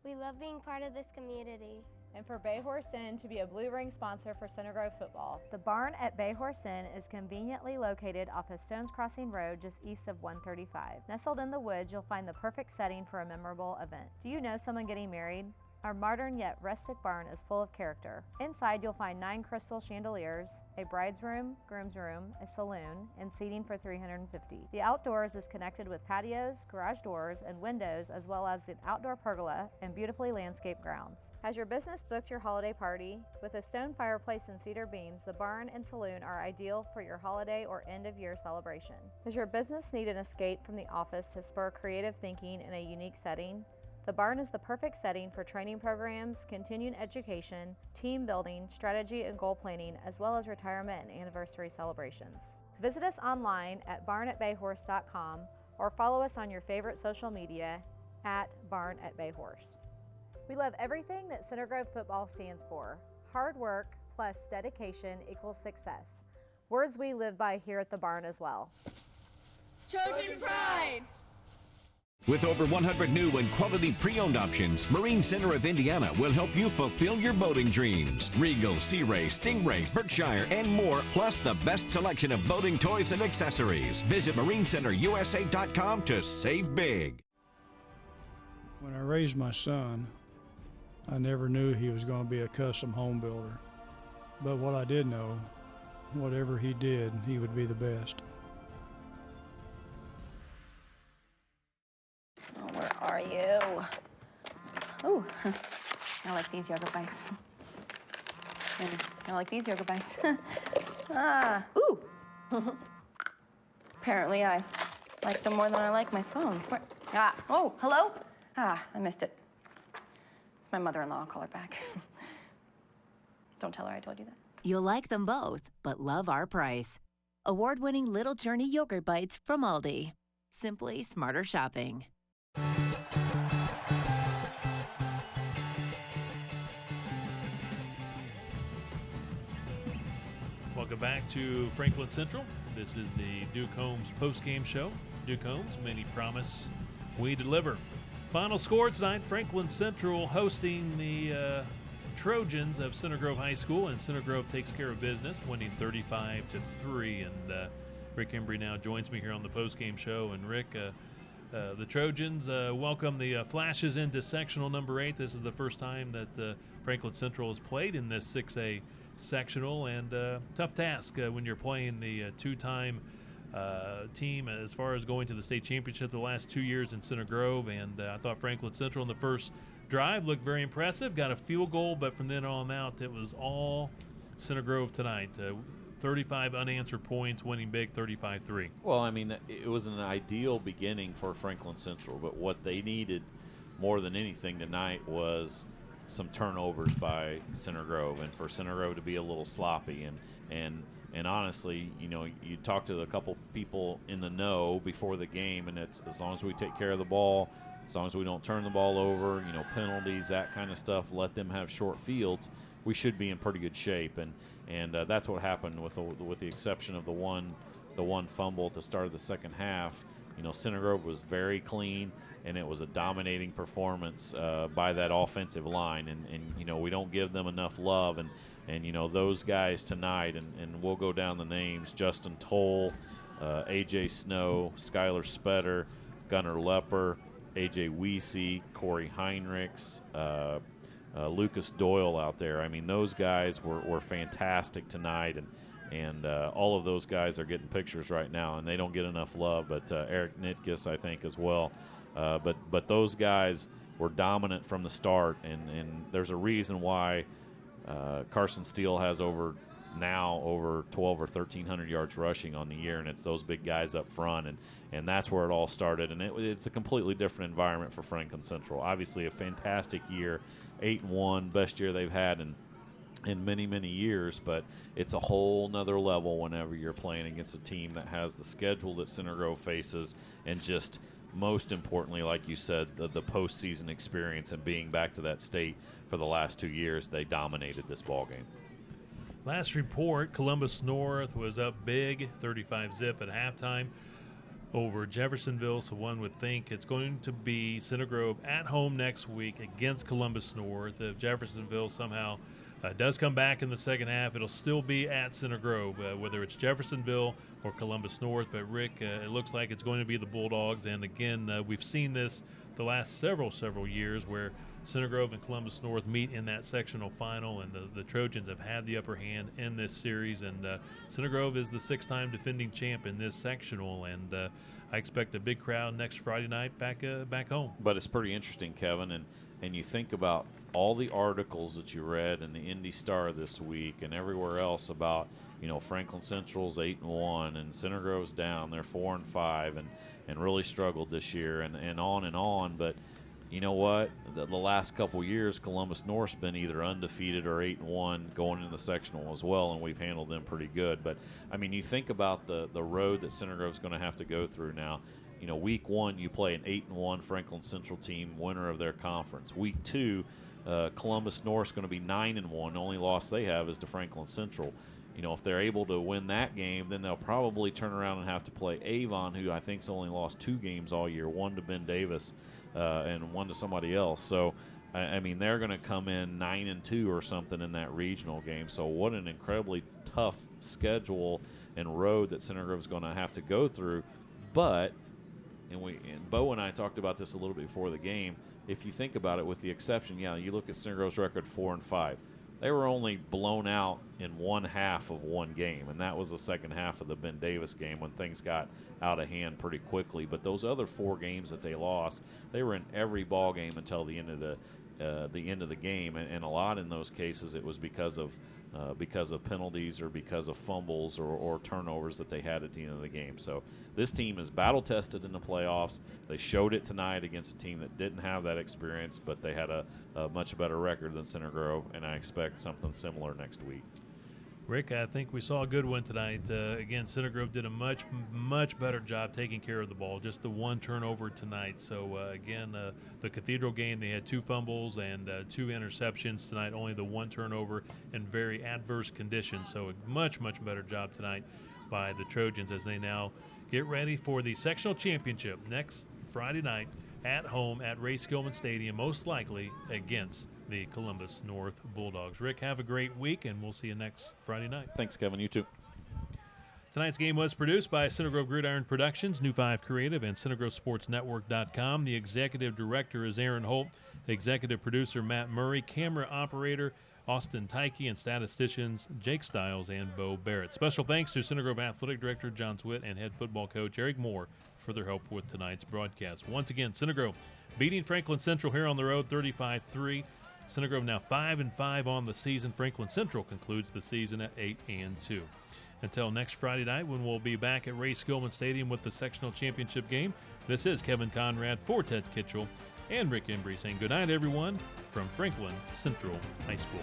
We love being part of this community. And for Bay Horse Inn to be a Blue Ring sponsor for Center Grove football. The barn at Bay Horse Inn is conveniently located off of Stones Crossing Road just east of 135. Nestled in the woods, you'll find the perfect setting for a memorable event. Do you know someone getting married? Our modern yet rustic barn is full of character. Inside, you'll find 9 crystal chandeliers, a bride's room, groom's room, a saloon, and seating for 350. The outdoors is connected with patios, garage doors, and windows, as well as the outdoor pergola and beautifully landscaped grounds. Has your business booked your holiday party? With a stone fireplace and cedar beams, the barn and saloon are ideal for your holiday or end-of-year celebration. Does your business need an escape from the office to spur creative thinking in a unique setting? The barn is the perfect setting for training programs, continuing education, team building, strategy and goal planning, as well as retirement and anniversary celebrations. Visit us online at barnatbayhorse.com or follow us on your favorite social media at barnatbayhorse. We love everything that Center Grove football stands for. Hard work plus dedication equals success. Words we live by here at the barn as well. Trojan pride! With over 100 new and quality pre-owned options, Marine Center of Indiana will help you fulfill your boating dreams. Regal, Sea Ray, Stingray, Berkshire, and more, plus the best selection of boating toys and accessories. Visit MarineCenterUSA.com to save big. When I raised my son, I never knew he was going to be a custom home builder. But what I did know, whatever he did, he would be the best. Oh, where are you? Ooh, I like these yogurt bites. And I like these yogurt bites. Ooh. Apparently I like them more than I like my phone. Oh, hello? I missed it. It's my mother-in-law. I'll call her back. Don't tell her I told you that. You'll like them both, but love our price. Award-winning Little Journey yogurt bites from Aldi. Simply smarter shopping. Welcome back to Franklin Central. This is the Duke Holmes postgame show. Duke Holmes, many promise, we deliver. Final score tonight, Franklin Central hosting the Trojans of Center Grove High School, and Center Grove takes care of business, winning 35-3. And Rick Embry now joins me here on the postgame show. And Rick, the Trojans welcome the Flashes into sectional number 8. This is the first time that Franklin Central has played in this 6A sectional, and tough task when you're playing the two-time team as far as going to the state championship the last 2 years in Center Grove. And I thought Franklin Central in the first drive looked very impressive, got a field goal, but from then on out it was all Center Grove tonight. 35 unanswered points, winning big 35-3. Well, I mean, it was an ideal beginning for Franklin Central, but what they needed more than anything tonight was some turnovers by Center Grove, and for Center Grove to be a little sloppy. And honestly, you know, you talk to a couple people in the know before the game, and it's as long as we take care of the ball, as long as we don't turn the ball over, you know, penalties, that kind of stuff, let them have short fields, we should be in pretty good shape. And that's what happened with the exception of the one fumble at the start of the second half. You know, Center Grove was very clean, and it was a dominating performance by that offensive line. And you know, we don't give them enough love. And you know, those guys tonight, and we'll go down the names: Justin Toll, A.J. Snow, Skylar Spetter, Gunnar Lepper, A.J. Weesey, Corey Heinrichs, Lucas Doyle out there. I mean, those guys were fantastic tonight, and all of those guys are getting pictures right now, and they don't get enough love. But Eric Nitkus, I think, as well. But those guys were dominant from the start, and there's a reason why Carson Steele has over 12 or 1,300 yards rushing on the year, and it's those big guys up front, and that's where it all started. And it's a completely different environment for Franklin Central. Obviously, a fantastic year, 8-1, best year they've had in many, many years, but it's a whole nother level whenever you're playing against a team that has the schedule that Center Grove faces, and just most importantly, like you said, the postseason experience and being back to that state for the last 2 years. They dominated this ball game. Last report, Columbus North was up big, 35-zip at halftime over Jeffersonville, so one would think it's going to be Center Grove at home next week against Columbus North. If Jeffersonville somehow does come back in the second half, it'll still be at Center Grove, whether it's Jeffersonville or Columbus North. But, Rick, it looks like it's going to be the Bulldogs. And, again, we've seen this the last several years where Center Grove and Columbus North meet in that sectional final, and the Trojans have had the upper hand in this series. And Center Grove is the 6-time defending champ in this sectional, and I expect a big crowd next Friday night back home. But it's pretty interesting, Kevin, and you think about all the articles that you read in the Indy Star this week and everywhere else about, you know, Franklin Central's 8-1 and Center Grove's down, they're 4-5 and really struggled this year and on. But you know what? The last couple years, Columbus North's been either undefeated or 8-1 going into the sectional as well, and we've handled them pretty good. But, I mean, you think about the road that Center Grove's going to have to go through now. You know, week 1, you play an 8-1 Franklin Central team, winner of their conference. Week 2, Columbus North's going to be 9-1. The only loss they have is to Franklin Central. if they're able to win that game, then they'll probably turn around and have to play Avon, who I think's only lost 2 games all year, one to Ben Davis and one to somebody else. So, I mean, they're going to come in 9-2 or something in that regional game. So what an incredibly tough schedule and road that Center Grove's going to have to go through. But, and Bo and I talked about this a little bit before the game, if you think about it, with the exception, you look at Center Grove's record 4-5. They were only blown out in one half of one game, and that was the second half of the Ben Davis game when things got out of hand pretty quickly. But those other 4 games that they lost, they were in every ball game until the end of the game, and a lot in those cases it was because of penalties or because of fumbles or turnovers that they had at the end of the game. So this team is battle-tested in the playoffs. They showed it tonight against a team that didn't have that experience, but they had a much better record than Center Grove, and I expect something similar next week. Rick, I think we saw a good one tonight. Again, Center Grove did a much, much better job taking care of the ball. Just the 1 turnover tonight. So, again, the Cathedral game, they had 2 fumbles and 2 interceptions. Tonight, only the 1 turnover in very adverse conditions. So, a much, much better job tonight by the Trojans as they now get ready for the sectional championship next Friday night at home at Ray Skillman Stadium, most likely against the Columbus North Bulldogs. Rick, have a great week, and we'll see you next Friday night. Thanks, Kevin. You too. Tonight's game was produced by Center Grove Gridiron Productions, New 5 Creative, and CenterGroveSportsNetwork.com. The executive director is Aaron Holt, executive producer Matt Murray, camera operator Austin Tyke, and statisticians Jake Stiles and Bo Barrett. Special thanks to Center Grove Athletic Director John Switt and head football coach Eric Moore for their help with tonight's broadcast. Once again, Center Grove beating Franklin Central here on the road 35-3. Center Grove now 5-5 on the season. Franklin Central concludes the season at 8-2. Until next Friday night, when we'll be back at Ray Skillman Stadium with the sectional championship game, this is Kevin Conrad for Ted Kitchell and Rick Embry saying good night, everyone, from Franklin Central High School.